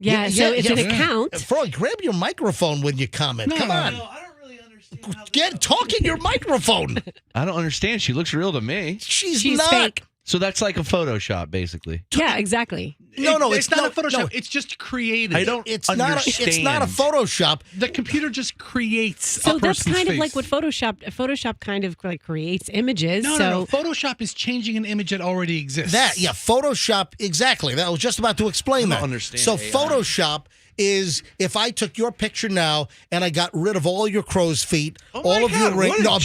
Yeah, so it's an account. Froggy, grab your microphone when you comment. Come on. No, I don't really understand. Talk in your microphone. I don't understand. She looks real to me. She's not. Fake. So that's like a Photoshop, basically. Yeah, exactly. No, it's not a Photoshop. No. It's just created. I don't understand. It's not a Photoshop. The computer just creates so a that's person's kind face. of like what Photoshop kind of like creates images. No. Photoshop is changing an image that already exists. Photoshop, exactly. That I was just about to explain that. I don't understand So AI. Photoshop is if I took your picture now and I got rid of all your crow's feet, all of your rings. No,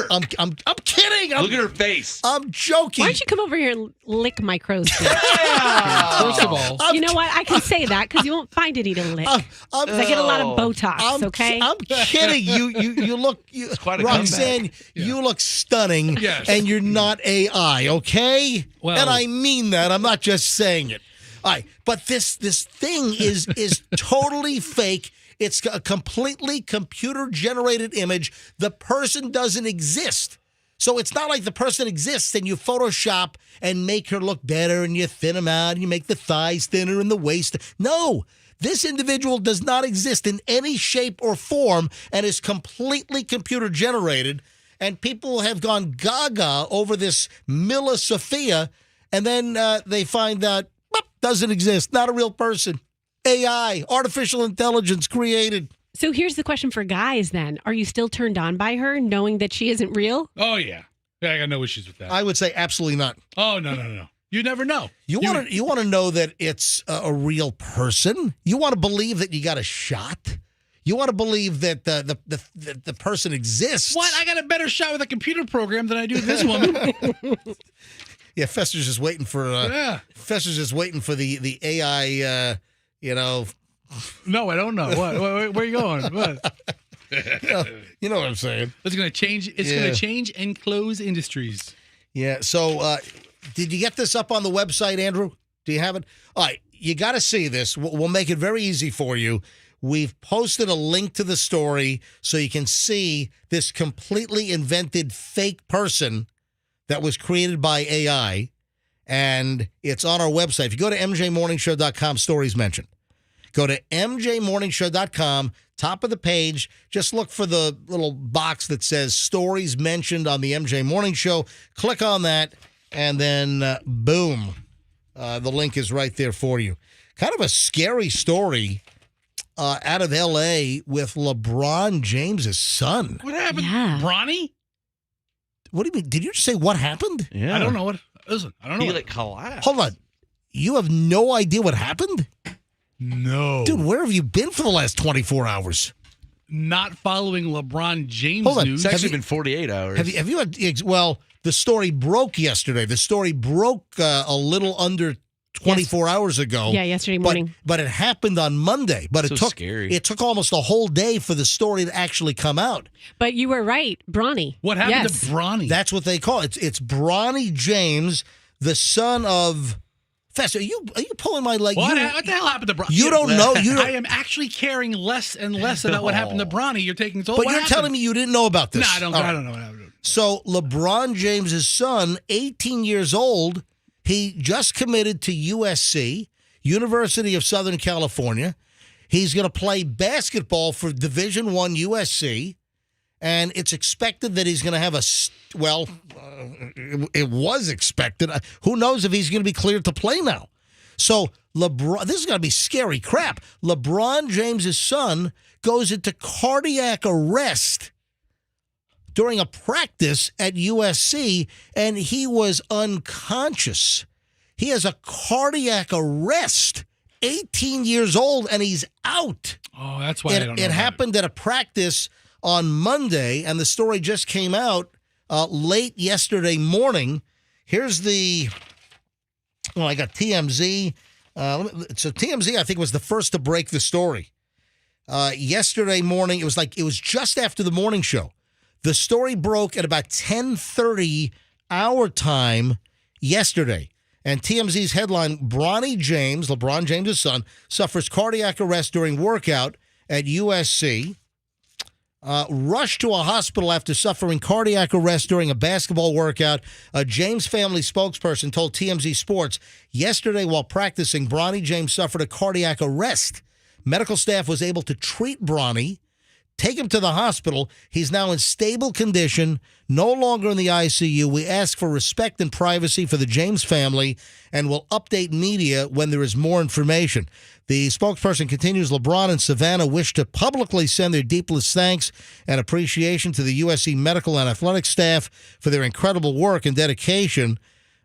I'm kidding. Look at her face. I'm joking. Why don't you come over here and lick my crow's feet? First of all, you know what? I can say that because you won't find any to lick. 'Cause I get a lot of Botox. Okay. I'm kidding. You look, quite a Roxanne. You look stunning, and you're not AI. Okay, Well- and I mean that. I'm not just saying it. All right, but this thing is totally fake. It's a completely computer-generated image. The person doesn't exist. So it's not like the person exists and you Photoshop and make her look better and you thin them out and you make the thighs thinner and the waist. No, This individual does not exist in any shape or form and is completely computer generated. And people have gone gaga over this Mila Sophia, and then they find out, doesn't exist, not a real person. AI, artificial intelligence created. So here's the question for guys then. Are you still turned on by her knowing that she isn't real? Oh, yeah. I got no issues with that. I would say absolutely not. Oh, no. You never know. You want to know that it's a real person. You want to believe that you got a shot. You want to believe that the person exists. What? I got a better shot with a computer program than I do this woman. Yeah, Fester's just waiting for. Fester's just waiting for the AI. No, I don't know. What? Where are you going? What? You know what I'm saying. It's going to change. It's going to change and close industries. Yeah. So, did you get this up on the website, Andrew? Do you have it? All right. You got to see this. We'll make it very easy for you. We've posted a link to the story so you can see this completely invented fake person that was created by AI, and it's on our website. If you go to mjmorningshow.com, stories mentioned. Go to mjmorningshow.com, top of the page. Just look for the little box that says stories mentioned on the MJ Morning Show. Click on that, and then boom, the link is right there for you. Kind of a scary story out of L.A. with LeBron James' son. What happened? Yeah. Bronny? What do you mean? Did you just say what happened? Yeah. I don't know what. Listen, I don't know. He collapsed. Hold on. You have no idea what happened? No. Dude, where have you been for the last 24 hours? Not following LeBron James Hold on. news. It's actually been 48 hours. Have you had, well, the story broke yesterday. The story broke a little under 24 hours ago. Yeah, yesterday morning. But it happened on Monday. But Scary. It took almost a whole day for the story to actually come out. But you were right, Bronny. What happened Yes. to Bronny? That's what they call it. It's Bronny James, the son of... Fester, are you pulling my leg? What the hell happened to Bronny? You don't know. I am actually caring less and less about what happened to Bronny. You're taking so. But you're telling me you didn't know about this. No, I don't. All I right. don't know what happened. So LeBron James' son, 18 years old, he just committed to USC, University of Southern California. He's going to play basketball for Division I USC, and it's expected that he's going to have it was expected. Who knows if he's going to be cleared to play now? So this is going to be scary crap. LeBron James' son goes into cardiac arrest during a practice at USC, and he was unconscious. He has a cardiac arrest, 18 years old, and he's out. Oh, that's why I don't know. It happened at a practice on Monday, and the story just came out late yesterday morning. Here's I got TMZ. So TMZ, I think, was the first to break the story. Yesterday morning, it was just after the morning show. The story broke at about 10:30 our time yesterday. And TMZ's headline, Bronny James, LeBron James' son, suffers cardiac arrest during workout at USC. Rushed to a hospital after suffering cardiac arrest during a basketball workout. A James family spokesperson told TMZ Sports yesterday while practicing, Bronny James suffered a cardiac arrest. Medical staff was able to treat Bronny, take him to the hospital. He's now in stable condition, no longer in the ICU. We ask for respect and privacy for the James family and will update media when there is more information. The spokesperson continues, LeBron and Savannah wish to publicly send their deepest thanks and appreciation to the USC medical and athletic staff for their incredible work and dedication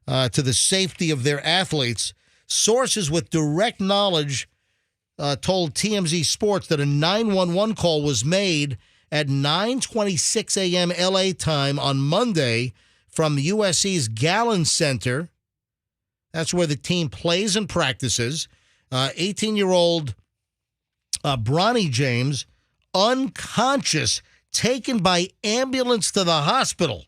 to the safety of their athletes. Sources with direct knowledge told TMZ Sports that a 911 call was made at 9:26 a.m. L.A. time on Monday from USC's Gallon Center. That's where the team plays and practices. 18-year-old Bronny James, unconscious, taken by ambulance to the hospital.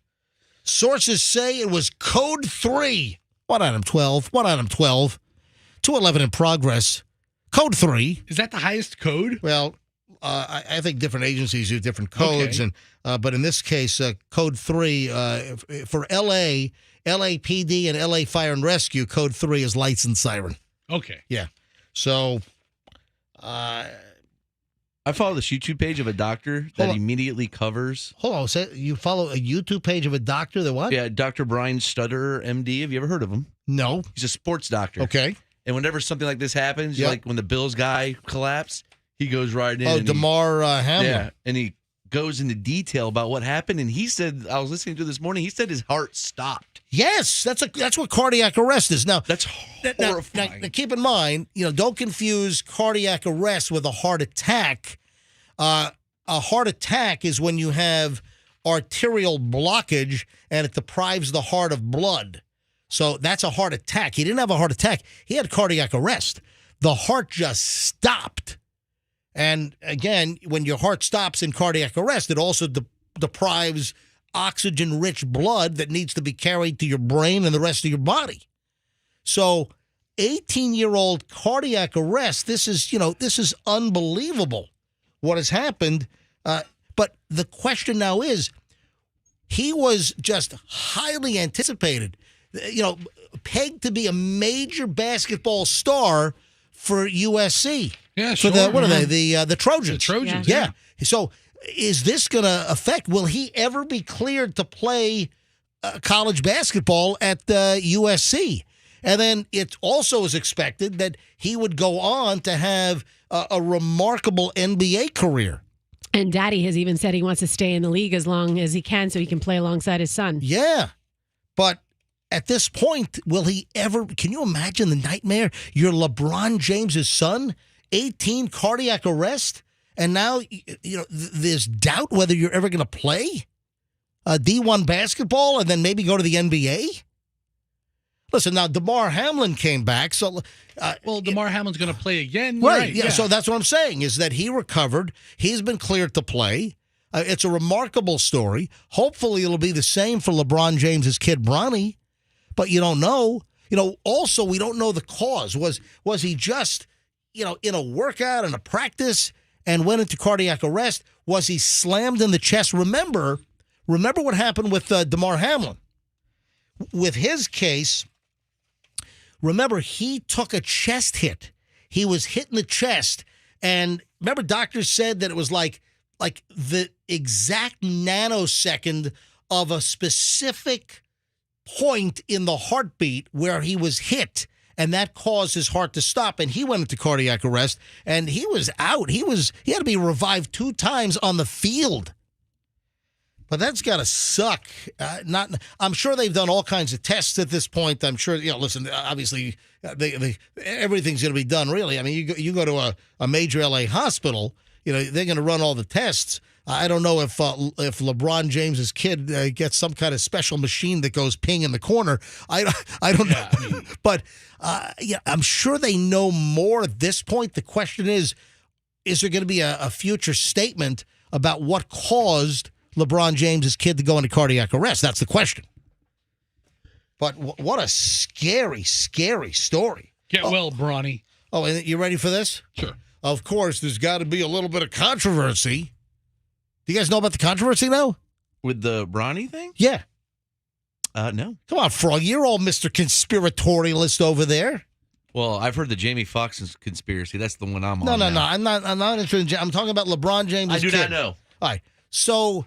Sources say it was Code 3. What item 12? 211 in progress. Code 3. Is that the highest code? Well, I think different agencies use different codes, Okay. But in this case, Code 3 for LA, LAPD, and LA Fire and Rescue, Code 3 is lights and siren. Okay. Yeah. So I follow this YouTube page of a doctor that immediately covers. Hold on. So you follow a YouTube page of a doctor that what? Yeah, Dr. Brian Stutterer, MD. Have you ever heard of him? No. He's a sports doctor. Okay. And whenever something like this happens, Yep. like when the Bills guy collapsed, he goes right in. Oh, and DeMar Hamlin. Yeah, and he goes into detail about what happened. And he said, I was listening to this morning, he said his heart stopped. Yes, that's what cardiac arrest is. Now, That's horrifying. now, keep in mind, don't confuse cardiac arrest with a heart attack. A heart attack is when you have arterial blockage and it deprives the heart of blood. So that's a heart attack. He didn't have a heart attack. He had cardiac arrest. The heart just stopped. And again, when your heart stops in cardiac arrest, it also deprives oxygen-rich blood that needs to be carried to your brain and the rest of your body. So 18-year-old cardiac arrest, this is unbelievable what has happened. But the question now is, he was just highly anticipated, pegged to be a major basketball star for USC. Yeah, for sure. what are they? The Trojans. The Trojans, Yeah. So is this going to affect, will he ever be cleared to play college basketball at USC? And then it also is expected that he would go on to have a remarkable NBA career. And Daddy has even said he wants to stay in the league as long as he can so he can play alongside his son. Yeah. But at this point, will he ever, can you imagine the nightmare? You're LeBron James' son, 18 cardiac arrest, and now, there's doubt whether you're ever going to play D1 basketball and then maybe go to the NBA? Listen, now, DeMar Hamlin came back, so... DeMar Hamlin's going to play again. Right, yeah, so that's what I'm saying, is that he recovered. He's been cleared to play. It's a remarkable story. Hopefully, it'll be the same for LeBron James' kid, Bronny, but you don't know. Also, we don't know the cause. Was he just, in a workout, in a practice, and went into cardiac arrest? Was he slammed in the chest? Remember what happened with DeMar Hamlin. With his case... Remember, he took a chest hit. He was hit in the chest. And remember, doctors said that it was like the exact nanosecond of a specific point in the heartbeat where he was hit. And that caused his heart to stop. And he went into cardiac arrest. And he was out. He had to be revived 2 times on the field. But that's got to suck. I'm sure they've done all kinds of tests at this point. I'm sure, listen, obviously, everything's going to be done, really. I mean, you go to a major L.A. hospital, they're going to run all the tests. I don't know if LeBron James's kid gets some kind of special machine that goes ping in the corner. I don't know. I mean, but, I'm sure they know more at this point. The question is there going to be a future statement about what caused LeBron James' kid to go into cardiac arrest? That's the question. But what a scary, scary story. Get well, Bronny. Oh, and you ready for this? Sure. Of course, there's got to be a little bit of controversy. Do you guys know about the controversy now? With the Bronny thing? Yeah. No. Come on, Froggy. You're all Mr. Conspiratorialist over there. Well, I've heard the Jamie Foxx conspiracy. That's the one I'm on. No. I'm not interested in. I'm talking about LeBron James' I do kid. not know. All right. So...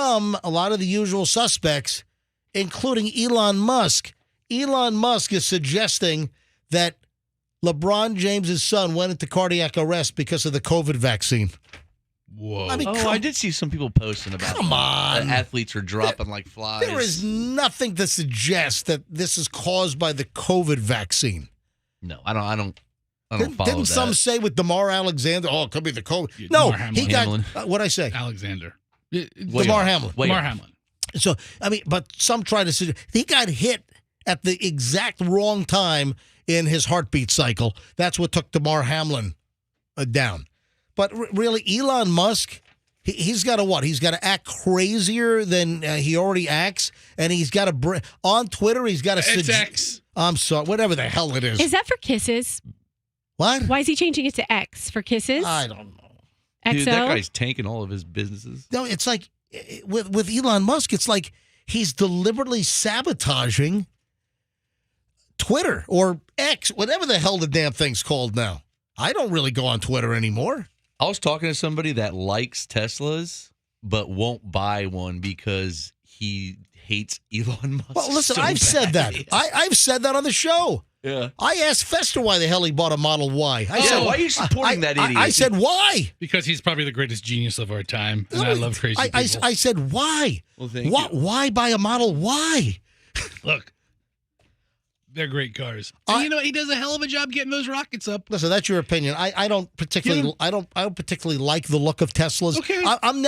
a lot of the usual suspects, including Elon Musk. Elon Musk is suggesting that LeBron James' son went into cardiac arrest because of the COVID vaccine. Whoa. I mean, I did see some people posting about Come on. that athletes are dropping like flies. There is nothing to suggest that this is caused by the COVID vaccine. No, I don't follow Didn't that. some say with DeMar Alexander, it could be the COVID? Yeah, No, DeMar he Hamlin. got, what'd I say? Alexander. DeMar Hamlin. DeMar Hamlin. So, I mean, but some try to suggest he got hit at the exact wrong time in his heartbeat cycle. That's what took DeMar Hamlin down. But really, Elon Musk, he's got to what? He's got to act crazier than he already acts, and he's got to on Twitter. He's got to. It's X. I'm sorry, whatever the hell it is. Is that for kisses? What? Why is he changing it to X for kisses? I don't know. XO? Dude, that guy's tanking all of his businesses. No, it's like with Elon Musk, it's like he's deliberately sabotaging Twitter or X, whatever the hell the damn thing's called now. I don't really go on Twitter anymore. I was talking to somebody that likes Teslas but won't buy one because he hates Elon Musk. Well, listen, so I've said that. bad. I've said that on the show. Yeah. I asked Fester why the hell he bought a Model Y. I said, why are you supporting that idiot? I said, why? Because he's probably the greatest genius of our time, and I love crazy people. I said, why? Well, thank you. Why buy a Model Y? Look, they're great cars. And you know, he does a hell of a job getting those rockets up. Listen, that's your opinion. I don't particularly I don't particularly like the look of Teslas. Okay. I'm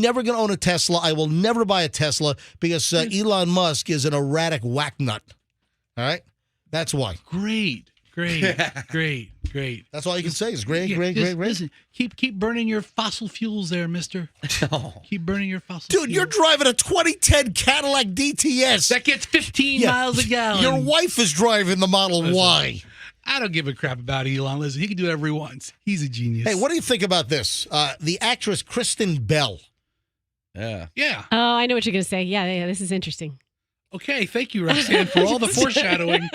never going to own a Tesla. I will never buy a Tesla because Elon Musk is an erratic whack nut. All right, that's why. Great. That's all you can say is great. Listen, keep burning your fossil fuels there, mister. Keep burning your fossil fuels. Dude, you're driving a 2010 Cadillac DTS. That gets 15 miles a gallon. Your wife is driving the Model Y. I don't give a crap about Elon. Listen, he can do whatever he wants. He's a genius. Hey, what do you think about this? The actress Kristen Bell. Yeah. Yeah. Oh, I know what you're going to say. Yeah, this is interesting. Okay, thank you, Roxanne, for all the foreshadowing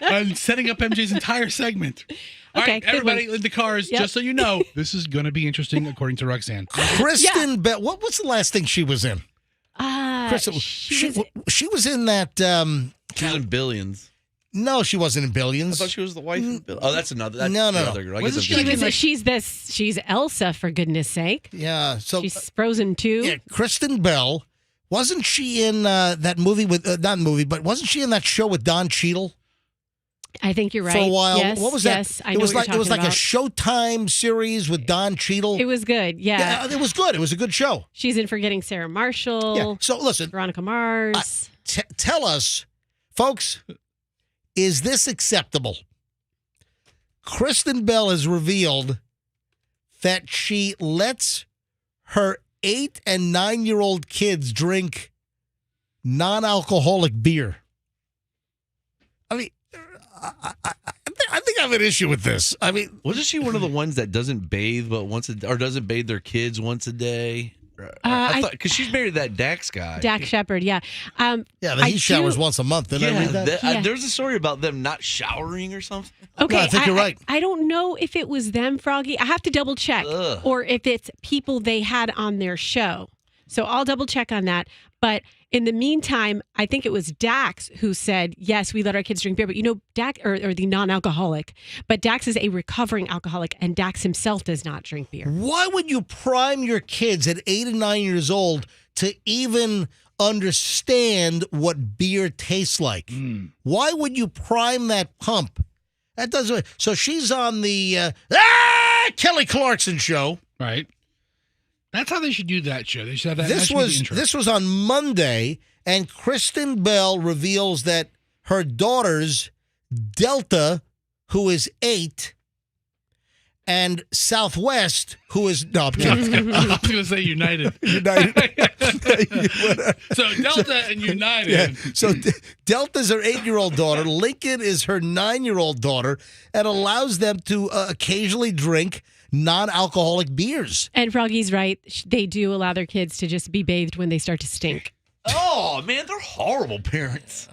on setting up MJ's entire segment. All Okay, right, good everybody one. in the cars, Yep. just so you know, this is going to be interesting according to Roxanne. Kristen Bell. What's the last thing she was in? Kristen, she was in that. She was in Billions. No, she wasn't in I Billions. thought she was the wife of Billions. Oh, that's another. That's No. the other girl. I Wasn't guess I'm she thinking- She's Elsa, for goodness sake. Yeah, so She's Frozen too. yeah, Kristen Bell. Wasn't she in that movie with not movie, but wasn't she in that show with Don Cheadle I think you're right. for a while? Yes, What was yes, that? I know It was what like you're talking a about. Showtime series with Don Cheadle. It was good. Yeah. It was good. It was a good show. She's in Forgetting Sarah Marshall. Yeah. So listen, Veronica Mars. tell us, folks, is this acceptable? Kristen Bell has revealed that she lets her 8 and 9-year-old kids drink non-alcoholic beer. I mean, I think I have an issue with this. I mean, Wasn't she one of the ones that doesn't bathe but or doesn't bathe their kids once a day? I thought because she's married to that Dax guy. Dax Shepard, yeah. he showers once a month. Didn't I read that? Yeah. There's a story about them not showering or something. Okay, No, I think you're right. I don't know if it was them, Froggy. I have to double check, Ugh. or if it's people they had on their show. So I'll double check on that. But in the meantime, I think it was Dax who said, yes, we let our kids drink beer. But you know, Dax, or the non-alcoholic, but Dax is a recovering alcoholic, and Dax himself does not drink beer. Why would you prime your kids at 8 and 9 years old to even understand what beer tastes like? Why would you prime that pump? That doesn't. So she's on the Kelly Clarkson show. Right. That's how they should do that show. They should have that. This was on Monday, and Kristen Bell reveals that her daughters, Delta, who is 8, and Southwest, who is no, I'm kidding. I was going to say United. So Delta and United. Yeah. So Delta's her 8-year-old daughter. Lincoln is her 9-year-old daughter, and allows them to occasionally drink non-alcoholic beers. And Froggy's right. They do allow their kids to just be bathed when they start to stink. Oh man, they're horrible parents.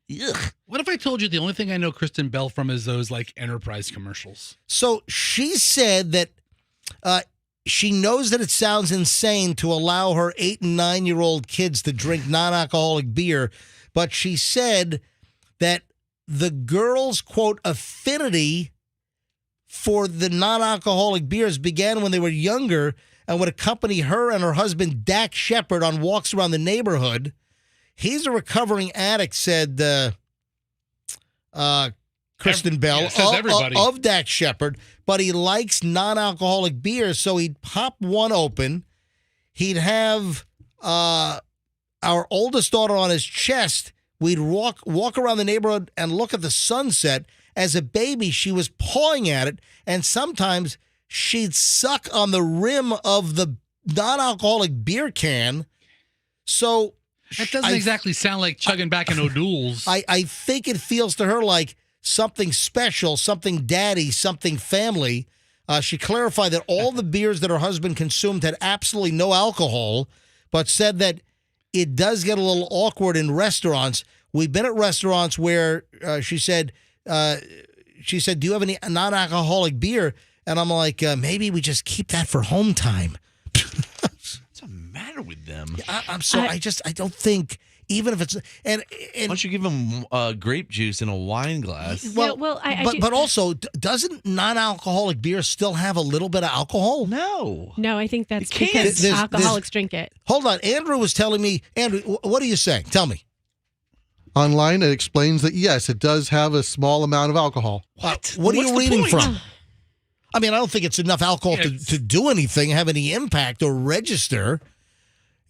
Ugh. What if I told you the only thing I know Kristen Bell from is those like Enterprise commercials? So she said that she knows that it sounds insane to allow her 8 and 9-year-old kids to drink non-alcoholic beer, but she said that the girls' quote affinity for the non-alcoholic beers began when they were younger and would accompany her and her husband Dax Shepard on walks around the neighborhood. He's a recovering addict, said Kristen Bell says everybody. of Dax Shepard, but he likes non-alcoholic beers, so he'd pop one open. He'd have our oldest daughter on his chest. We'd walk around the neighborhood and look at the sunset. As a baby, she was pawing at it, and sometimes she'd suck on the rim of the non-alcoholic beer can. So That doesn't exactly sound like chugging back in O'Doul's. I think it feels to her like something special, something daddy, something family. She clarified that all the beers that her husband consumed had absolutely no alcohol, but said that it does get a little awkward in restaurants. We've been at restaurants where she said, do you have any non-alcoholic beer? And I'm like, maybe we just keep that for home time. What's the matter with them? I'm sorry. I don't think, even if it's and Why don't you give them grape juice in a wine glass? well, I but also, doesn't non-alcoholic beer still have a little bit of alcohol? No. No, I think that's You can't. because There's- alcoholics drink it. Hold on. Andrew was telling me, Andrew, what are you saying? Tell me. Online, it explains that, yes, it does have a small amount of alcohol. What are What's you the reading point? from? I mean, I don't think it's enough alcohol to do anything, have any impact, or register.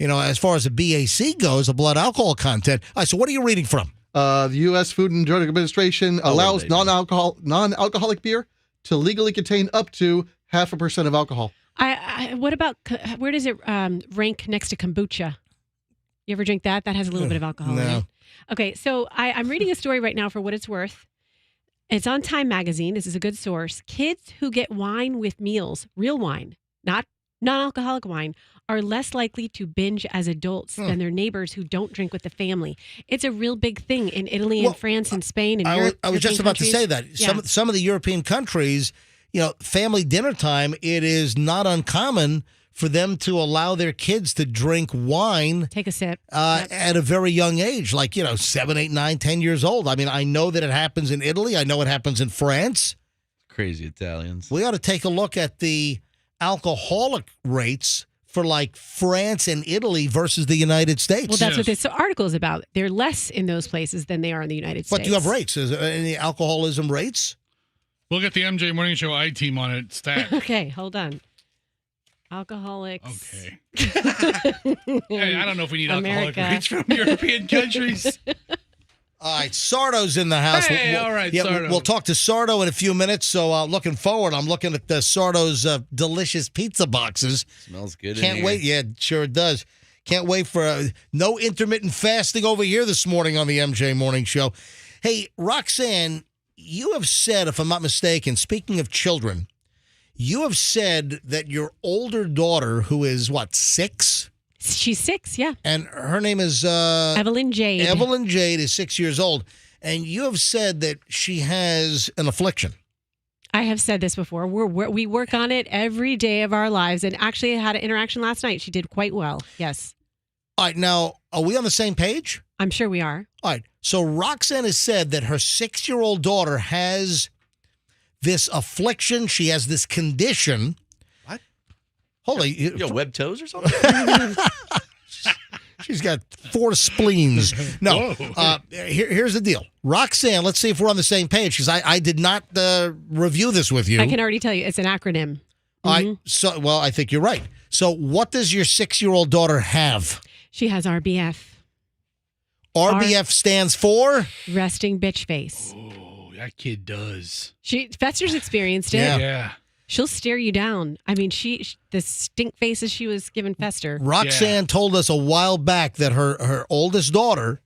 As far as the BAC goes, the blood alcohol content. All right, so what are you reading from? The U.S. Food and Drug Administration allows they do? non-alcoholic beer to legally contain up to 0.5% of alcohol. What about, where does it rank next to kombucha? You ever drink that? That has a little bit of alcohol in No. it. Okay, so I'm reading a story right now for what it's worth. It's on Time Magazine. This is a good source. Kids who get wine with meals, real wine, not non-alcoholic wine, are less likely to binge as adults than their neighbors who don't drink with the family. It's a real big thing in Italy and France and Spain and Europe. I was just about to say that. Yeah. Some of the European countries, family dinner time, it is not uncommon for them to allow their kids to drink wine Take a sip. at a very young age, like, 7, 8, 9, 10 years old. I mean, I know that it happens in Italy. I know it happens in France. Crazy Italians. We ought to take a look at the alcoholic rates for like France and Italy versus the United States. Well, that's what this article is about. They're less in those places than they are in the United States. But do you have rates? Is there any alcoholism rates? We'll get the MJ Morning Show I-team on it stat. Okay, hold on. Alcoholics. Okay. Hey, I don't know if we need alcoholic America. rates from European countries. All right, Sardo's in the house. Hey, all right, yeah, Sardo. We'll talk to Sardo in a few minutes. So looking forward. I'm looking at the Sardo's delicious pizza boxes. Smells good. Can't in wait. Here. Yeah, sure it does. Can't wait for no intermittent fasting over here this morning on the MJ Morning Show. Hey, Roxanne, you have said, if I'm not mistaken, speaking of children, you have said that your older daughter, who is, 6? She's 6, yeah. And her name is Evelyn Jade. Evelyn Jade is 6 years old. And you have said that she has an affliction. I have said this before. We work on it every day of our lives. And actually, I had an interaction last night. She did quite well. Yes. All right, now, are we on the same page? I'm sure we are. All right, so Roxanne has said that her 6-year-old daughter has this affliction. She has this condition. What? Hold on. You got web toes or something? She's got 4 spleens. No, here's the deal. Roxanne, let's see if we're on the same page, because I did not review this with you. I can already tell you it's an acronym. I think you're right. So what does your 6-year-old daughter have? She has RBF. RBF stands for? Resting bitch face. Oh, that kid does. Fester's experienced it. Yeah. She'll stare you down. I mean, the stink faces she was giving Fester. Roxanne told us a while back that her oldest daughter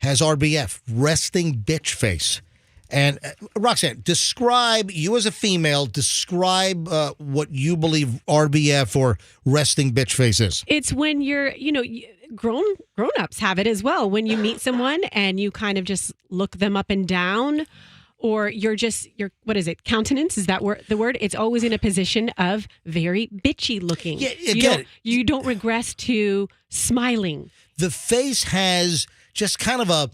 has RBF, resting bitch face. And Roxanne, you as a female, describe what you believe RBF or resting bitch face is. It's when you're, grown-ups have it as well. When you meet someone and you kind of just look them up and down, or your what is it? Countenance, is that the word? It's always in a position of very bitchy looking. Yeah, again, you don't regress to smiling. The face has just kind of a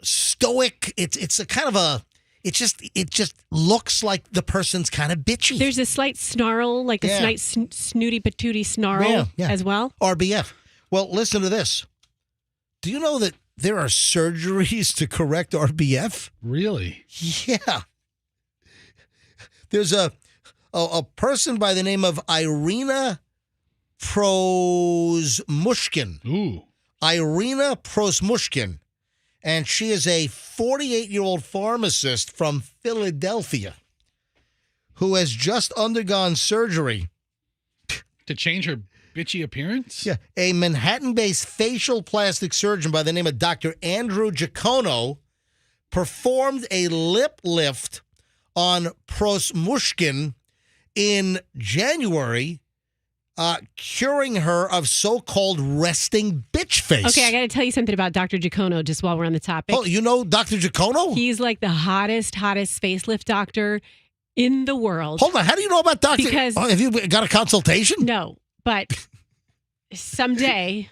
stoic. It's a kind of a. It just looks like the person's kind of bitchy. There's a slight snarl, like a slight snooty patootie snarl as well. RBF. Well, listen to this. Do you know that there are surgeries to correct RBF? Really? Yeah. There's a person by the name of Irina Prosmushkin. Ooh. Irina Prosmushkin. And she is a 48-year-old pharmacist from Philadelphia who has just undergone surgery. To change her bitchy appearance? Yeah. A Manhattan-based facial plastic surgeon by the name of Dr. Andrew Giacono performed a lip lift on Prosmushkin in January, curing her of so-called resting bitch face. Okay, I got to tell you something about Dr. Giacono just while we're on the topic. Oh, you know Dr. Giacono? He's like the hottest facelift doctor in the world. Hold on. How do you know about Dr.? Because- have you got a consultation? No, but someday.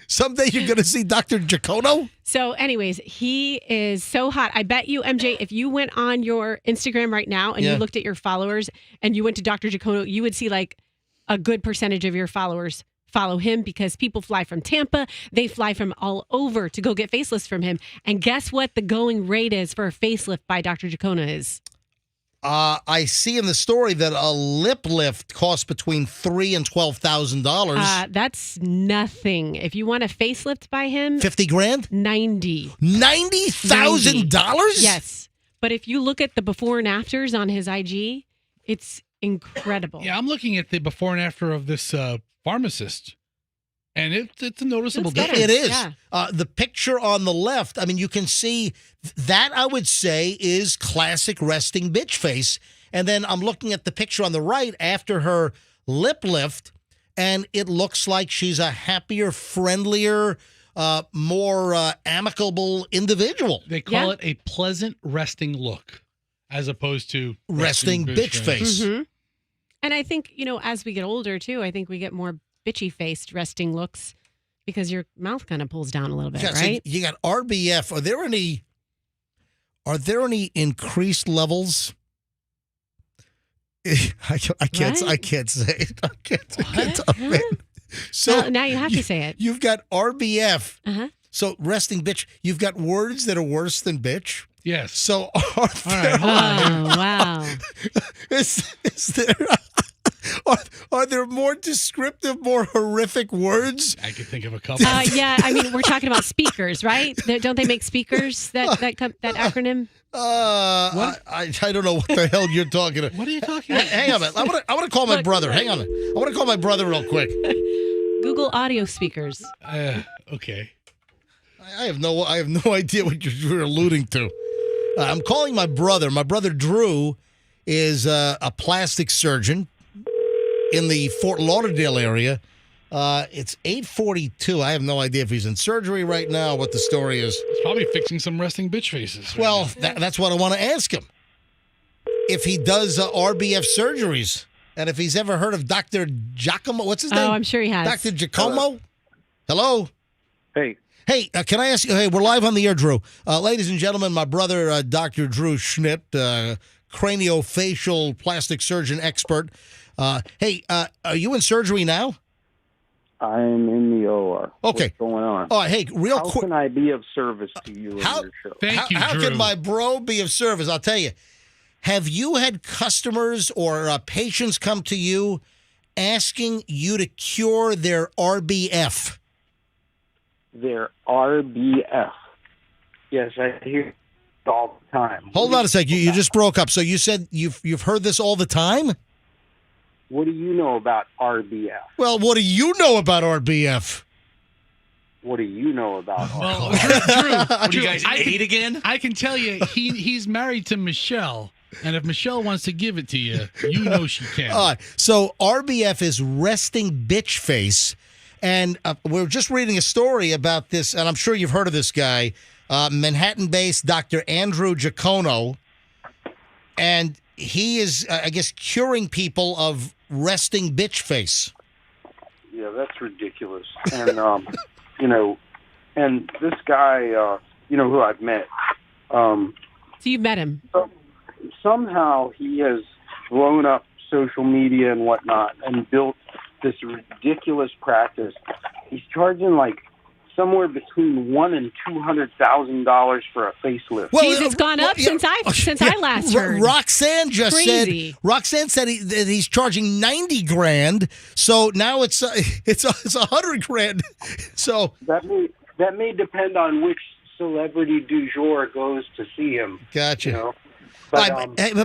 Someday you're going to see Dr. Giacono? So anyways, he is so hot. I bet you, MJ, if you went on your Instagram right now and you looked at your followers and you went to Dr. Giacono, you would see like a good percentage of your followers follow him because people fly from Tampa. They fly from all over to go get facelifts from him. And guess what the going rate is for a facelift by Dr. Giacono is? I see in the story that a lip lift costs between $3,000 and $12,000. That's nothing. If you want a facelift by him, $50,000? $90,000? Yes. But if you look at the before and afters on his IG, it's incredible. Yeah, I'm looking at the before and after of this pharmacist, and it's a noticeable Looks better. difference. It is. Yeah. The picture on the left, I mean, you can see that I would say is classic resting bitch face. And then I'm looking at the picture on the right after her lip lift, and it looks like she's a happier, friendlier, more amicable individual. They call it a pleasant resting look, as opposed to Resting bitch face. Mm-hmm. And I think, as we get older, too, I think we get more bitchy-faced resting looks because your mouth kind of pulls down a little bit, Yeah, so right? you got RBF. Are there any increased levels? I can't. What? I can't say it. I can't What? tell it. So Now you have to say it. You've got RBF. Uh-huh. So resting bitch. You've got words that are worse than bitch. Yes. So All right, hold on. Oh, wow. is there? Are there more descriptive, more horrific words? I could think of a couple. Yeah, I mean, we're talking about speakers, right? Don't they make speakers, that acronym? I don't know what the hell you're talking about. What are you talking about? Hang on a minute. I want to call my brother. Hang on. I want to call my brother real quick. Google audio speakers. Okay. I have no idea what you're alluding to. I'm calling my brother. My brother Drew is a plastic surgeon in the Fort Lauderdale area. It's 8:42. I have no idea if he's in surgery right now, what the story is. He's probably fixing some resting bitch faces. Right Well, now. that's what I want to ask him. If he does RBF surgeries, and if he's ever heard of Dr. Giacomo. What's his name? Oh, I'm sure he has. Dr. Giacomo? Hello? Hey, Hey, can I ask you? Hey, we're live on the air, Drew. Ladies and gentlemen, my brother, Dr. Drew Schnitt, craniofacial plastic surgeon expert. Hey, are you in surgery now? I'm in the OR. Okay. What's going on? Oh, hey, real How quick. can I be of service to you in How- your show? Thank you, How Drew. can my bro be of service? I'll tell you. Have you had customers or patients come to you asking you to cure their RBF? Their RBF. Yes, I hear it all the time. Hold on a sec. You just broke up. So you said you've heard this all the time? What do you know about RBF? Well, what do you know about RBF? What do you know about RBF? Well, Drew, What, you Drew, guys I can- ate again? I can tell you, he's married to Michelle, and if Michelle wants to give it to you, you know she can. All right. So RBF is resting bitch face. And we're just reading a story about this, and I'm sure you've heard of this guy, Manhattan-based Dr. Andrew Giacono. And he is, I guess, curing people of resting bitch face. Yeah, that's ridiculous. And, and this guy, who I've met, So you've met him. somehow he has blown up social media and whatnot and built this ridiculous practice. He's charging like somewhere between $100,000 and $200,000 for a facelift. Well, Jeez, it's gone up since I last heard. Roxanne just Crazy. said. Roxanne said that he's charging $90,000. So now it's $100,000. So That may depend on which celebrity du jour goes to see him. gotcha. You know?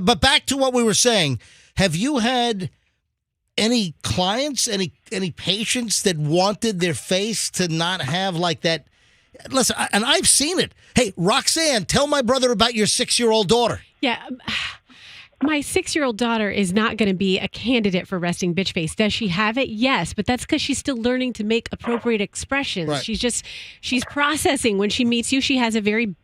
But back to what we were saying. Have you had any clients, any patients that wanted their face to not have like that? Listen, and I've seen it. Hey, Roxanne, tell my brother about your 6-year-old daughter. Yeah. My 6-year-old daughter is not going to be a candidate for resting bitch face. Does she have it? Yes, but that's because she's still learning to make appropriate expressions. Right. She's processing. When she meets you, she has a very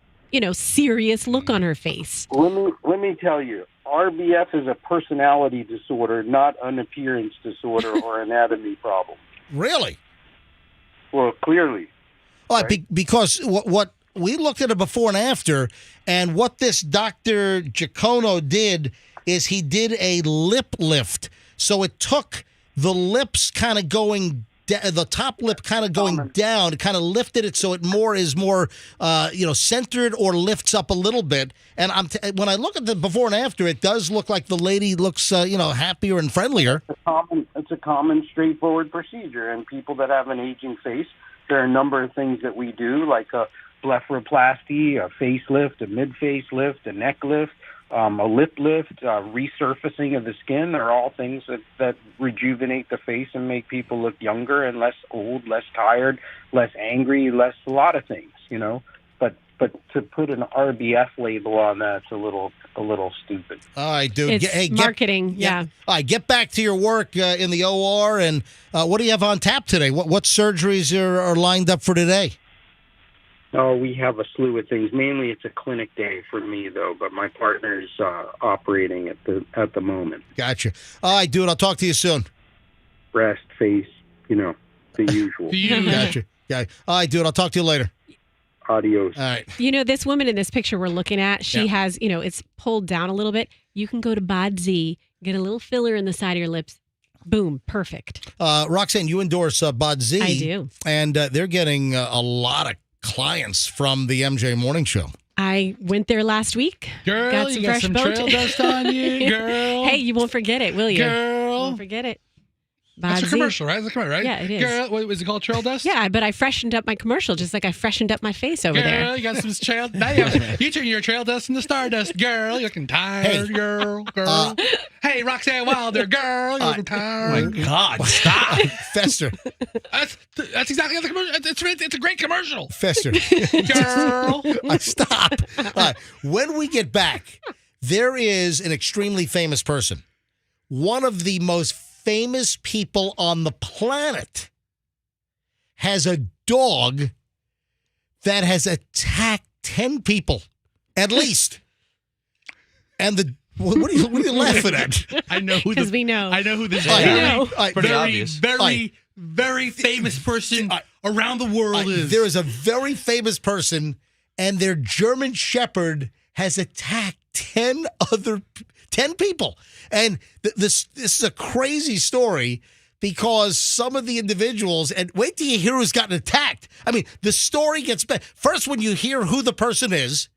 serious look on her face. Let me tell you, RBF is a personality disorder, not an appearance disorder or anatomy problem. Really? Well, clearly. All right, because what we looked at it before and after, and what this Dr. Giacono did is he did a lip lift. So it took the lips kind of going the top lip kind of going down, kind of lifted it so it is more centered or lifts up a little bit. And when I look at the before and after, it does look like the lady looks happier and friendlier. It's a common, straightforward procedure. And people that have an aging face, there are a number of things that we do, like a blepharoplasty, a facelift, a mid-facelift, a neck lift, a lip lift, resurfacing of the skin. They're all things that rejuvenate the face and make people look younger and less old, less tired, less angry, a lot of things, But to put an RBF label on that's a little stupid. All right, dude. It's marketing, yeah. All right, get back to your work in the OR, and what do you have on tap today? What surgeries are lined up for today? Oh, we have a slew of things. Mainly, it's a clinic day for me, though. But my partner's operating at the moment. Gotcha. All right, dude. I'll talk to you soon. Breast, face, the usual. Gotcha. Yeah. All right, dude. I'll talk to you later. Adios. All right. This woman in this picture we're looking at, she has, it's pulled down a little bit. You can go to Bod Z, get a little filler in the side of your lips. Boom, perfect. Roxanne, you endorse Bod Z. I do. And they're getting a lot of clients from the MJ Morning Show. I went there last week. Girl, got some you got fresh some boat. trail dust on you, girl. Hey, you won't forget it, will you? Girl. You won't forget it. That's a commercial, right? That's a commercial, right? Yeah, it is. Girl, what was it called? Trail dust? Yeah, but I freshened up my commercial just like I freshened up my face over girl, there. You got some trail. You turn your trail dust into stardust, girl. You're looking tired, girl. Hey, Roxanne Wilder, girl. You're looking tired. Oh my God, stop. Fester. That's exactly how the commercial. It's a great commercial. Fester. Girl. Stop. All right. When we get back, there is an extremely famous person. One of the most famous people on the planet has a dog that has attacked 10 people, at least. And what are you laughing at? I know who Because we know. I know who this very famous person around the world is. There is a very famous person, and their German Shepherd has attacked 10 people. And this is a crazy story because some of the individuals, and wait till you hear who's gotten attacked. I mean, the story gets better. First, when you hear who the person is,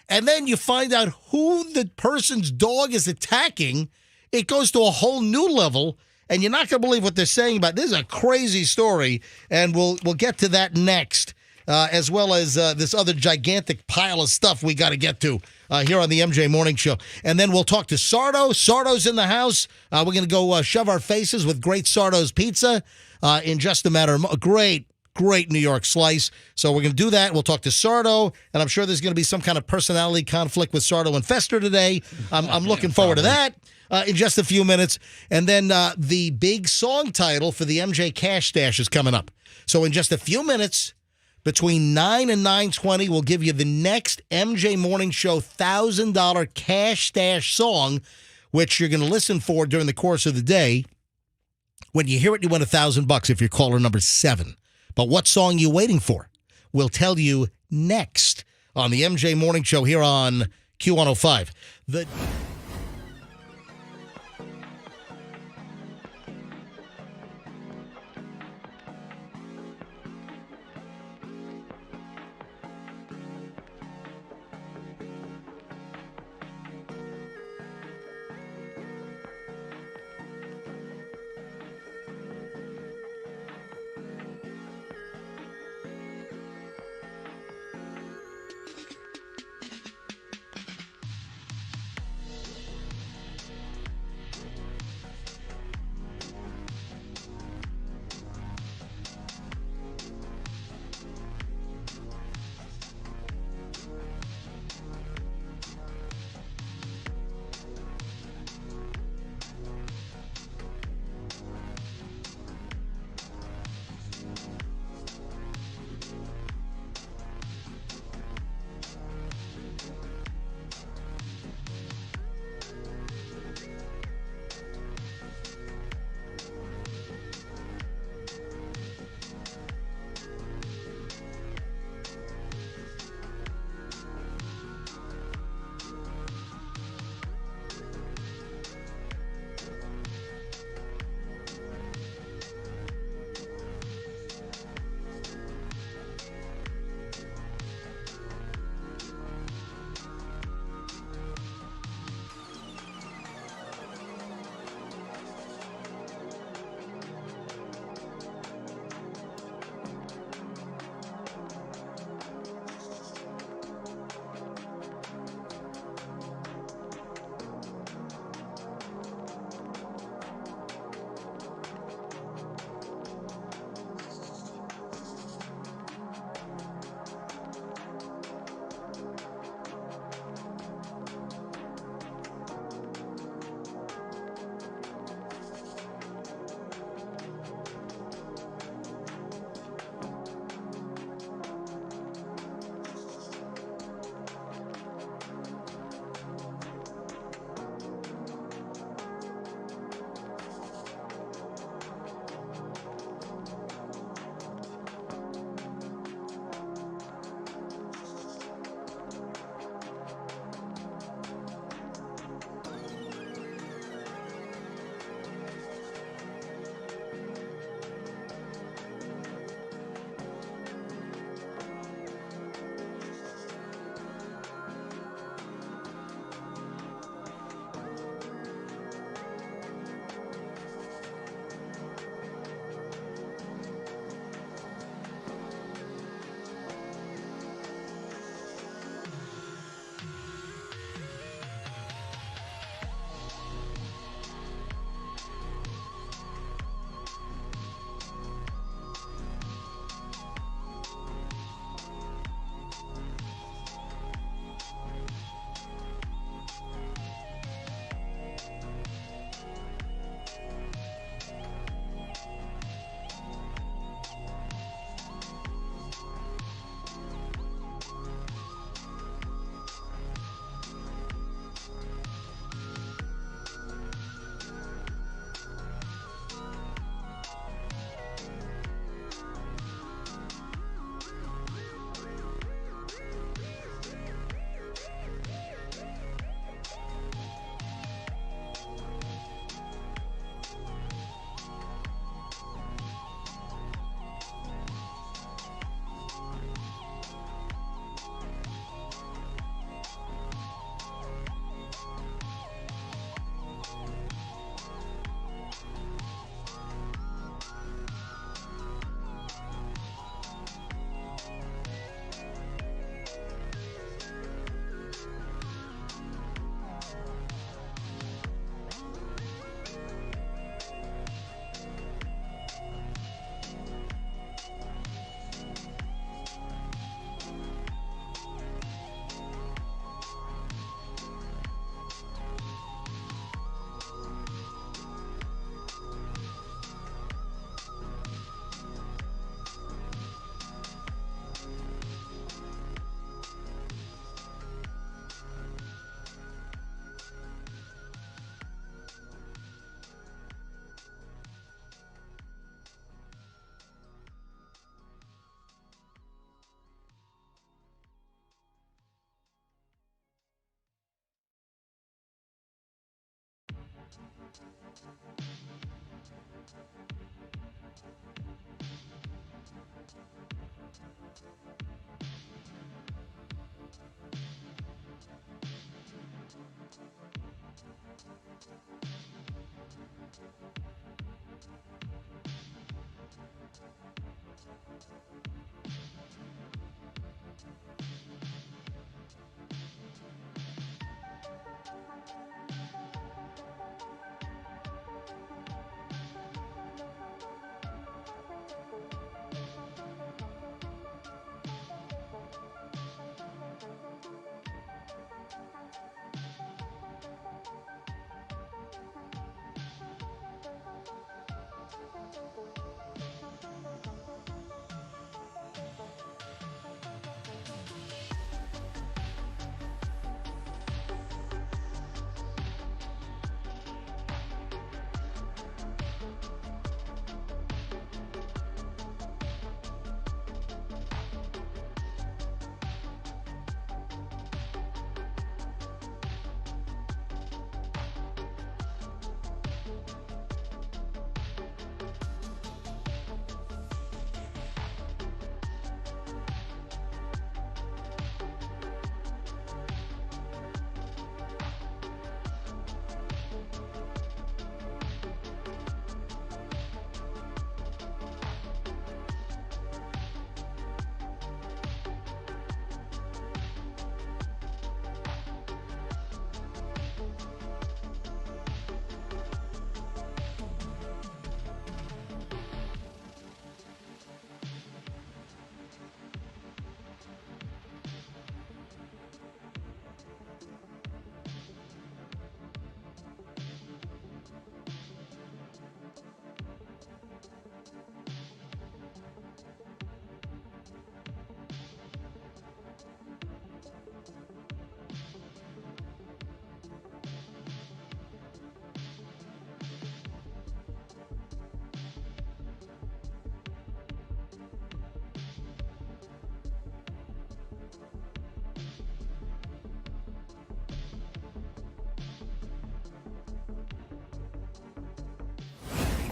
and then you find out who the person's dog is attacking, it goes to a whole new level, and you're not going to believe what they're saying about it. This is a crazy story, and we'll get to that next, as well as this other gigantic pile of stuff we got to get to here on the MJ Morning Show. And then we'll talk to Sardo. Sardo's in the house. We're going to go shove our faces with great Sardo's pizza in just a matter of great New York slice. So we're going to do that. We'll talk to Sardo, and I'm sure there's going to be some kind of personality conflict with Sardo and Fester today. I'm looking forward to that in just a few minutes. And then the big song title for the MJ Cash Stash is coming up. So in just a few minutes, between 9 and 9:20, we'll give you the next MJ Morning Show $1,000 Cash Stash song, which you're going to listen for during the course of the day. When you hear it, you win $1,000 if you're caller number 7. But what song are you waiting for? We'll tell you next on the MJ Morning Show here on Q105.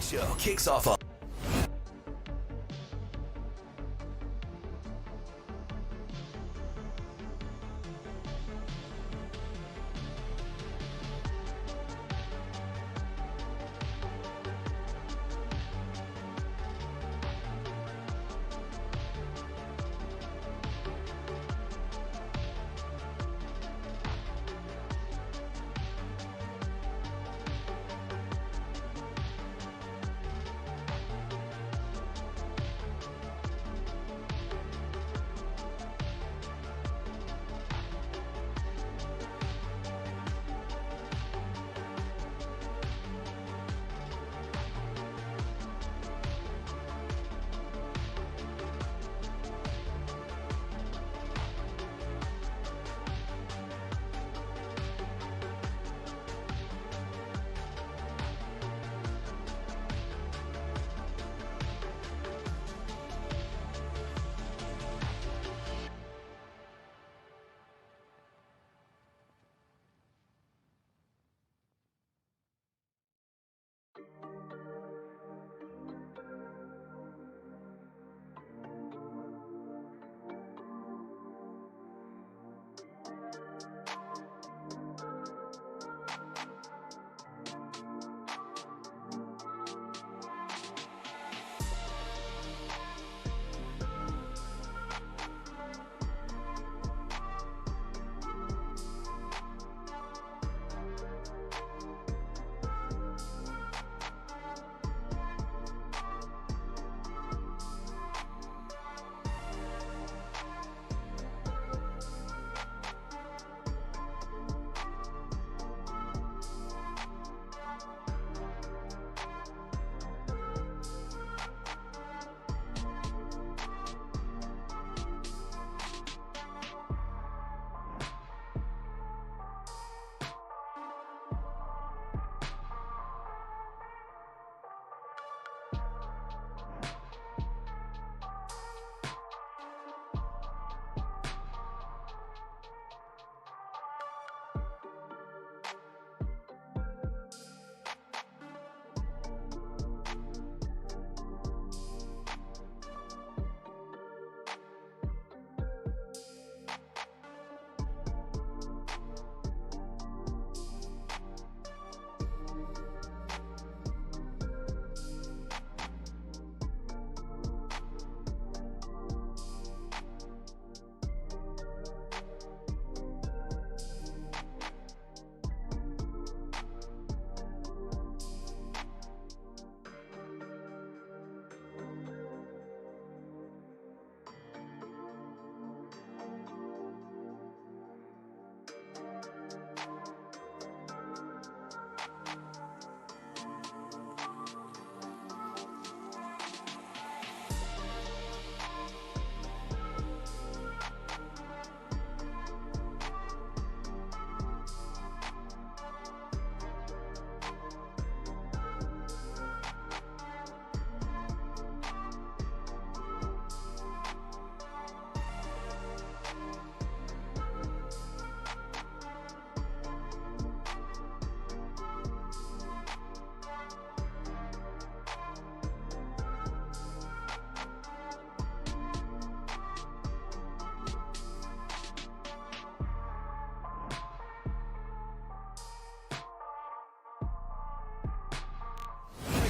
Show kicks off on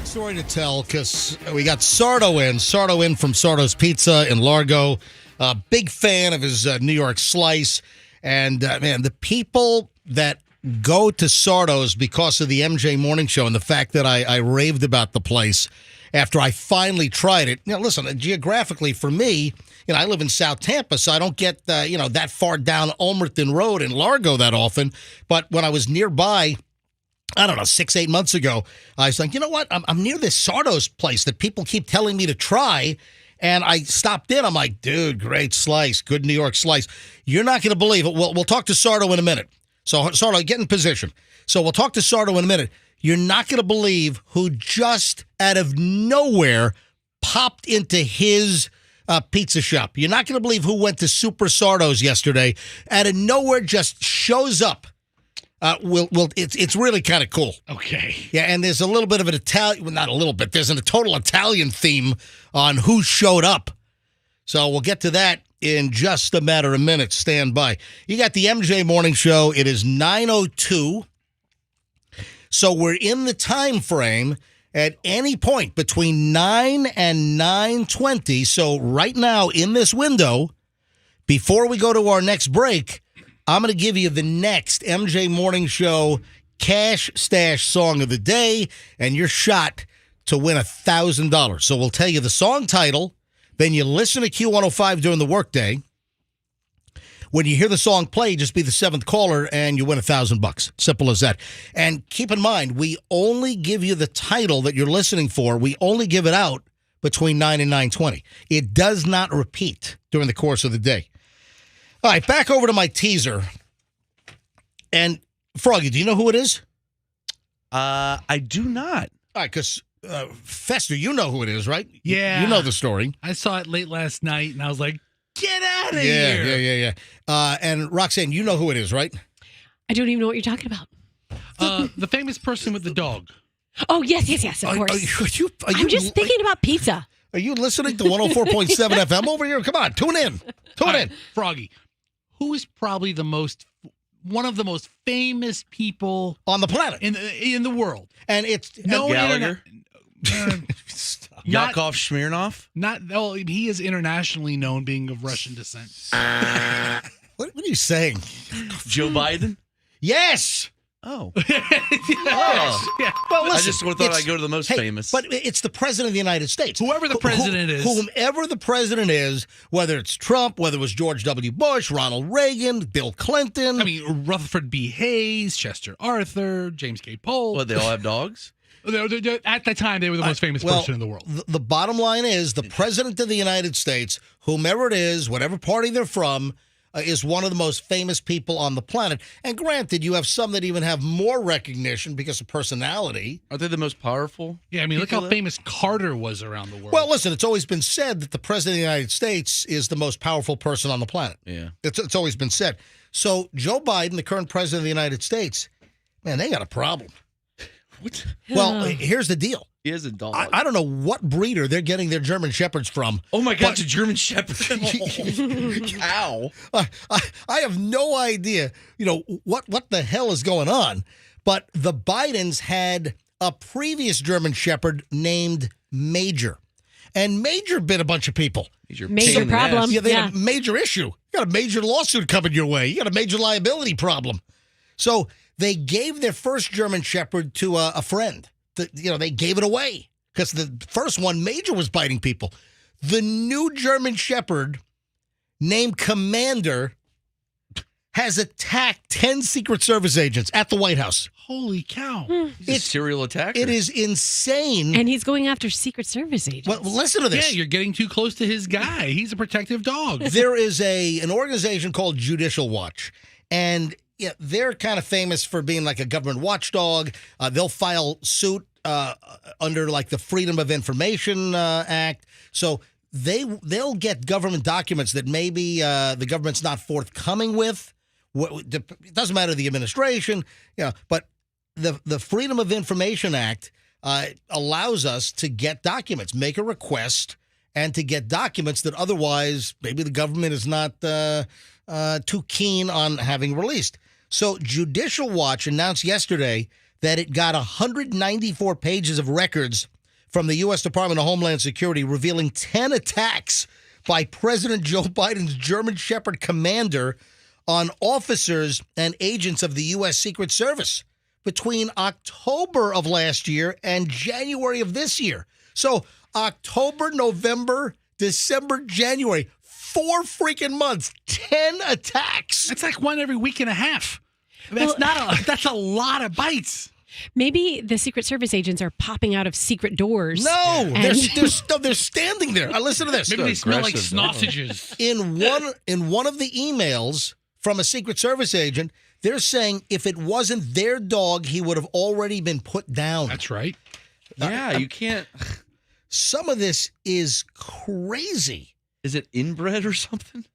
Story to tell because we got Sardo in. Sardo in from Sardo's Pizza in Largo. Big fan of his New York slice. And, man, the people that go to Sardo's because of the MJ Morning Show and the fact that I raved about the place after I finally tried it. You know, listen, geographically for me, you know, I live in South Tampa, so I don't get, that far down Ulmerton Road in Largo that often. But when I was nearby, I don't know, 6-8 months ago, I was like, you know what? I'm near this Sardo's place that people keep telling me to try. And I stopped in. I'm like, dude, great slice. Good New York slice. You're not going to believe it. We'll talk to Sardo in a minute. So, Sardo, get in position. So we'll talk to Sardo in a minute. You're not going to believe who just out of nowhere popped into his pizza shop. You're not going to believe who went to Super Sardo's yesterday. Out of nowhere just shows up. It's really kind of cool. Okay. Yeah, and there's a little bit of an Italian, well, not a little bit, there's a total Italian theme on who showed up. So we'll get to that in just a matter of minutes. Stand by. You got the MJ Morning Show. It is 9:02. So we're in the time frame at any point between 9 and 9:20. So right now in this window, before we go to our next break, I'm going to give you the next MJ Morning Show Cash Stash Song of the Day, and you're shot to win $1,000. So we'll tell you the song title, then you listen to Q105 during the workday. When you hear the song play, just be the seventh caller, and you win $1,000. Simple as that. And keep in mind, we only give you the title that you're listening for. We only give it out between 9 and 9:20. It does not repeat during the course of the day. All right, back over to my teaser. And, Froggy, do you know who it is? I do not. All right, because, Fester, you know who it is, right? Yeah. You know the story. I saw it late last night, and I was like, get out of here. Yeah. And, Roxanne, you know who it is, right? I don't even know what you're talking about. The famous person with the dog. Oh, yes, of course. I'm just thinking about pizza. Are you listening to 104.7 FM over here? Come on, tune in. Tune in. Froggy, who is probably one of the most famous people on the planet in the world? And it's Gallagher. Yakov Smirnoff. He is internationally known, being of Russian descent. What are you saying? Joe Biden. Yes. Oh. Yeah. Well, listen, I just thought I'd go to the most famous. But it's the president of the United States. Whoever the president is. Whomever the president is, whether it's Trump, whether it was George W. Bush, Ronald Reagan, Bill Clinton. I mean, Rutherford B. Hayes, Chester Arthur, James K. Polk. What, they all have dogs? At the time, they were the most famous person in the world. The bottom line is the president of the United States, whomever it is, whatever party they're from, is one of the most famous people on the planet. And granted, you have some that even have more recognition because of personality. Are they the most powerful? Yeah, I mean, look how famous Carter was around the world. Well, listen, it's always been said that the president of the United States is the most powerful person on the planet. Yeah. It's always been said. So Joe Biden, the current president of the United States, man, they got a problem. What? Well, here's the deal. He is a dog. I don't know what breeder they're getting their German Shepherds from. Oh, my God, it's a German Shepherd. Cow. I have no idea, what the hell is going on. But the Bidens had a previous German Shepherd named Major. And Major bit a bunch of people. Major problem. Yeah, they had a major issue. You got a major lawsuit coming your way. You got a major liability problem. So they gave their first German Shepherd to a friend. They gave it away because the first one, Major, was biting people. The new German Shepherd, named Commander, has attacked 10 Secret Service agents at the White House. Holy cow. He's a serial attacker. It is insane. And he's going after Secret Service agents. Well, listen to this. Yeah, you're getting too close to his guy. He's a protective dog. There is an organization called Judicial Watch, and yeah, they're kind of famous for being like a government watchdog. They'll file suit under like the Freedom of Information Act. So they'll get government documents that maybe the government's not forthcoming with. It doesn't matter the administration, but the Freedom of Information Act allows us to get documents, make a request, and to get documents that otherwise maybe the government is not too keen on having released. So Judicial Watch announced yesterday that it got 194 pages of records from the U.S. Department of Homeland Security revealing 10 attacks by President Joe Biden's German Shepherd commander on officers and agents of the U.S. Secret Service between October of last year and January of this year. So October, November, December, January, 4 freaking months, 10 attacks. That's like one every week and a half. That's a lot of bites. Maybe the Secret Service agents are popping out of secret doors. No, they're standing there. Listen to this. Maybe they smell like sausages. In one of the emails from a Secret Service agent, they're saying if it wasn't their dog, he would have already been put down. That's right. Yeah, you can't. Some of this is crazy. Is it inbred or something?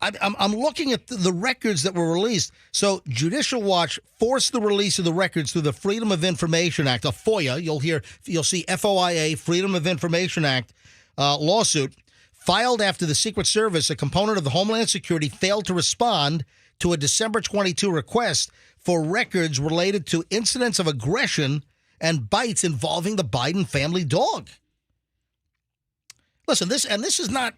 I'm looking at the records that were released. So Judicial Watch forced the release of the records through the Freedom of Information Act, a FOIA. You'll see FOIA, Freedom of Information Act lawsuit filed after the Secret Service, a component of the Homeland Security, failed to respond to a December 22 request for records related to incidents of aggression and bites involving the Biden family dog. Listen, this is not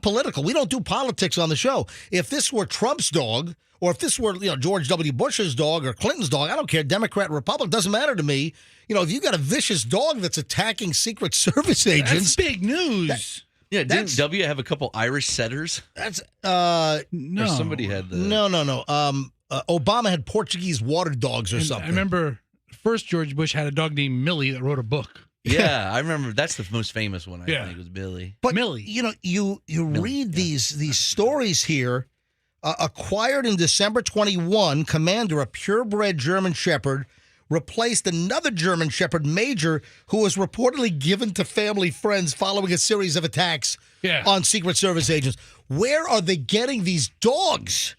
political. We don't do politics on the show. If this were Trump's dog, or if this were George W. Bush's dog or Clinton's dog, I don't care. Democrat, Republican, doesn't matter to me. If you got a vicious dog that's attacking Secret Service agents, that's big news. Didn't W have a couple Irish setters? That's no. Or somebody had the no. Obama had Portuguese water dogs or something. I remember first George Bush had a dog named Millie that wrote a book. Yeah, I remember. That's the most famous one. I think was Billy. But Millie. You read these stories here. Acquired in December 21, Commander, a purebred German Shepherd, replaced another German Shepherd, Major, who was reportedly given to family friends following a series of attacks on Secret Service agents. Where are they getting these dogs?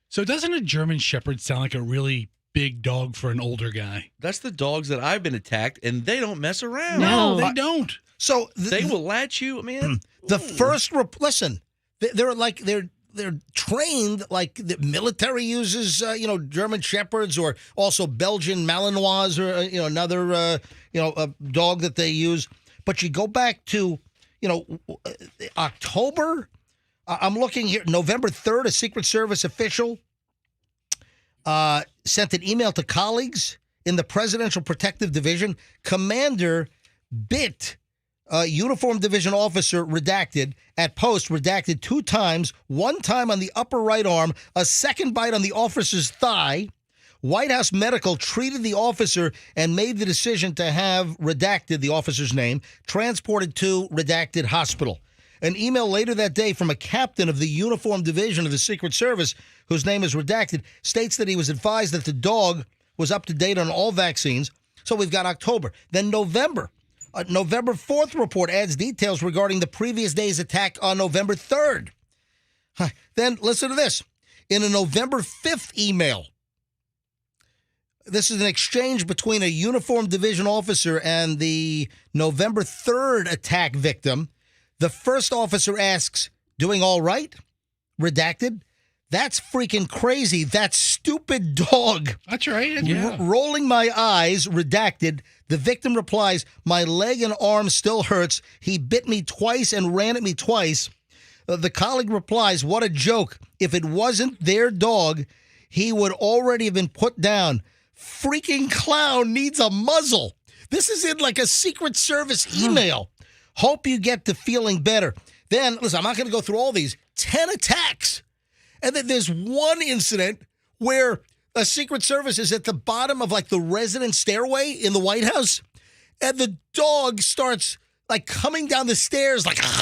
So doesn't a German Shepherd sound like a really big dog for an older guy? That's the dogs that I've been attacked, and they don't mess around. No, they don't. So they will latch you, man. The first listen, they're trained like the military uses, German Shepherds, or also Belgian Malinois, or another a dog that they use. But you go back to October. I'm looking here, November 3rd, a Secret Service official sent an email to colleagues in the Presidential Protective Division. Commander bit Uniform Division officer, redacted, at post, redacted 2 times, 1 time on the upper right arm, a second bite on the officer's thigh. White House Medical treated the officer and made the decision to have redacted the officer's name, transported to redacted hospital. An email later that day from a captain of the Uniform Division of the Secret Service, whose name is redacted, states that he was advised that the dog was up to date on all vaccines. So we've got October. Then November. November 4th report adds details regarding the previous day's attack on November 3rd. Then listen to this. In a November 5th email, this is an exchange between a Uniform Division officer and the November 3rd attack victim. The first officer asks, "Doing all right?" Redacted. "That's freaking crazy. That stupid dog." That's right. Yeah. Rolling my eyes, redacted. The victim replies, "My leg and arm still hurts. He bit me twice and ran at me twice." The colleague replies, "What a joke. If it wasn't their dog, he would already have been put down. Freaking clown needs a muzzle." This is in like a Secret Service email. Hope you get to feeling better. Then, listen, I'm not going to go through all these. 10 attacks. And then there's one incident where a Secret Service is at the bottom of like the resident stairway in the White House, and the dog starts like coming down the stairs like and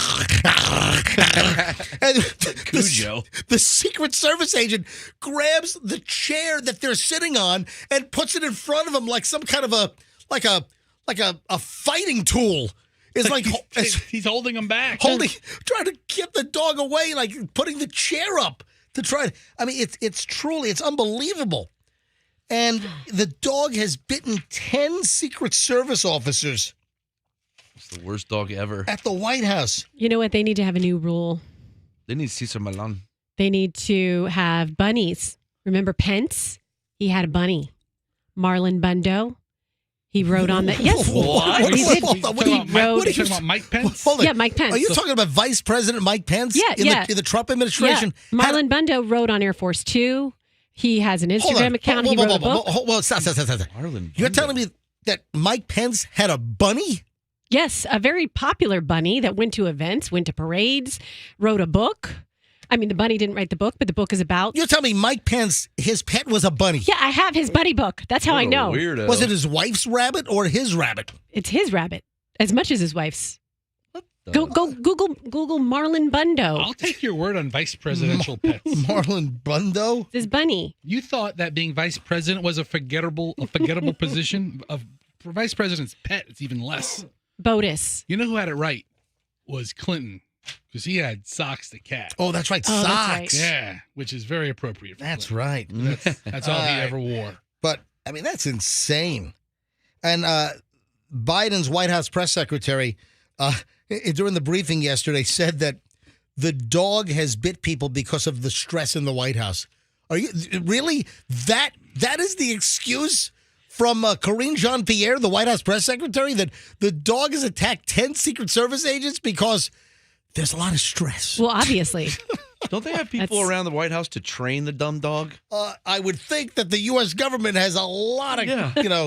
the Secret Service agent grabs the chair that they're sitting on and puts it in front of him like some kind of a fighting tool. It's like he's holding him back. Trying to get the dog away, like putting the chair up to try. I mean, it's truly, it's unbelievable. And the dog has bitten 10 Secret Service officers. It's the worst dog ever. At the White House. You know what? They need to have a new rule. They need Cesar Millan. They need to have bunnies. Remember Pence? He had a bunny. Marlon Bundo. He wrote on the yes. What? He did. What are you talking about Mike Pence? Hold on. Yeah, Mike Pence. Are you talking about Vice President Mike Pence? Yeah, in the Trump administration? Yeah. Marlon Bundo wrote on Air Force 2. He has an Instagram account. He wrote a book. Stop. Marlon You're Bundo. telling me that Mike Pence had a bunny? Yes, a very popular bunny that went to events, went to parades, wrote a book. I mean, the bunny didn't write the book, but the book is about. You're telling me Mike Pence, his pet was a bunny? Yeah, I have his bunny book. That's how I know. Weirdo. Was it his wife's rabbit or his rabbit? It's his rabbit, as much as his wife's. Go Google Marlon Bundo. I'll take your word on vice presidential pets. Marlon Bundo? It's his bunny. You thought that being vice president was a forgettable position. For vice president's pet, it's even less. Botus. You know who had it right? Was Clinton. Because he had Socks the cat. Oh, that's right. Oh, Socks. that's right. Yeah, which is very appropriate for That's Clinton. right. That's all he ever wore. But, I mean, that's insane. And Biden's White House press secretary, during the briefing yesterday, said that the dog has bit people because of the stress in the White House. Are you really? That is the excuse from Karine Jean-Pierre, the White House press secretary, that the dog has attacked 10 Secret Service agents because there's a lot of stress. Well, obviously. Don't they have people around the White House to train the dumb dog? I would think that the U.S. government has a lot of,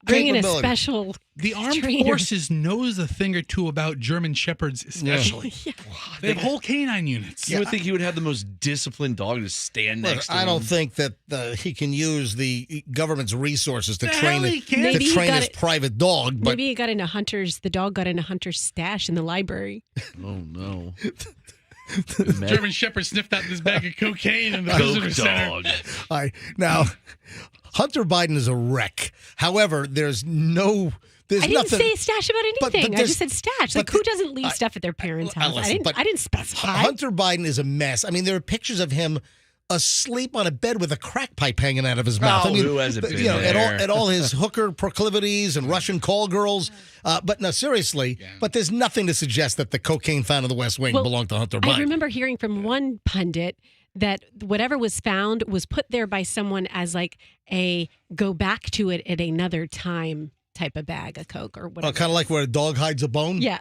Bring in a capability. special. The armed trainer. forces knows a thing or two about German shepherds, especially. They have whole canine units. You would think he would have the most disciplined dog to stand next to him. I don't think that he can use the government's resources to The train hell he can. Maybe he got his it- private dog. But Maybe the dog got into Hunter's stash in the library. Oh, no. German shepherd sniffed out this bag of cocaine in the visitor center. dog. all right, now Hunter Biden is a wreck. However, there's I didn't nothing. say a stash about But anything. I there's- just said stash. but Like, who doesn't leave stuff at their parents' house? listen, but I didn't specify. Hunter Biden is a mess. I mean, there are pictures of him asleep on a bed with a crack pipe hanging out of his mouth. Oh, I mean, who hasn't been at there? at all his hooker proclivities and Russian call girls. But no, seriously. Yeah. But there's nothing to suggest that the cocaine found in the West Wing Well, belonged to Hunter Biden. I remember hearing from one pundit that whatever was found was put there by someone as like a go back to it at another time type of bag of Coke or whatever. Kind of like where a dog hides a bone. Yeah.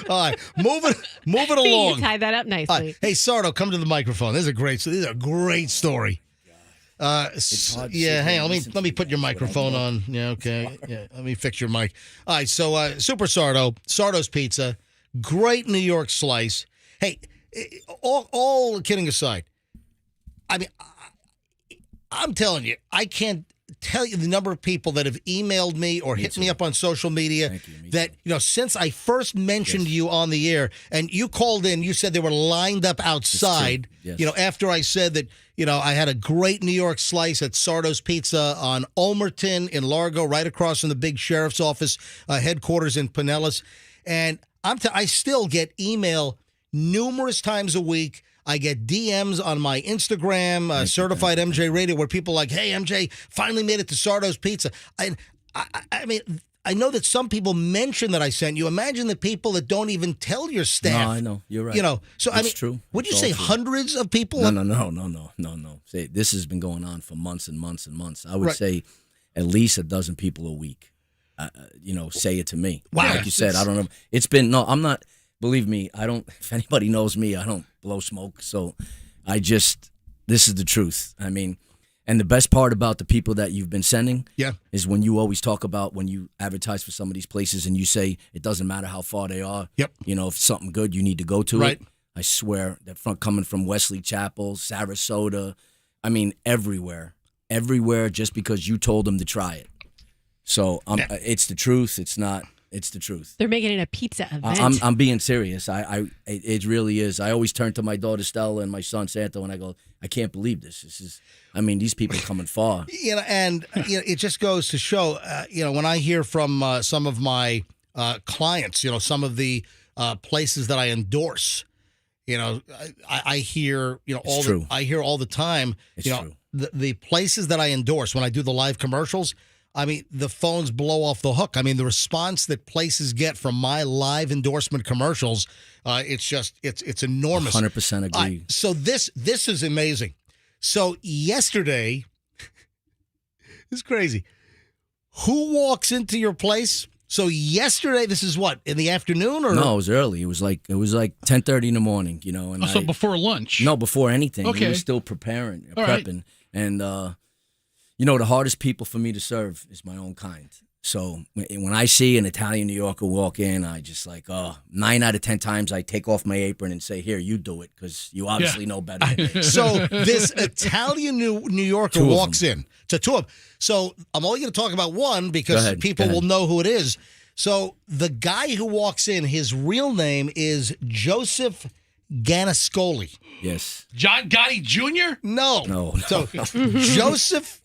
All right, move it See, you along. tied that up nicely. All right. Hey, Sardo, come to the microphone. This is a great story. hard to sit Hang here on. and Let me put your microphone on. Yeah, okay. Yeah, let me fix your mic. All right, so Super Sardo's Pizza, great New York slice. Hey, all kidding aside, I mean, I'm telling you, I can't tell you the number of people that have emailed me or hit me up on social media that, since I first mentioned you on the air and you called in, you said they were lined up outside, Yes. after I said that, I had a great New York slice at Sardo's Pizza on Ulmerton in Largo, right across from the big sheriff's office headquarters in Pinellas. And I still get email numerous times a week. I get DMs on my Instagram, Certified MJ Radio, where people are like, hey, MJ, finally made it to Sardo's Pizza. I mean, I know that some people mention that I sent you. Imagine the people that don't even tell your staff. No, I know. You're right. So It's true. Would you It's say all true. hundreds of people? No. Say, this has been going on for months and months and months. I would say at least a dozen people a week, say it to me. Wow. Like you said, I don't know. It's been, I'm not, believe me, I don't, if anybody knows me, I don't blow smoke. So this is the truth. I mean, and the best part about the people that you've been sending is when you always talk about when you advertise for some of these places and you say it doesn't matter how far they are. Yep. If it's something good, you need to go to Right. it. I swear that coming from Wesley Chapel, Sarasota, I mean, everywhere, just because you told them to try it. So it's the truth. It's not. It's the truth. They're making it a pizza event. I'm being serious. It really is. I always turn to my daughter Stella and my son Santo and I go, I can't believe this. This is. I mean, these people coming far. It just goes to show. When I hear from some of my clients, some of the places that I endorse, I hear I hear all the time. It's true. The places that I endorse when I do the live commercials. I mean, the phones blow off the hook. I mean, the response that places get from my live endorsement commercials, it's enormous. 100% agree. So this is amazing. So yesterday, It's crazy. Who walks into your place? So yesterday, this is what, in the afternoon? Or No, it was early. It was like 10:30 in the morning, you know. And Also before lunch. No, before anything. Okay. We were still prepping. Right. And, you know, the hardest people for me to serve is my own kind. So when I see an Italian New Yorker walk in, I just 9 out of 10 times I take off my apron and say, here, you do it, because you obviously know better than me. So this Italian New Yorker walks in. So two of them. So I'm only going to talk about one because people will know who it is. So the guy who walks in, his real name is Joseph Ganascoli. Yes. John Gotti Jr.? No. So Joseph,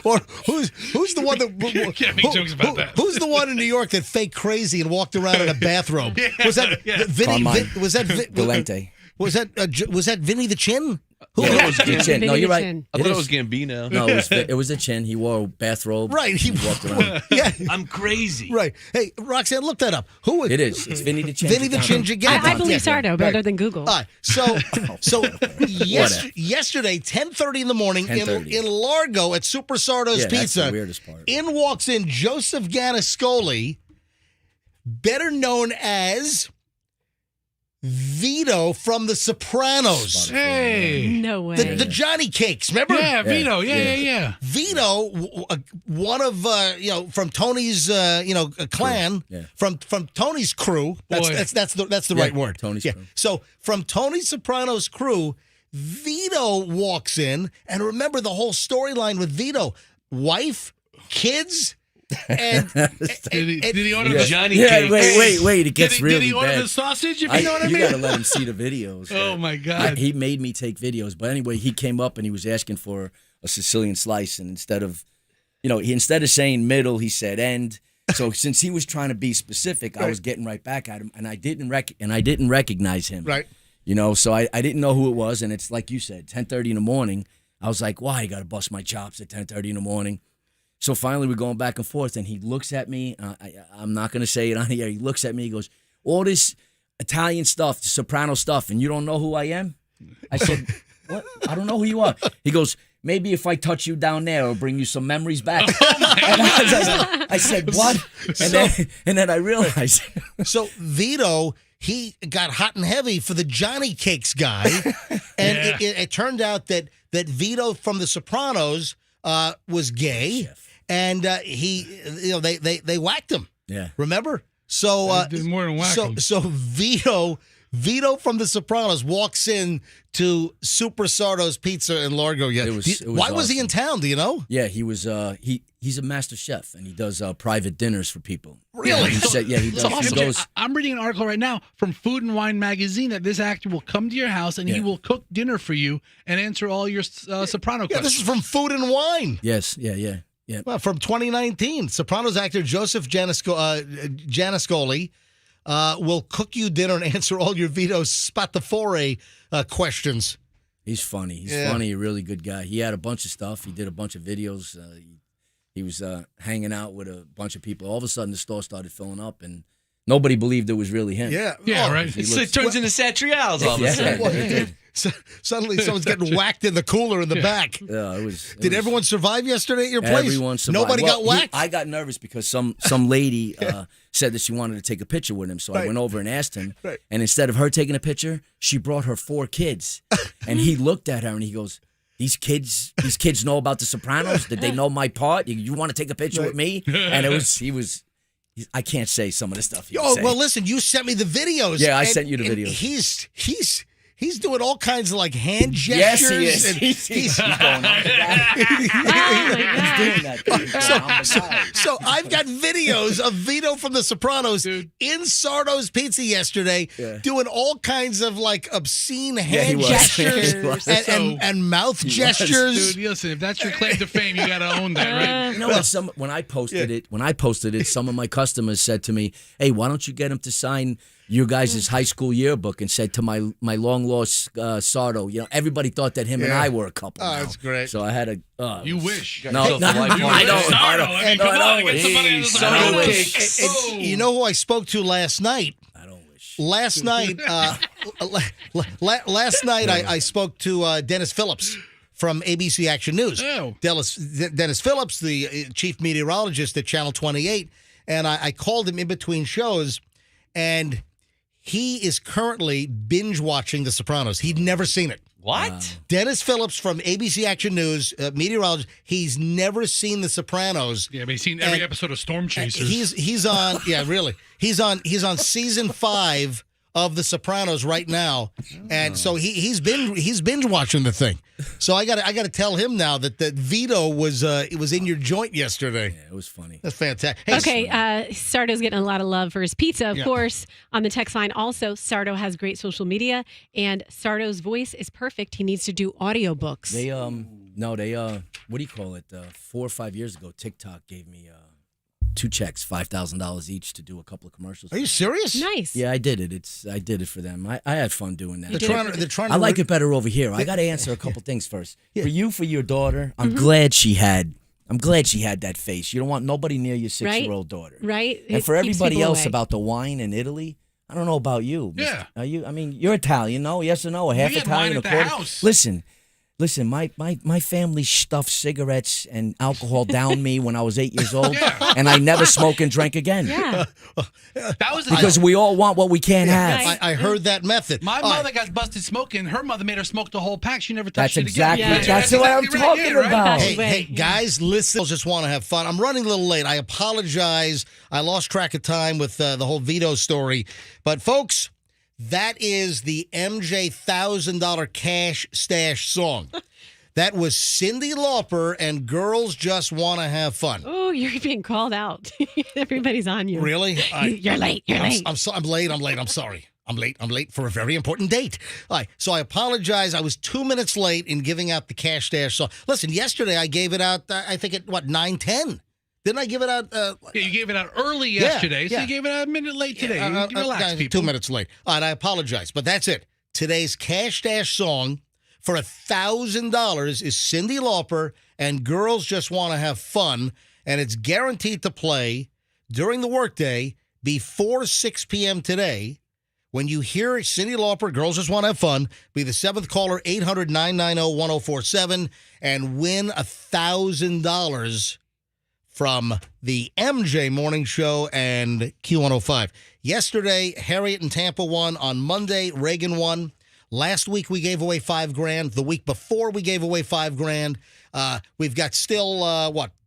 or who's the one that Can't make jokes about that. Who's the one in New York that faked crazy and walked around in a bathrobe? Was that Vinny? Was that Galente. Was that Vinny the Chin? Who Yeah, it was the Chin. No, you're right. I thought it was Gambino. No, it was a Chin. He wore a bathrobe. Right. He walked around. Yeah. I'm crazy. Right. Hey, Roxanne, look that up. Who is It is. It's Vinny the Chin. Vinny the Chin Gigante? I believe Sardo better than Google. All right. So yesterday, 10:30 in the morning, in 10:30. Largo at Super Sardo's That's Pizza, the weirdest part. in walks in Joseph Ganascoli, better known as Vito from The Sopranos. Hey. No way. The Johnny Cakes, remember? Yeah, Vito. Yeah. Vito, one of from Tony's clan, from Tony's crew. That's the right word. Tony's crew. So from Tony Soprano's crew, Vito walks in, and remember the whole storyline with Vito: wife, kids. And Did he order the Johnny Yeah, cakes? wait. It gets really Did he order bad. the sausage, if you know what I mean? You got to let him see the videos. Oh, my God. He made me take videos. But anyway, he came up and he was asking for a Sicilian slice. And instead of saying middle, he said end. So since he was trying to be specific, I was getting right back at him. And I didn't recognize him. Right. You know, so I didn't know who it was. And it's like you said, 10:30 in the morning. I was like, why? You got to bust my chops at 10:30 in the morning. So finally, we're going back and forth, and he looks at me. I'm not going to say it on here. He looks at me. He goes, all this Italian stuff, Soprano stuff, and you don't know who I am? I said, what? I don't know who you are. He goes, maybe if I touch you down there, it'll bring you some memories back. And I said, what? And then I realized. So Vito, he got hot and heavy for the Johnny Cakes guy. And it turned out that Vito from The Sopranos was gay. And they whacked him. Yeah. Remember? So did more than whack him. So Vito from The Sopranos walks in to Super Sardo's Pizza in Largo. Yeah. Why was he in town? Do you know? Yeah, he was. He's a master chef, and he does private dinners for people. Really? He said, he does. So, He goes, I'm reading an article right now from Food and Wine magazine that this actor will come to your house and he will cook dinner for you and answer all your Soprano questions. This is from Food and Wine. yes, yeah. Well, from 2019, Sopranos actor Joseph Ganascoli will cook you dinner and answer all your Vito Spatafore questions. He's funny. He's funny. A really good guy. He had a bunch of stuff. He did a bunch of videos. He was hanging out with a bunch of people. All of a sudden, the store started filling up, and nobody believed it was really him. Yeah, right. It turns into Satrials all of a sudden. Well, so suddenly, someone's getting whacked in the cooler in the back. Yeah, Did everyone survive yesterday at your place? Everyone survived. Nobody got whacked? I got nervous because some lady said that she wanted to take a picture with him. So I went over and asked him. Right. And instead of her taking a picture, she brought her 4 kids. And he looked at her and he goes, These kids know about The Sopranos? Did they know my part? You want to take a picture with me? And I can't say some of the stuff he was saying. Well, listen, you sent me the videos. Yeah, I sent you the videos. He's doing all kinds of like hand gestures. Yes, he is. He's going on the guy. He's doing that. So I've got videos of Vito from The Sopranos in Sardo's Pizza yesterday doing all kinds of like obscene hand gestures and mouth gestures. Dude, listen, if that's your claim to fame, you got to own that, right? You know what? When I posted it, some of my customers said to me, "Hey, why don't you get him to sign your guys' high school yearbook?" And said to my long lost Sardo, everybody thought that him and I were a couple. Oh, now. that's great. So I had a. You wish. No, I don't. You know who I spoke to last night? I don't wish. Last night, I spoke to Dennis Phillips from ABC Action News. Oh. Dennis Phillips, the chief meteorologist at Channel 28, and I called him in between shows, and he is currently binge watching The Sopranos. He'd never seen it. What? Dennis Phillips from ABC Action News, meteorologist. He's never seen The Sopranos. Yeah, but he's seen every episode of Storm Chasers. He's on. Yeah, really. He's on season 5 of The Sopranos right now, and so he's binge watching the thing. So I got to tell him now that Vito was in your joint yesterday. Yeah, it was funny. That's fantastic. Hey, Okay, Sardo's getting a lot of love for his pizza, of course. On the text line, also, Sardo has great social media, and Sardo's voice is perfect. He needs to do audiobooks. They what do you call it? 4 or 5 years ago, TikTok gave me 2 checks, $5,000 each, to do a couple of commercials. Are you serious? Nice. Yeah, I did it. I did it for them. I had fun doing that. They're trying to I like it better over here. I got to answer a couple things first. For your daughter, I'm glad she had that face. You don't want nobody near your 6-year-old daughter. Right. And It for keeps everybody people else away. about the wine in Italy, I don't know about you. Yeah. Are you? I mean, you're Italian, no? Yes or no? A half We had Italian, wine a at the quarter. house. Listen. My family stuffed cigarettes and alcohol down me when I was 8 years old, and I never smoked and drank again. Yeah. That was Because we all want what we can't have. Right. I heard that method. My All right. mother got busted smoking. Her mother made her smoke the whole pack. She never That's touched it exactly. again. Yeah. That's what I'm exactly right. talking Yeah, right. about. Hey, guys, listen. I just want to have fun. I'm running a little late. I apologize. I lost track of time with the whole Vito story. But, folks, that is the MJ $1,000 cash stash song. That was Cyndi Lauper and Girls Just Want to Have Fun. Oh, you're being called out. Everybody's on you. Really? You're late. You're late. I'm late. I'm sorry. I'm late for a very important date. All right, so I apologize. I was 2 minutes late in giving out the cash stash song. Listen, yesterday I gave it out, I think at, 9:10? Didn't I give it out? Yeah, you gave it out early yesterday, so yeah. you gave it out a minute late today. Relax, guys, people. 2 minutes late. All right, I apologize, but that's it. Today's cash stash song for $1,000 is Cyndi Lauper and Girls Just Want to Have Fun, and it's guaranteed to play during the workday before 6 p.m. today. When you hear Cyndi Lauper, Girls Just Want to Have Fun, be the 7th caller, 800-990-1047, and win $1,000 from the MJ Morning Show and Q105. Yesterday, Harriet in Tampa won. On Monday, Reagan won. Last week, we gave away $5,000. The week before, we gave away $5,000. We've got still,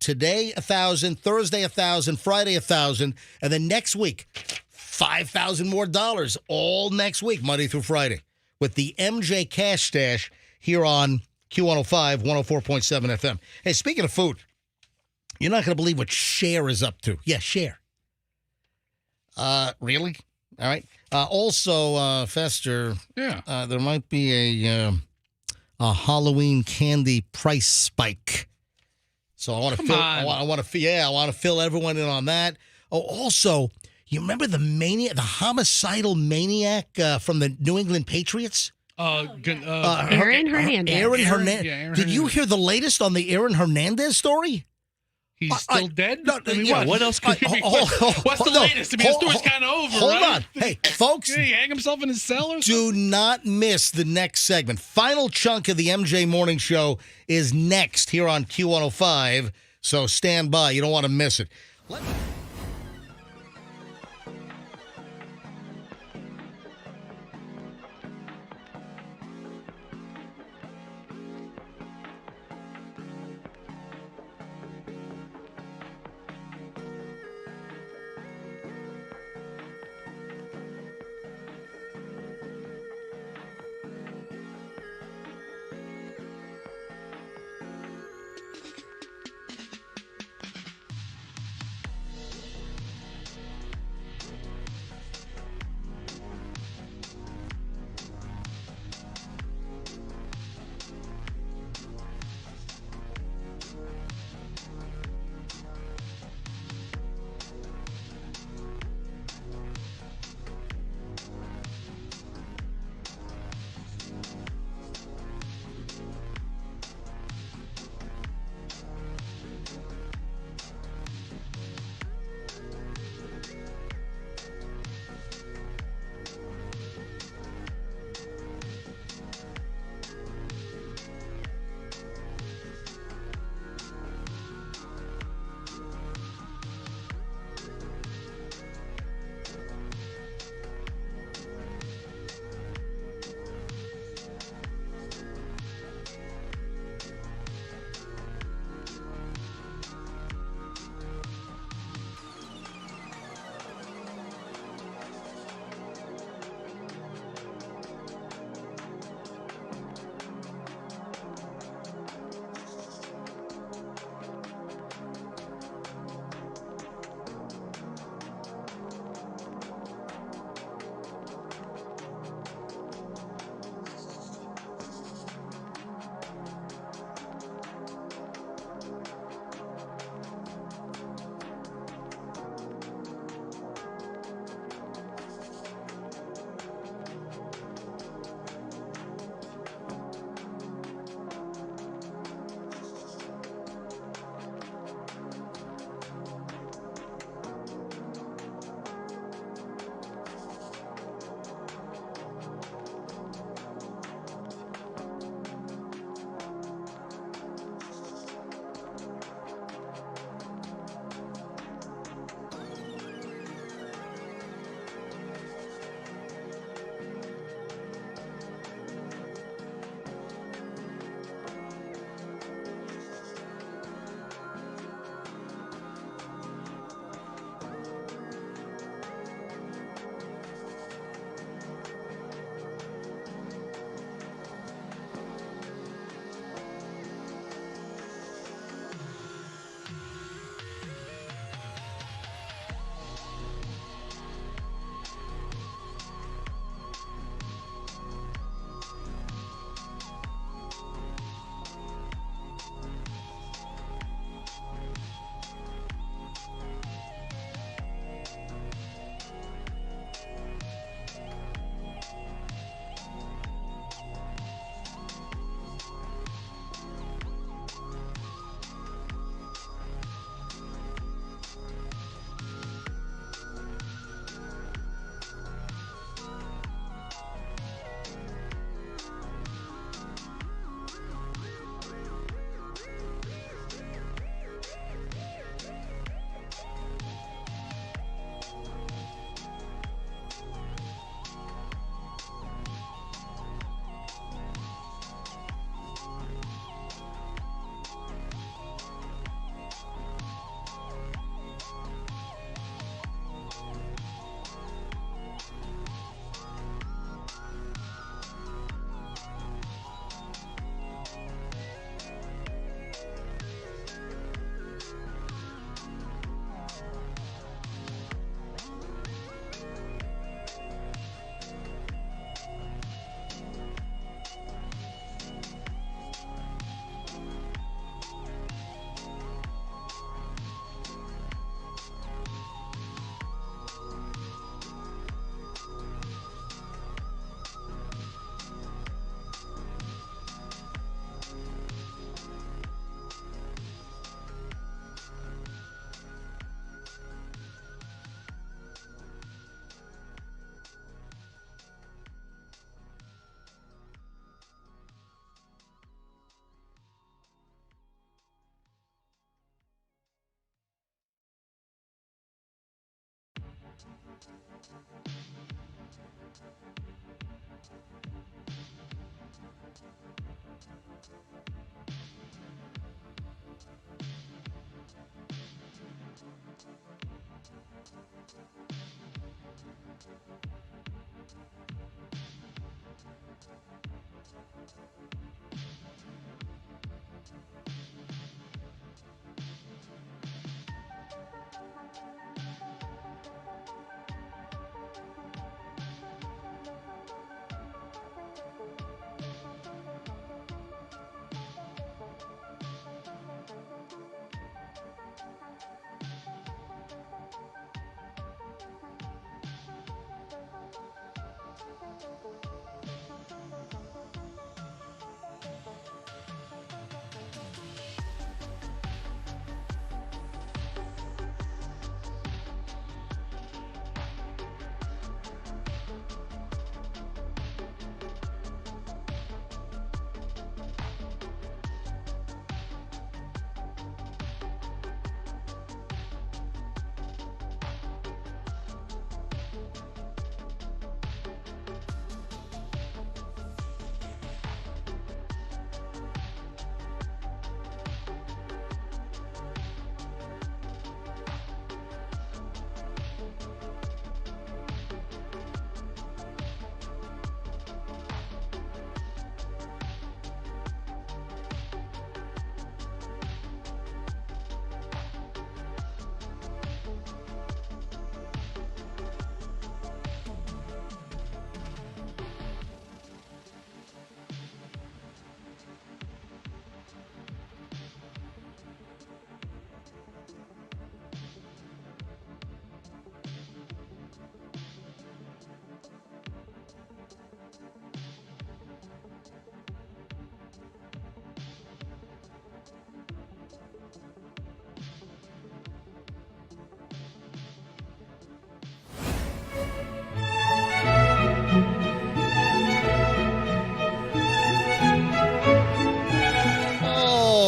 today, $1,000, Thursday, $1,000, Friday, $1,000, and then next week, $5,000 more dollars, all next week, Monday through Friday, with the MJ Cash Stash here on Q105, 104.7 FM. Hey, speaking of food, you're not going to believe what Cher is up to. Yeah, Cher. Really? All right. Also, Fester, there might be a Halloween candy price spike. So I want to I want to fill everyone in on that. Oh, also, you remember the homicidal maniac from the New England Patriots? Aaron Hernandez. Aaron Hernandez. Yeah, Aaron Did you hear the latest on the Aaron Hernandez story? He's still dead? No, I mean, yeah, what else could be? What's the latest? I mean, the story's kind of over, Hold right? on. Hey, folks. Did he hang himself in his cell or something? Do not miss the next segment. Final chunk of the MJ Morning Show is next here on Q105, so stand by. You don't want to miss it.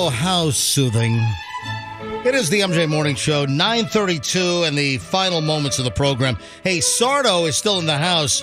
How soothing. It is the MJ Morning Show, 9:32, and the final moments of the program. Hey, Sardo is still in the house.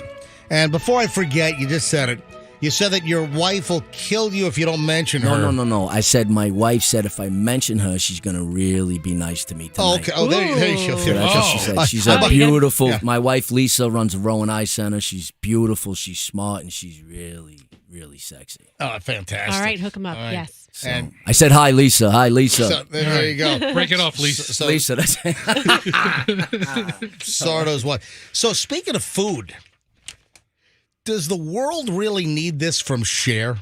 And before I forget, you just said it. You said that your wife will kill you if you don't mention her. No. I said my wife said if I mention her, she's going to really be nice to me tonight. Oh, okay. Oh, there you go. So that's what she said. She's a beautiful... Yeah. My wife, Lisa, runs a Rowan Eye Center. She's beautiful. She's smart, and she's really, really sexy. Oh, fantastic. All right, hook him up. Right. Yes. So, I said, hi, Lisa. Hi, Lisa. So, there you go. Break it off, Lisa. So, Lisa, that's it. Sardo's wife. So speaking of food, does the world really need this from Cher?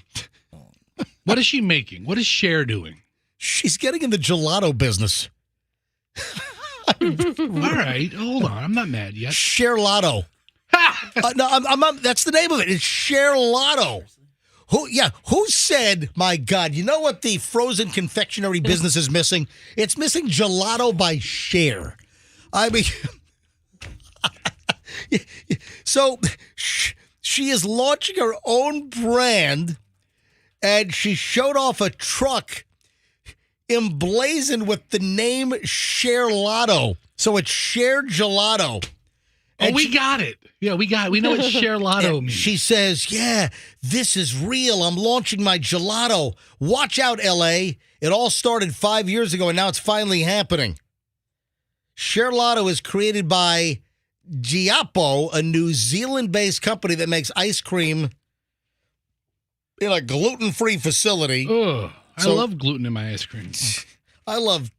What is she making? What is Cher doing? She's getting in the gelato business. All right, hold on. I'm not mad yet. Cher Lotto. No, I'm not, that's the name of it. It's Cher Lotto. Who said, my God, you know what the frozen confectionery business is missing? It's missing gelato by Cher. I mean, so she is launching her own brand, and she showed off a truck emblazoned with the name Cher Lotto. So it's Cher Gelato. And we got it. Yeah, we know what Cher Lotto means. She says, yeah, this is real. I'm launching my gelato. Watch out, L.A. It all started 5 years ago, and now it's finally happening. Cher Lotto is created by Giappo, a New Zealand-based company that makes ice cream in a gluten-free facility. Ugh, I love gluten in my ice cream. I love,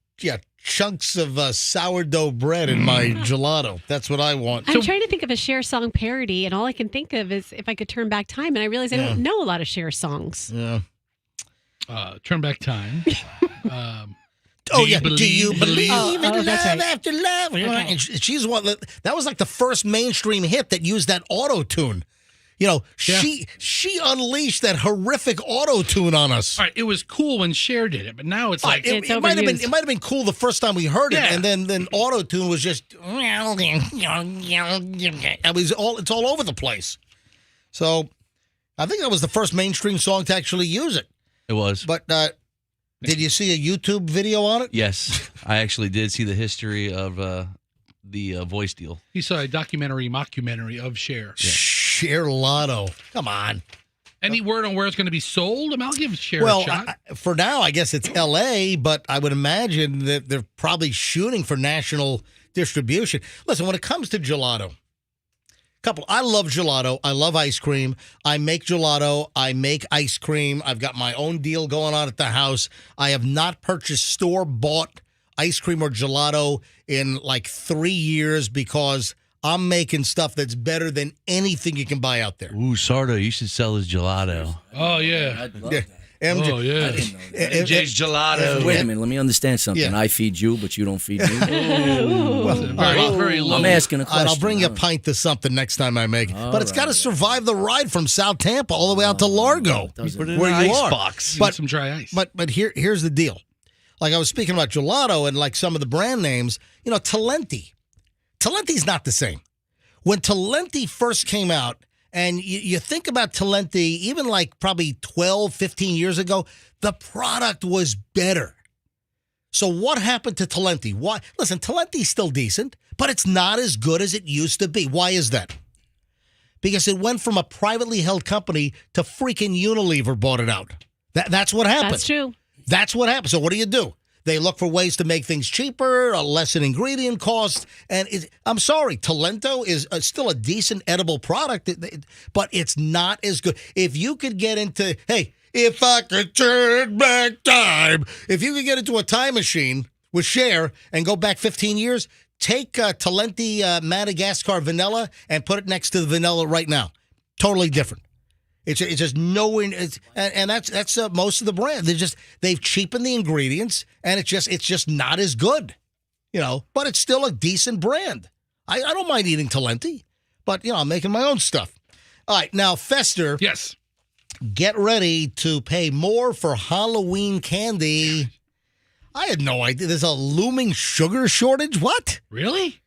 chunks of sourdough bread in my gelato. That's what I want. I'm trying to think of a Cher song parody, and all I can think of is If I Could Turn Back Time, and I realize I don't know a lot of Cher songs. Yeah. Turn Back Time. Do you believe in love right. after love? Okay. And she's one that was like the first mainstream hit that used that auto-tune. She unleashed that horrific auto-tune on us. All right, it was cool when Cher did it, but now it's like it's it might have been cool the first time we heard it, and then auto-tune was just it's all over the place. So I think that was the first mainstream song to actually use it. It was. But did you see a YouTube video on it? Yes, I actually did see the history of the voice deal. He saw a mockumentary of Cher. Yeah. Cher Lotto. Come on. Any word on where it's going to be sold? I'll give Cher a shot. For now, I guess it's L.A., but I would imagine that they're probably shooting for national distribution. Listen, when it comes to gelato, I love gelato. I love ice cream. I make gelato. I make ice cream. I've got my own deal going on at the house. I have not purchased store-bought ice cream or gelato in like 3 years because I'm making stuff that's better than anything you can buy out there. Ooh, Sardo, you should sell his gelato. Oh, yeah. I'd love that. MJ, Oh, yeah. I didn't know that. MJ's gelato. Wait a minute, let me understand something. Yeah. I feed you, but you don't feed me. Very low. I'm asking a question. I'll bring you a pint of something next time I make it. But it's got to survive the ride from South Tampa all the way out to Largo, doesn't- Put it in where an you ice are. box. But some dry ice. But here's the deal. Like I was speaking about gelato and like some of the brand names, Talenti. Talenti's not the same. When Talenti first came out, and you think about Talenti, even like probably 12, 15 years ago, the product was better. So what happened to Talenti? Why? Listen, Talenti's still decent, but it's not as good as it used to be. Why is that? Because it went from a privately held company to freaking Unilever bought it out. That's what happened. That's true. That's what happened. So what do? They look for ways to make things cheaper, lessen ingredient costs. And I'm sorry, Talento is still a decent edible product, but it's not as good. If you could get into, hey, if I could turn back time, if you could get into a time machine with Cher and go back 15 years, take Talenti Madagascar vanilla and put it next to the vanilla right now. Totally different. It's just nowhere, and that's most of the brand. They've cheapened the ingredients, and it's just not as good, But it's still a decent brand. I don't mind eating Talenti, but I'm making my own stuff. All right, now Fester, yes. Get ready to pay more for Halloween candy. I had no idea. There's a looming sugar shortage. What? Really?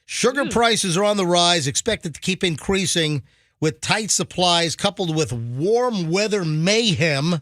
Sugar prices are on the rise, expected to keep increasing with tight supplies coupled with warm weather mayhem.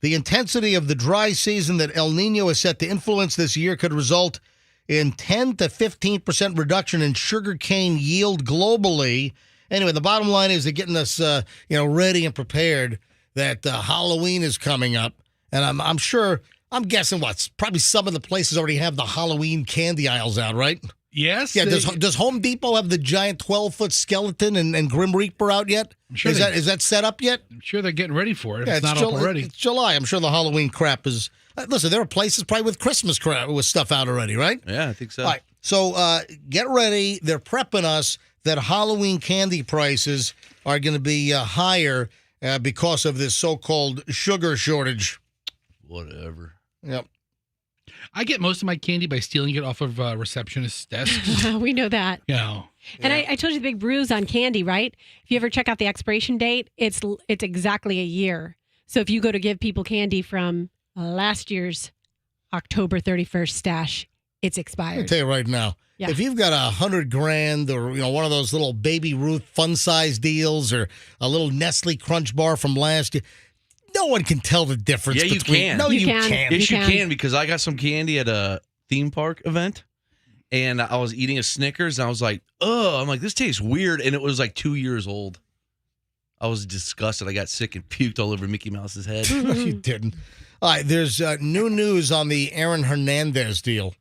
The intensity of the dry season that El Nino is set to influence this year could result in 10 to 15% reduction in sugarcane yield globally. Anyway, the bottom line is they're getting us, ready and prepared that Halloween is coming up. And I'm guessing probably some of the places already have the Halloween candy aisles out, right? Yes. Yeah, does Home Depot have the giant 12-foot skeleton and Grim Reaper out yet? I'm sure is that set up yet? I'm sure they're getting ready for it. Yeah, It's not up already. It's July. I'm sure the Halloween crap is... listen, there are places probably with Christmas crap with stuff out already, right? Yeah, I think so. All right, so get ready. They're prepping us that Halloween candy prices are going to be higher because of this so-called sugar shortage. Whatever. Yep. I get most of my candy by stealing it off of receptionists' desks. We know that. And I told you the big bruise on candy, right? If you ever check out the expiration date, it's exactly a year. So if you go to give people candy from last year's October 31st stash, it's expired. I'll tell you right now, if you've got $100,000 or one of those little Baby Ruth fun size deals or a little Nestle Crunch bar from last year, no one can tell the difference. Yeah, you can. No, you can. can't. Yes, you can, because I got some candy at a theme park event, and I was eating a Snickers, and I was like, I'm like, this tastes weird, and it was like 2 years old. I was disgusted. I got sick and puked all over Mickey Mouse's head. No, you didn't. All right, there's new news on the Aaron Hernandez deal.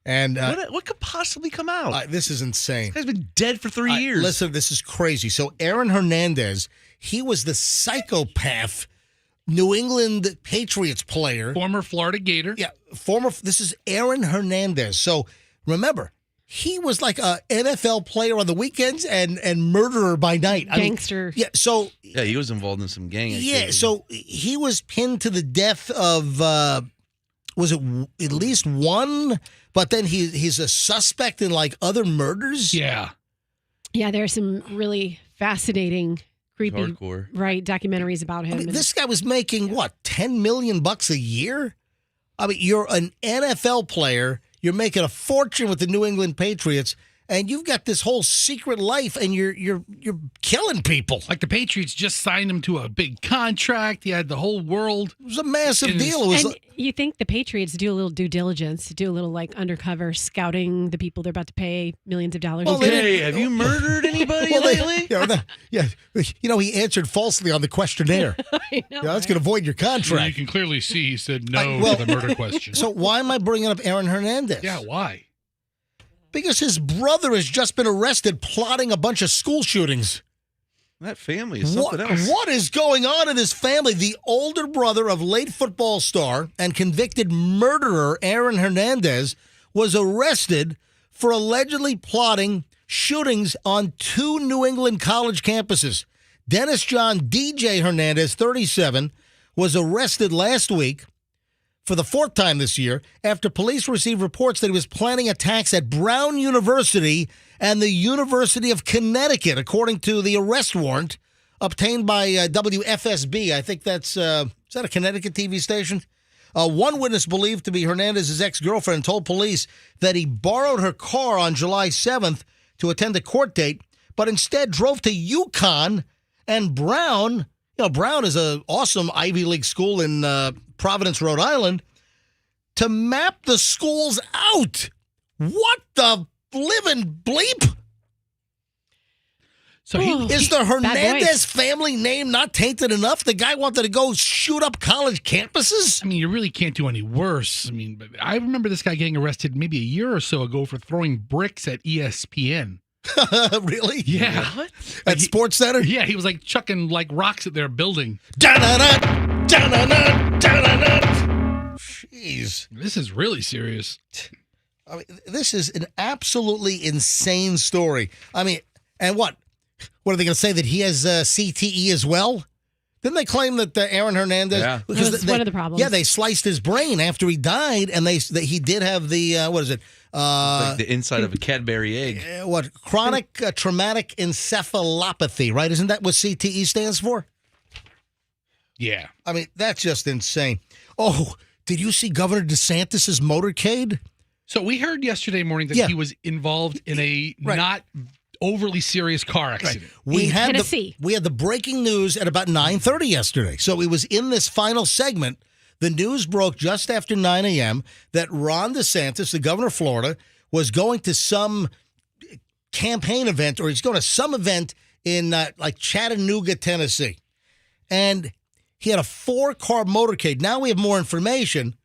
And what could possibly come out? This is insane. This guy's been dead for 3 years. Listen, this is crazy. So Aaron Hernandez, he was the psychopath New England Patriots player. former Florida Gator. Yeah, this is Aaron Hernandez. So remember, he was like a NFL player on the weekends and murderer by night. Gangster. Yeah, he was involved in some gang activity. Yeah, so he was pinned to the death of, was it at least one? But then he's a suspect in like other murders? Yeah. Yeah, there's some really fascinating, creepy, Hardcore. right, documentaries about him. I mean, this guy was making, $10 million a year? I mean, you're an NFL player. You're making a fortune with the New England Patriots, and you've got this whole secret life, and you're killing people. Like the Patriots just signed him to a big contract. He had the whole world. It was a massive deal. It was And you think the Patriots do a little due diligence, do a little like undercover scouting the people they're about to pay millions of dollars. Well, to. Hey, have you murdered anybody lately? He answered falsely on the questionnaire. I know, That's going to void your contract. You can clearly see he said no well, to the murder question. So why am I bringing up Aaron Hernandez? Yeah, why? Because his brother has just been arrested plotting a bunch of school shootings. That family is something else. What is going on in his family? The older brother of late football star and convicted murderer Aaron Hernandez was arrested for allegedly plotting shootings on 2 New England college campuses. Dennis John DJ Hernandez, 37, was arrested last week for the 4th time this year after police received reports that he was planning attacks at Brown University and the University of Connecticut, according to the arrest warrant obtained by WFSB. I think is that a Connecticut TV station? One witness believed to be Hernandez's ex-girlfriend told police that he borrowed her car on July 7th to attend a court date, but instead drove to UConn and Brown. Brown is an awesome Ivy League school in Providence, Rhode Island, to map the schools out. What the living bleep? So Is the Hernandez family name not tainted enough? The guy wanted to go shoot up college campuses? I mean, you really can't do any worse. I mean, I remember this guy getting arrested maybe a year or so ago for throwing bricks at ESPN. Really? Yeah. What? At Sports Center? Yeah, he was like chucking like rocks at their building. Da-da-da, da-da-da, da-da-da. Jeez. This is really serious. I mean, this is an absolutely insane story. I mean, and what? What are they going to say, that he has CTE as well? Didn't they claim that Aaron Hernandez? Yeah. Because That's one of the problems. Yeah, they sliced his brain after he died, and he did have the what is it? Like the inside of a Cadbury egg. Chronic traumatic encephalopathy, right? Isn't that what CTE stands for? Yeah. I mean, that's just insane. Oh, did you see Governor DeSantis' motorcade? So we heard yesterday morning that he was involved in a not overly serious car accident. We In had Tennessee. we had the breaking news at about 9:30 yesterday. So it was in this final segment. The news broke just after 9 a.m. that Ron DeSantis, the governor of Florida, was going to some campaign event, or he's going to some event in like Chattanooga, Tennessee. And he had a 4-car motorcade. Now we have more information.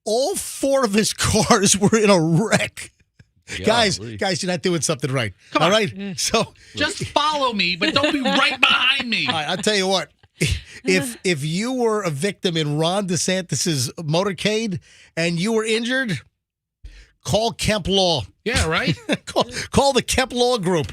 All 4 of his cars were in a wreck. Guys, you're not doing something right. Come all on. right? So Just follow me, but don't be right behind me. all right, I'll tell you what. If you were a victim in Ron DeSantis' motorcade and you were injured, call Kemp Law. Yeah, right? call the Kemp Law Group.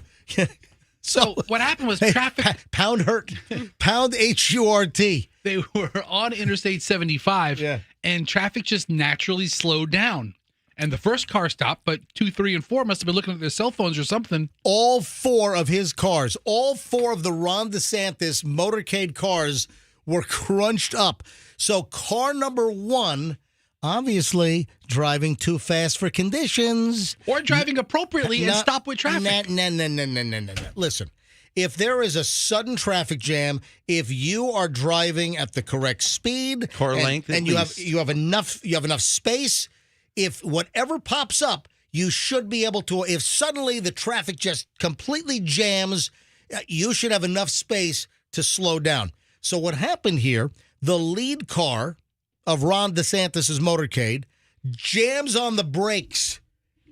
So what happened was traffic. Pound HURT. Pound HURT. They were on Interstate 75, and traffic just naturally slowed down. And the first car stopped, but 2, 3, and 4 must have been looking at their cell phones or something. All 4 of his cars, all 4 of the Ron DeSantis motorcade cars were crunched up. So car number 1, obviously driving too fast for conditions. Or driving appropriately and stop with traffic. No. Listen, if there is a sudden traffic jam, if you are driving at the correct speed, Car length, and you have enough space, if whatever pops up, you should be able to. If suddenly the traffic just completely jams, you should have enough space to slow down. So what happened here? The lead car of Ron DeSantis' motorcade jams on the brakes,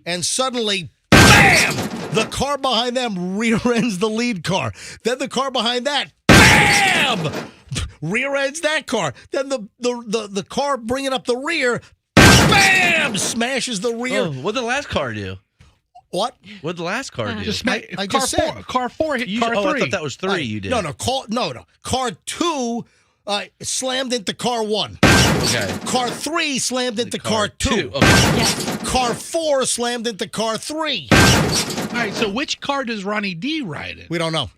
and suddenly, bam! The car behind them rear ends the lead car. Then the car behind that, bam! Rear ends that car. Then the car bringing up the rear, bam! Smashes the rear. Oh, what did the last car do? What? What did the last car do? I just said. Car 4 hit car 3. I thought that was 3 you did. No. Car 2 slammed into car 1. Okay. Car 3 slammed into car 2. Okay. Car 4 slammed into car 3. All right, so which car does Ronnie D ride in? We don't know.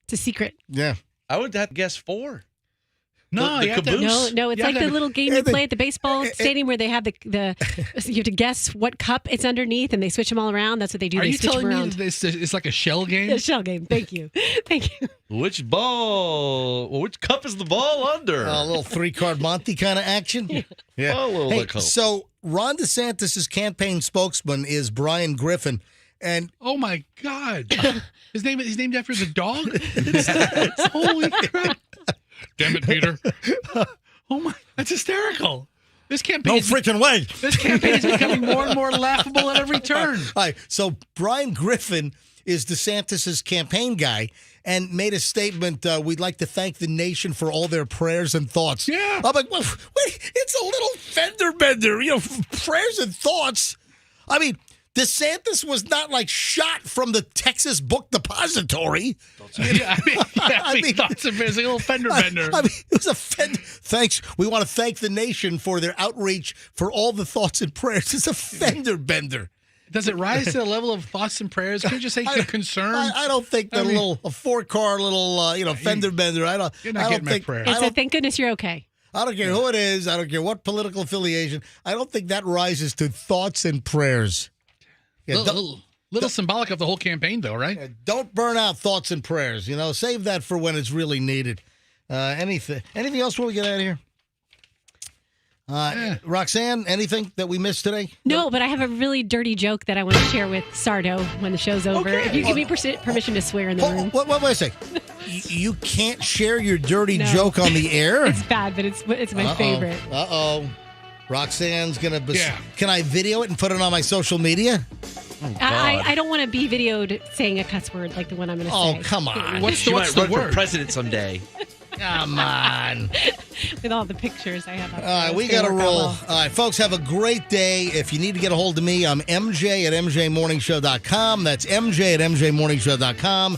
It's a secret. Yeah. I would have to guess 4. No, the you have to- caboose. No, it's Yeah, like the that- little game you play at the baseball stadium where they have the you have to guess what cup it's underneath and they switch them all around. That's what they do. Are They you switch telling them me around. that it's like a shell game? A shell game. Thank you. Thank you. Which ball? Well, which cup is the ball under? A little 3-card Monte kind of action. Yeah. Oh, a little Hey, like hope. so Ron DeSantis' campaign spokesman is Brian Griffin. And Oh my God! He's named after the dog. Holy crap! Damn it, Peter! Oh my, that's hysterical. This campaign, no freaking way. this campaign is becoming more and more laughable at every turn. All right, so Brian Griffin is DeSantis' campaign guy and made a statement, we'd like to thank the nation for all their prayers and thoughts. Yeah. I'm like, well, wait, it's a little fender bender, prayers and thoughts. I mean, DeSantis was not like shot from the Texas Book Depository. Yeah, I mean, thoughts of it's a little fender bender. I mean, it was a thanks. We want to thank the nation for their outreach, for all the thoughts and prayers. It's a fender bender. Does it rise to the level of thoughts and prayers? Can you just say your concerns? I don't think that a 4-car little fender bender. I don't. You're not I don't getting my think. prayers. It's a thank goodness you're okay. I don't care who it is. I don't care what political affiliation. I don't think that rises to thoughts and prayers. Yeah, little symbolic of the whole campaign, though, right? don't burn out thoughts and prayers. Save that for when it's really needed. Anything else before we get out of here? Roxanne, anything that we missed today? No, but I have a really dirty joke that I want to share with Sardo when the show's over. Okay. If you give me permission to swear in the room. Wait a second. You can't share your dirty No. joke on the air? It's bad, but it's my favorite. Uh-oh. Roxanne's going to... Yeah. Can I video it and put it on my social media? I don't want to be videoed saying a cuss word like the one I'm going to say. Oh, come on. What's She the might run for word? president someday. Come on. With all the pictures I have up there. All right, we It's got to gonna work out roll. well. All right, folks, have a great day. If you need to get a hold of me, I'm MJ at MJMorningshow.com. That's MJ at MJMorningshow.com.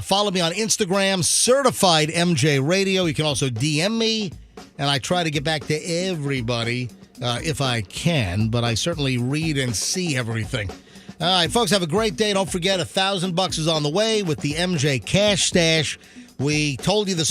Follow me on Instagram, Certified MJ Radio. You can also DM me, and I try to get back to everybody if I can, but I certainly read and see everything. All right, folks, have a great day. Don't forget, $1,000 is on the way with the MJ Cash Stash. We told you the